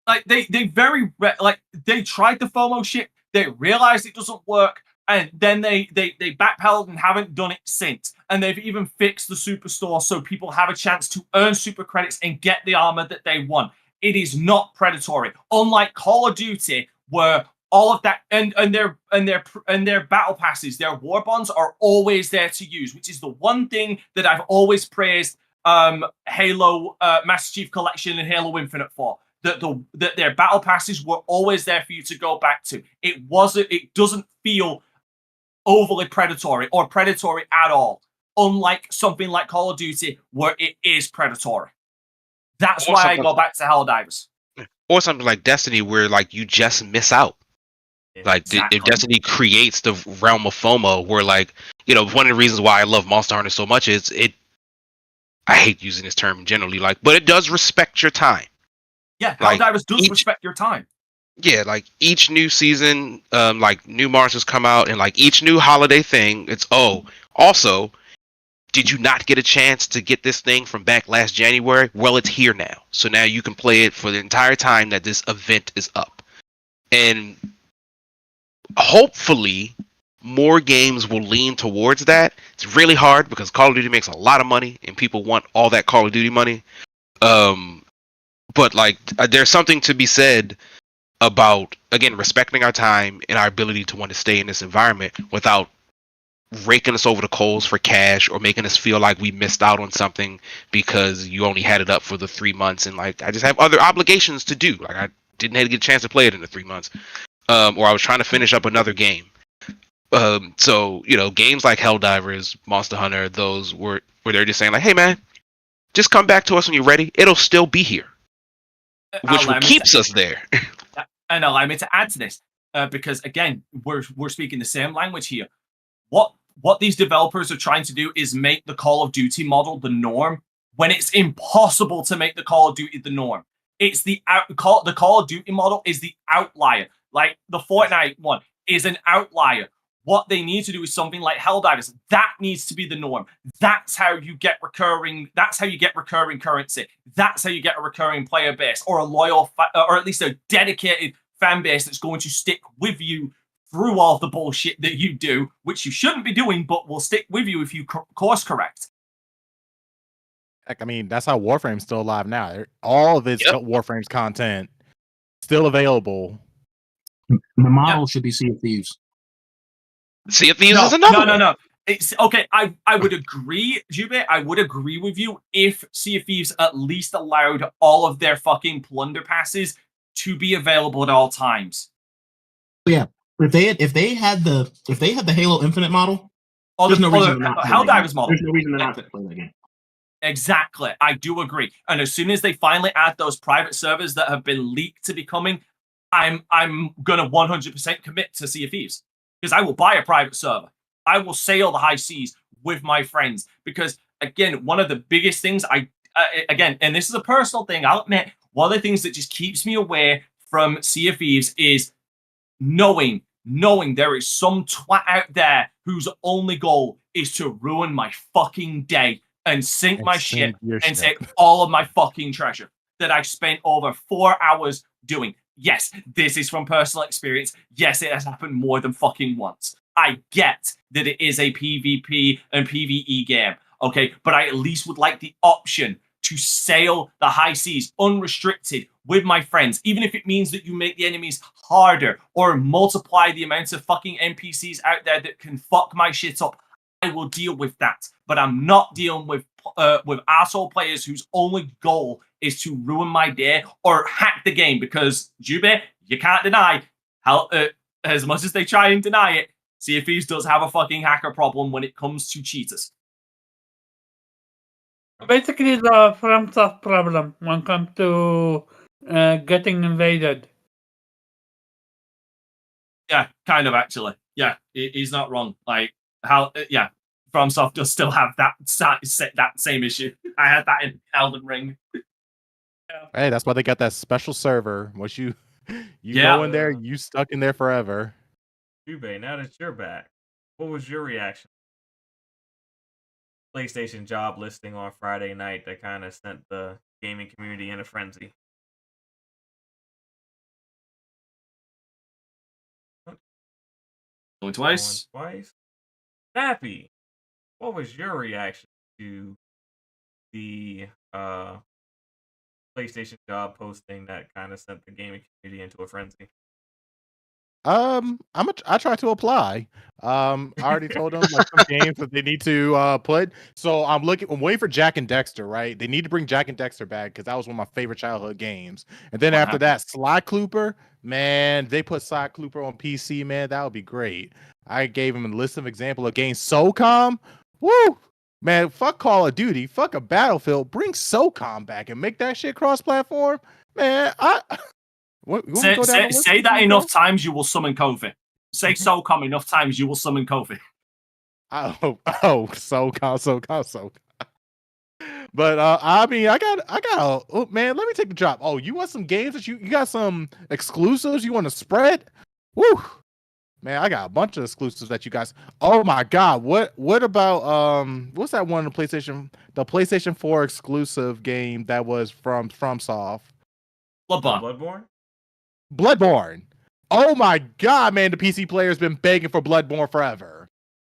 Like they they tried the FOMO shit. They realized it doesn't work, and then they backpedaled and haven't done it since. And they've even fixed the superstore so people have a chance to earn super credits and get the armor that they want. It is not predatory, unlike Call of Duty, where all of that and their battle passes, their war bonds are always there to use, which is the one thing that I've always praised Halo Master Chief Collection and Halo Infinite for. That their battle passes were always there for you to go back to. It doesn't feel overly predatory or predatory at all, unlike something like Call of Duty where it is predatory. That's why I go back to Helldivers. Or something like Destiny where like you just miss out. Like Exactly. if Destiny creates the realm of FOMO where, like, you know, one of the reasons why I love Monster Hunter so much is I hate using this term generally, like, but it does respect your time. Yeah, Like, Helldivers does respect your time. Yeah, like each new season, like new monsters come out, and like each new holiday thing, it's also, did you not get a chance to get this thing from back last January? Well, it's here now. So now you can play it for the entire time that this event is up. And hopefully more games will lean towards that. It's really hard because Call of Duty makes a lot of money and people want all that Call of Duty money. But like there's something to be said about, again, respecting our time and our ability to want to stay in this environment without raking us over the coals for cash or making us feel like we missed out on something because you only had it up for the 3 months and like I just have other obligations to do. Like I didn't get a chance to play it in the 3 months. Or I was trying to finish up another game. So, you know, games like Helldivers, Monster Hunter, those where they're just saying like, hey man, Just come back to us when you're ready. It'll still be here, which keeps us there. And allow me to add to this, because again, we're speaking the same language here. What these developers are trying to do is make the Call of Duty model the norm when it's impossible to make the Call of Duty the norm. It's the Call of Duty model is the outlier. Like the Fortnite one is an outlier. What they need to do is something like Helldivers. That needs to be the norm. That's how you get recurring. That's how you get recurring currency. That's how you get a recurring player base, or a loyal, or at least a dedicated fan base that's going to stick with you through all the bullshit that you do, which you shouldn't be doing, but will stick with you if you course correct. I mean, that's how Warframe's still alive now. All of its Warframe's content still available. The model should be Sea of Thieves. Sea of Thieves is another one. No. It's okay. I would agree, Jube. I would agree with you if Sea of Thieves at least allowed all of their fucking plunder passes to be available at all times. Yeah, if they had the Halo Infinite model, there's no reason not to Helldivers model. There's no reason not to play that game. Exactly, I do agree. And as soon as they finally add those private servers that have been leaked to be coming, I'm gonna 100% commit to Sea of Thieves. Because I will buy a private server. I will sail the high seas with my friends. Because, again, one of the biggest things again, and this is a personal thing, I'll admit, one of the things that just keeps me away from Sea of Thieves is knowing there is some twat out there whose only goal is to ruin my fucking day and sink my shit and take all of my fucking treasure that I spent over 4 hours doing. Yes, this is from personal experience. Yes, it has happened more than fucking once. I get that it is a PvP and PvE game, okay? But I at least would like the option to sail the high seas unrestricted with my friends, even if it means that you make the enemies harder or multiply the amount of fucking NPCs out there that can fuck my shit up. I will deal with that, but I'm not dealing with asshole players whose only goal is to ruin my day or hack the game. Because Jube, you can't deny how as much as they try and deny it, Sea of Thieves does have a fucking hacker problem when it comes to cheaters. Basically, the FromSoft problem when it comes to getting invaded. Yeah, kind of actually. Yeah, he's not wrong. Like how? Yeah, FromSoft does still have that same issue. I had that in Elden Ring. Hey, that's why they got that special server. Once you go in there, you stuck in there forever. Jube, now that you're back, what was your reaction? PlayStation job listing on Friday night that kind of sent the gaming community in a frenzy. Going twice. Nappy, what was your reaction to the PlayStation job posting that kind of sent the gaming community into a frenzy? I try to apply. I already told them like some games that they need to put. So I'm waiting for Jack and Dexter, right? They need to bring Jack and Dexter back because that was one of my favorite childhood games. And then after that, Sly Cooper, man, they put Sly Cooper on PC, man, that would be great. I gave him a list of example of games. SOCOM, woo! Man, fuck Call of Duty, fuck a Battlefield, bring SOCOM back and make that shit cross-platform. Man, say that enough times, you will summon Kofi. Say SOCOM enough times, you will summon Kofi. Oh, SOCOM. But I mean, I got. Oh man, let me take the drop. Oh, you want some games that you got some exclusives you want to spread? Woo, man, I got a bunch of exclusives that you guys. Oh my god, what about what's that one on the PlayStation 4 exclusive game that was from FromSoft? Bloodborne. Oh my god, man, the PC player's been begging for Bloodborne forever.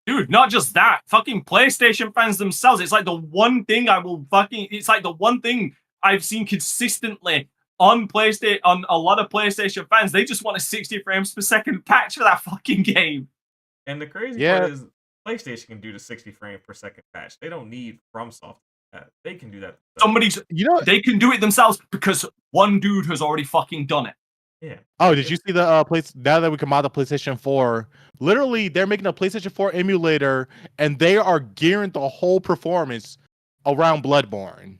Dude, not just that. Fucking PlayStation fans themselves. It's like the one thing it's like the one thing I've seen consistently on PlayStation, on a lot of PlayStation fans. They just want a 60 frames per second patch for that fucking game. And the crazy part is PlayStation can do the 60 frame per second patch. They don't need FromSoft. They can do that. They can do it themselves because one dude has already fucking done it. Yeah. Oh, did you see the now that we come out of PlayStation 4? Literally, they're making a PlayStation 4 emulator, and they are gearing the whole performance around Bloodborne.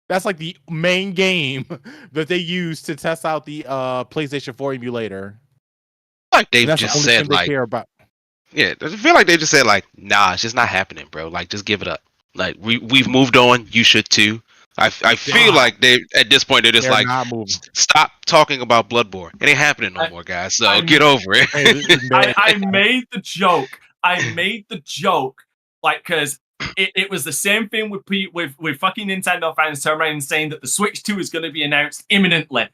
That's like the main game that they use to test out the PlayStation 4 emulator. Like they've That's just the only said, thing they like, care about. yeah, I feel like they just said, like, nah, it's just not happening, bro. Like, just give it up. Like, we've moved on. You should too. I feel like they at this point they're just like, not moving. Stop talking about Bloodborne. It ain't happening no more, guys. So get over it. I made the joke. Like, because it was the same thing with fucking Nintendo fans turning around and saying that the Switch 2 is going to be announced imminently.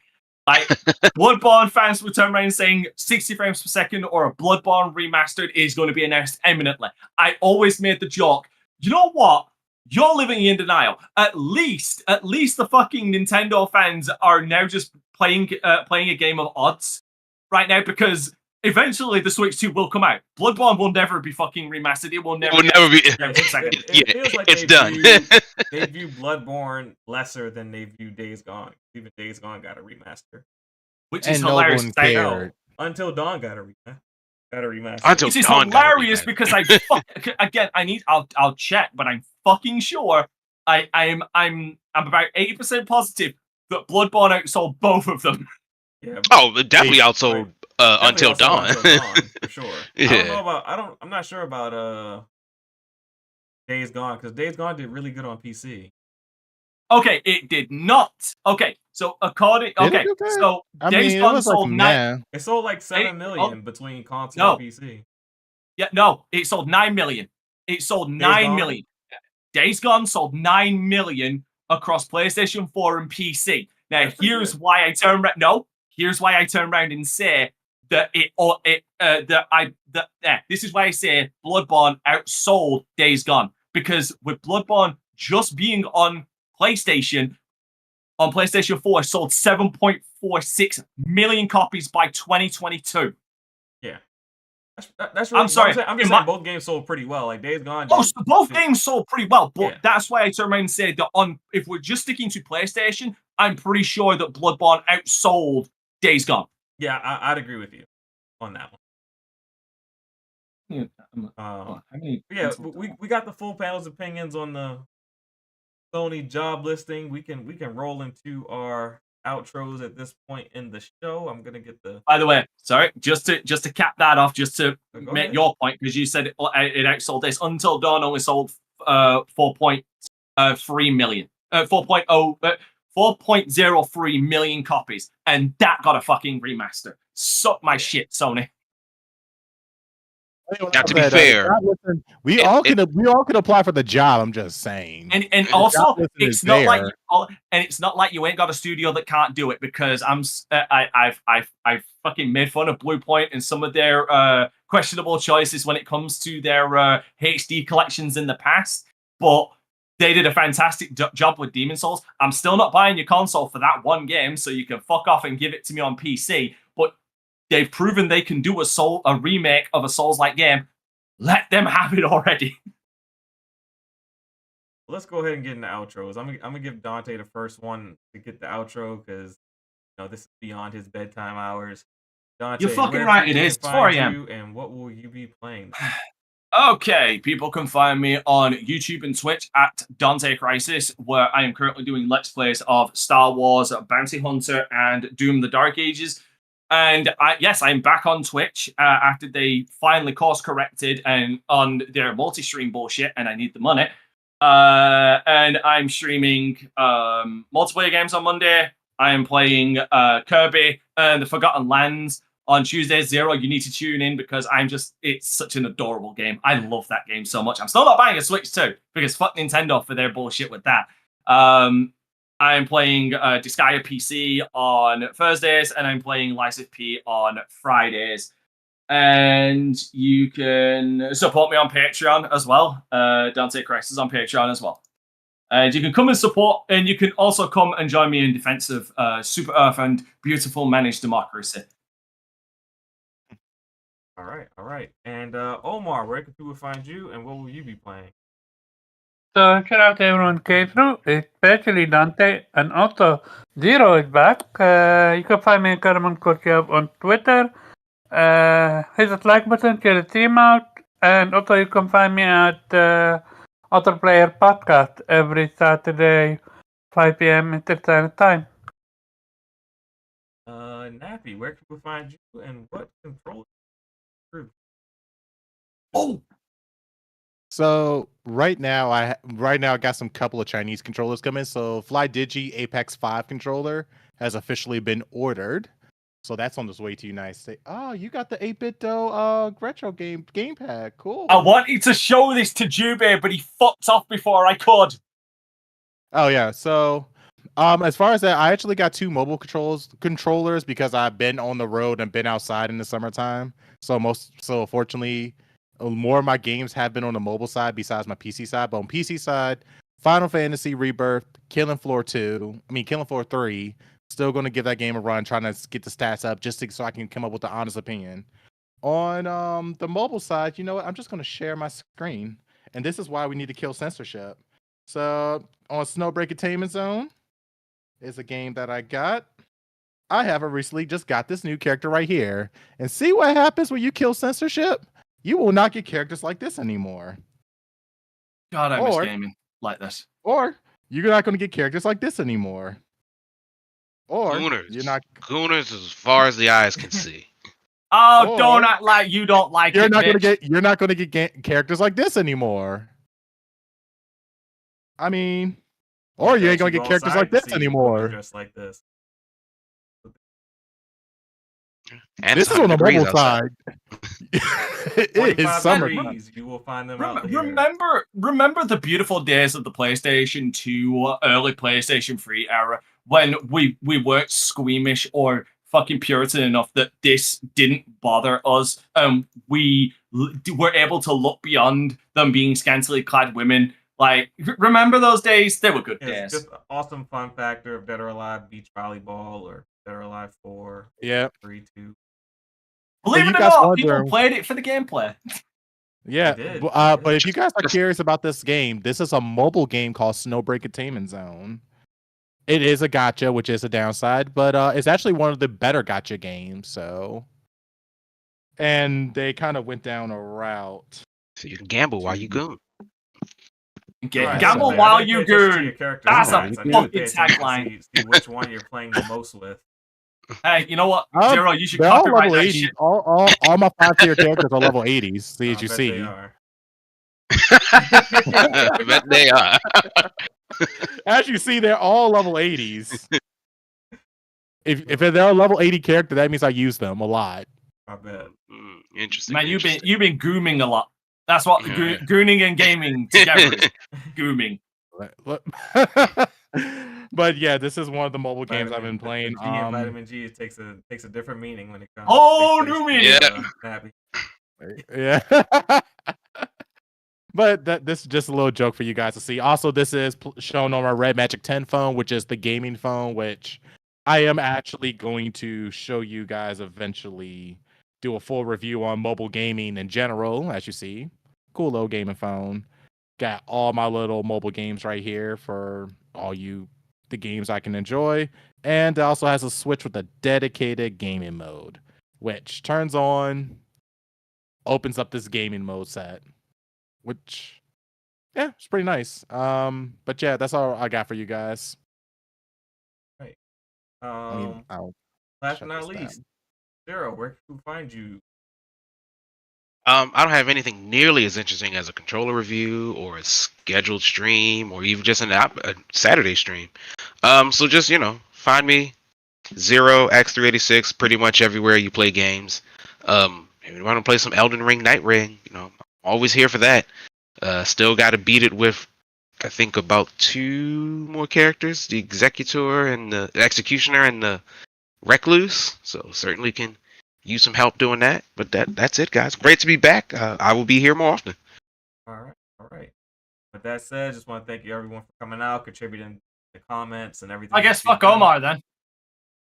Like, Bloodborne fans would turn around saying 60 frames per second or a Bloodborne remastered is going to be announced imminently. I always made the joke, you know what? You're living in denial. At least the fucking Nintendo fans are now just playing a game of odds right now, because eventually the Switch 2 will come out. Bloodborne will never be fucking remastered. It will never be. It feels like it's done. They view Bloodborne lesser than they view Days Gone. Even Days Gone got a remaster, which is hilarious. No one cared. Until Dawn got a remaster. Until Which is Dawn hilarious because I'll check, but I'm fucking sure I'm about 80% positive that Bloodborne outsold both of them. Yeah, it definitely outsold Until Dawn. For sure. Yeah. I'm not sure about Days Gone, because Days Gone did really good on PC. Okay, it did not. Okay, so Days Gone sold 9. It sold like 7 million between console and PC. Yeah, no, it sold 9 million. It sold 9 million. Days Gone sold 9 million across PlayStation 4 and PC. Now, here's why I turn around. No, here's why I turn around and say that this is why I say Bloodborne outsold Days Gone, because with Bloodborne just being on PlayStation 4, sold 7.46 million copies by 2022. Yeah. That's really, I'm sorry. I'm just saying both games sold pretty well. Like Days Gone. Both games sold pretty well, but that's why I turn around and say that if we're just sticking to PlayStation, I'm pretty sure that Bloodborne outsold Days Gone. Yeah, I'd agree with you on that one. We got the full panel's opinions on the Sony job listing. We can roll into our outros at this point in the show. I'm gonna get the. By the way, sorry, just to cap that off, just to make ahead. your point, because you said it outsold this. Until Dawn only sold 4.3 million, 4.03 million copies, and that got a fucking remaster. Suck my shit, Sony. Now, to be fair, we all can apply for the job. I'm just saying, and also it's not like you ain't got a studio that can't do it, because I've fucking made fun of Bluepoint and some of their questionable choices when it comes to their HD collections in the past, but they did a fantastic job with Demon's Souls. I'm still not buying your console for that one game, so you can fuck off and give it to me on PC. But they've proven they can do a remake of a Souls-like game. Let them have it already. Let's go ahead and get into outros. I'm gonna give Dante the first one to get the outro, because this is beyond his bedtime hours. Dante, you're fucking right. It is 4 a.m. And what will you be playing? Okay, people can find me on YouTube and Twitch at Dante Crisis, where I am currently doing Let's Plays of Star Wars, Bounty Hunter, and Doom the Dark Ages. And I'm back on Twitch after they finally course corrected and on their multi-stream bullshit, and I need the money. And I'm streaming multiplayer games on Monday. I am playing Kirby and the Forgotten Lands on Tuesday. Zero, you need to tune in, because it's such an adorable game. I love that game so much. I'm still not buying a Switch 2, because fuck Nintendo for their bullshit with that. I'm playing Disgaea PC on Thursdays, and I'm playing Lysiv P on Fridays. And you can support me on Patreon as well. Dante Crisis on Patreon as well. And you can come and support, and you can also come and join me in defense of Super Earth and beautiful managed democracy. All right. And Omar, where can people find you, and what will you be playing? So shout out to everyone came through, especially Dante, and also Zero is back. You can find me at Karaman Korkiab on Twitter. Hit that like button, get a team out, and also you can find me at Other Player Podcast every Saturday 5 p.m. Standard Time. Nappy, where can we find you and what controller? Oh, So right now, I got some couple of Chinese controllers coming. So FlyDigi Apex 5 controller has officially been ordered. So that's on its way to United States. Oh, you got the 8-bit retro gamepad. Cool. I wanted to show this to Jube, but he fucked off before I could. Oh yeah. So as far as that, I actually got 2 mobile controllers because I've been on the road and been outside in the summertime. So fortunately, more of my games have been on the mobile side besides my PC side. But on PC side, Final Fantasy Rebirth, Killing Floor 3, still going to give that game a run, trying to get the stats up so I can come up with an honest opinion. On the mobile side, you know what? I'm just going to share my screen. And this is why we need to kill censorship. So on Snowbreak Attainment Zone is a game that I got. I have recently just got this new character right here. And see what happens when you kill censorship? You will not get characters like this anymore. God, I miss gaming like this. Or you're not going to get characters like this anymore. Or you're not Gooners as far as the eyes can see. Oh, don't act like you don't like you're it. You're not going to get characters like this anymore. I mean, or you ain't going to get characters like this anymore. Just like this. And this is on the mobile side. It is summer. You will find them out here. Remember the beautiful days of the PlayStation 2, early PlayStation 3 era when we weren't squeamish or fucking Puritan enough that this didn't bother us. We were able to look beyond them being scantily clad women. Like, remember those days? They were good days. Just an awesome fun factor of Dead or Alive Beach Volleyball or Dead or Alive 4. Yeah. 3, 2. Believe it or not, people played it for the gameplay. Yeah, but if you guys are curious about this game, this is a mobile game called Snowbreak Attainment Zone. It is a gacha, which is a downside, but it's actually one of the better gacha games. So, and they kind of went down a route. So you can gamble while you goon. Gamble while you goon. That's a fucking tagline. See which one you're playing the most with. Hey, you know what, Zero? You should they're all copyright level that 80s. shit. All my 5-tier characters are level 80s. See as you see. They are. I bet they are. As you see, they're all level 80s. If they're a level 80 character, that means I use them a lot. I bet. Interesting. Man, you've been gooming a lot. That's what gooning and gaming together is. Gooming. But yeah, this is one of the mobile games I've been playing. The G in Vitamin G takes a different meaning when it comes. New meaning. Yeah. But this is just a little joke for you guys to see. Also, this is shown on my Red Magic 10 phone, which is the gaming phone, which I am actually going to show you guys eventually. Do a full review on mobile gaming in general, as you see. Cool little gaming phone. Got all my little mobile games right here for all the games I can enjoy. And it also has a Switch with a dedicated gaming mode, which turns on, opens up this gaming mode set. Which, yeah, it's pretty nice. But yeah, that's all I got for you guys. Right. Last but not least, Zero, where can we find you? I don't have anything nearly as interesting as a controller review or a scheduled stream or even just a Saturday stream. So just, find me Zero X386 pretty much everywhere you play games. If you want to play some Elden Ring, Night Ring, I'm always here for that. Still got to beat it with, I think, about 2 more characters, the Executor and the Executioner and the Recluse. So certainly can use some help doing that. But that's it, guys. Great to be back. I will be here more often. All right. With that said, just want to thank you everyone for coming out, contributing the comments and everything. I guess fuck Omar then.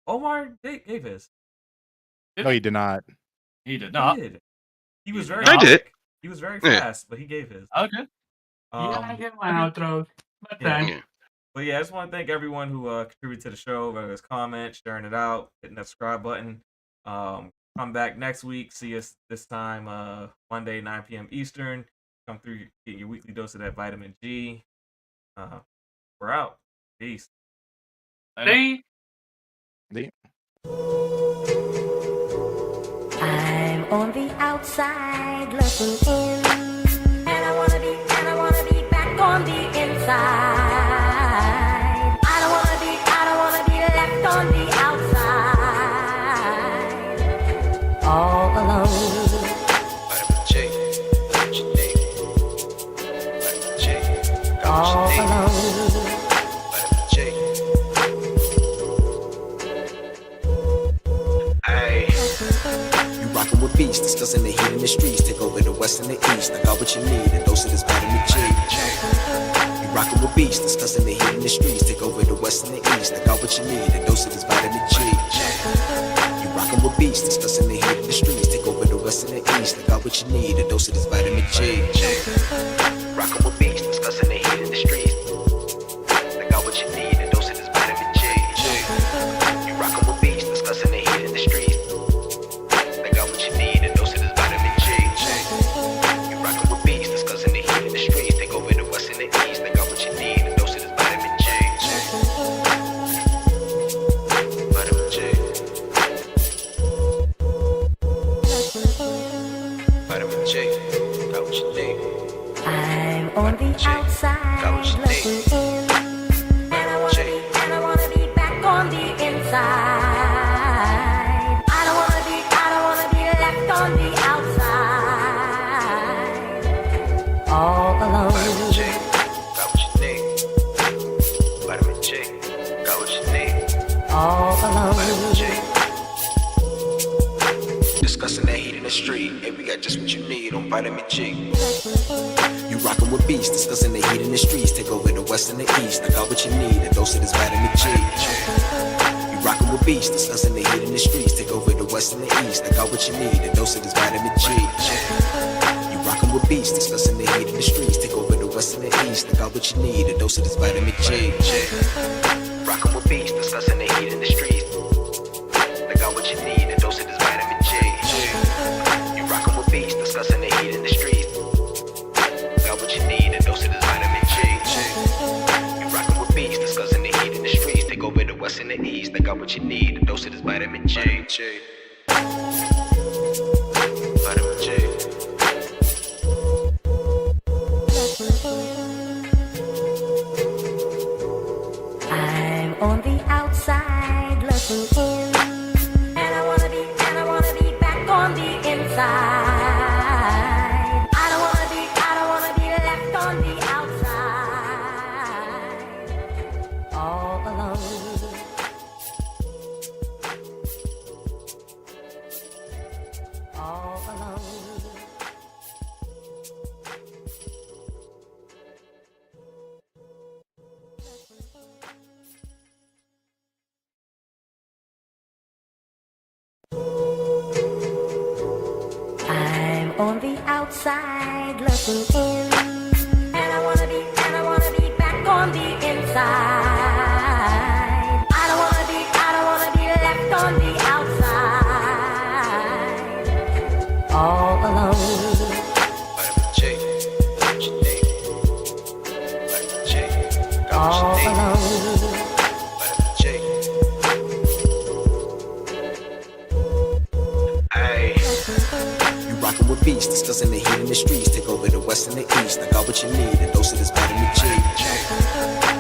Omar gave his. No, he did not. He did not. He was very. I did. He was very fast, but he gave his. Okay. I get my outro. But then. But yeah, I just want to thank everyone who contributed to the show, whether it's comments, sharing it out, hitting that subscribe button. Come back next week. See us this time Monday, 9 p.m. Eastern. Come through, get your weekly dose of that vitamin G. We're out. Peace. See? I'm on the outside looking in, and I wanna be back on the inside. I don't wanna be left on the outside, all alone. All alone. Rockin' with beasts, discussing the heat in the streets. Take over the west and the east. I got what you need, a dose of this vitamin G. You rockin' with beasts, discussing the heat in the streets. Take over the west and the east. I got what you need, a dose of this vitamin G. You rockin' with beasts, discussing the heat in the streets. Take over the west and the east. I got what you need, a dose of this vitamin G. Rockin' with beasts, discussing the heat in the streets. I got what you need, a dose of this vitamin G. You rockin' with beasts, discussing the heat in the streets. I got what you need, a dose of this vitamin G. You rockin' with beasts, discussing the heat in the streets. Take over the west and the east. I got what you need, a dose of this vitamin G. Vitamin G. Vitamin G. Got what you need. I'm on the outside looking in, and I wanna be back on the inside. I don't wanna be left on the outside, all alone. Vitamin G. Got what you need. Vitamin G. Got what you need. All alone. Vitamin G. Discussing that heat in the street. Hey, we got just what you need on vitamin G. You rockin' with beasts, discussing the heat in the streets. Take over the west and the east. I got what you need, a dose of this vitamin G. You rockin' with beasts, discussing the heat in the streets. Take over the west and the east. I got what you need, a dose of this vitamin G. You rockin' with beasts, discussing the heat in the streets. Take over the west and the east. I got what you need, a dose of this vitamin G. Rockin' with beasts, discussing the heat in the streets. I got what you need, a dose of this vitamin G. You rockin' with beasts, discussing the heat in the streets. Got what you need, a dose of this vitamin G. You rockin' with beasts, discussing the heat in the streets. Take over the west and the east. I got what you need, a dose of this vitamin G. Vitamin G. I'm on the outside looking in, and I wanna be back on the inside. I don't wanna be left on the outside, all alone. All alone. I'm on the outside looking in, and I wanna be back on the inside. I don't wanna be left on the outside, all alone. Vitamin G. Got what you need. Vitamin G. Got All what you need. alone. Vitamin G. Ay. You rockin' with beasts, discussing the heat in the streets. Take over the west and the east. I got what you need, a dose of this vitamin G.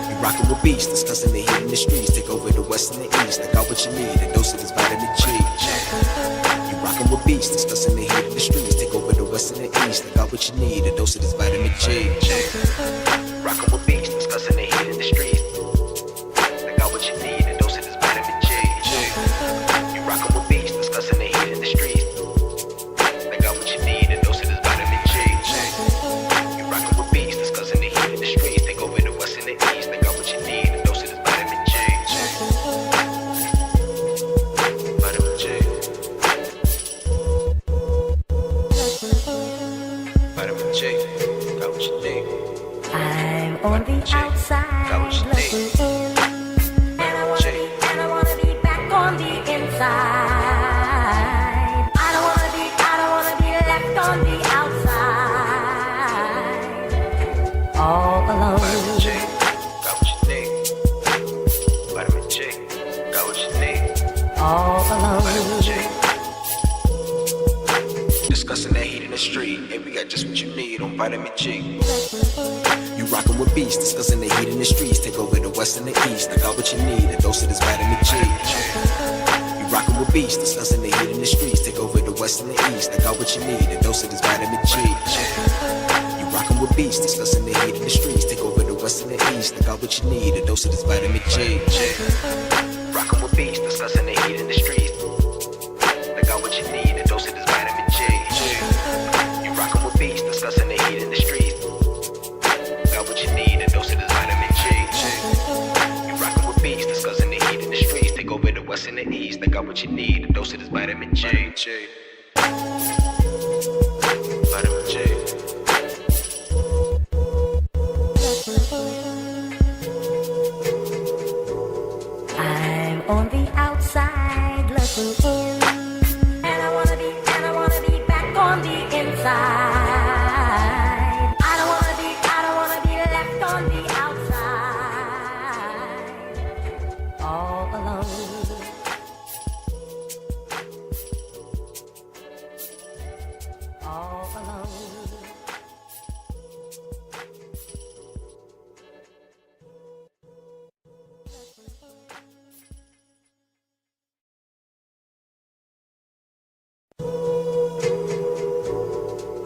You rockin' with beasts, discussing the heat in the streets. Take over the west and the east. I got what you need, a dose of this vitamin G. You rockin' with beasts, discussing the heat in the streets. Take over the west and the east. I got what you need, a dose of this vitamin G. Rockin' with beasts, discussing the heat in the streets. I got what you need, a dose of this vitamin G. You rockin' with beasts, discussing the heat in the streets. I got what you need, a dose of this vitamin G. You rockin' with beasts, discussing the heat in the streets. Take over the west and the east. I got what you need, a dose of this vitamin G. Vitamin G. Vitamin G. Got what you need. I'm on the outside looking in, and I wanna be back on the inside. I don't wanna be left on the outside, all alone. Vitamin G. Got what you need. all alone. Discussing that heat in the street. Hey, we got just what you need on vitamin G. You rockin' with beasts, discussing the heat in the streets. Take over the west and the east. I got what you need, a dose of this vitamin G. You rockin' with beasts, discussing the heat in the streets. Take over the west and the east. I got what you need, a dose of this vitamin G. You rockin' with beasts, discussing the heat in the streets. Take over the west and the east. I got what you need, a dose of this vitamin G. Rockin' with beasts, discussing the heat in the streets. I got what you need, a dose of this vitamin G. You rockin' with beasts, discussing the heat in the streets. Got what you need, a dose of this vitamin G. You rockin' with beasts, discussing the heat in the streets. Take over the west and the east. I got what you need, a dose of this vitamin G. Vitamin G. I'm on the outside looking in, and I wanna be back on the inside. I don't wanna be left on the outside, all alone. All alone.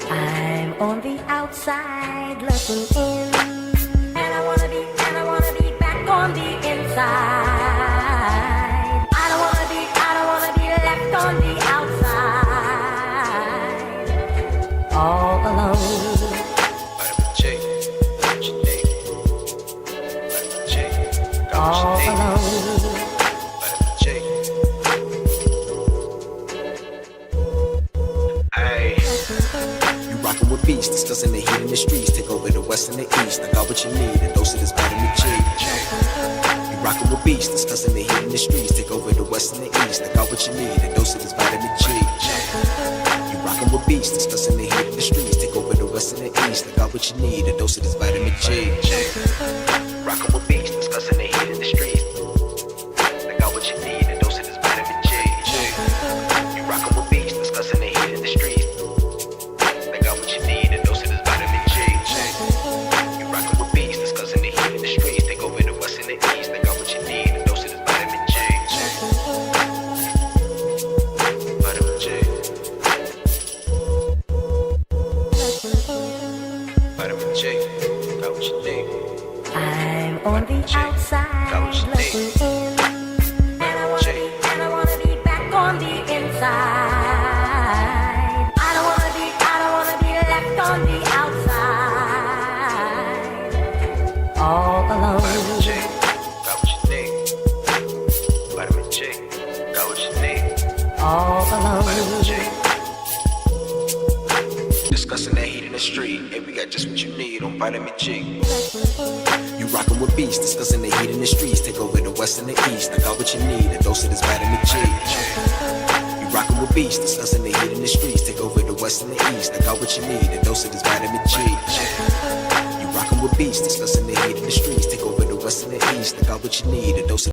I'm on the outside looking in, and I wanna be back on the inside. I don't wanna be left on the outside, all alone. Vitamin G. Got what you need. Vitamin G. Got All what you need. alone. Vitamin G. Hey. You rockin' with beasts, discussing the heat in the streets. Take over the west and the east. I got what you need, a dose of this vitamin G. You rockin' with beasts, discussing the heat in the streets. Take over the west and the east. I got what you need, a dose of this vitamin G. You rockin' with beasts, discussing the heat in the streets. Take over the west and the east. I got what you need, a dose of this vitamin G. Rockin' with beasts, discussing the heat in the streets. I got what you need, a dose of this vitamin G. You rockin' with beasts, discussing the heat in the streets. I got what you need, a dose of this vitamin G. You rockin' with beasts, discussing the heat in the streets. Take over the west and the east. I got what you need, a dose of this vitamin G. Vitamin G. Vitamin G. Got what you need. I'm on the outside looking in, and I wanna be back on the inside. I don't wanna be left on the outside, all alone. Vitamin G. Got what you need. Vitamin G. Got what you need. All Vitamin alone. G. Discussing that heat in the street. Hey, we got just what you need on vitamin G. You rockin' with beasts, discussing the heat in the streets. Take over the west and the east. I got what you need, a dose of this vitamin G. You rockin' with beasts, discussing the heat in the streets. Take over the west and the east. I got what you need, a dose of this vitamin G. You rockin' with beasts, discussing the heat in the streets. Take over the west and the east. I got what you need, a dose of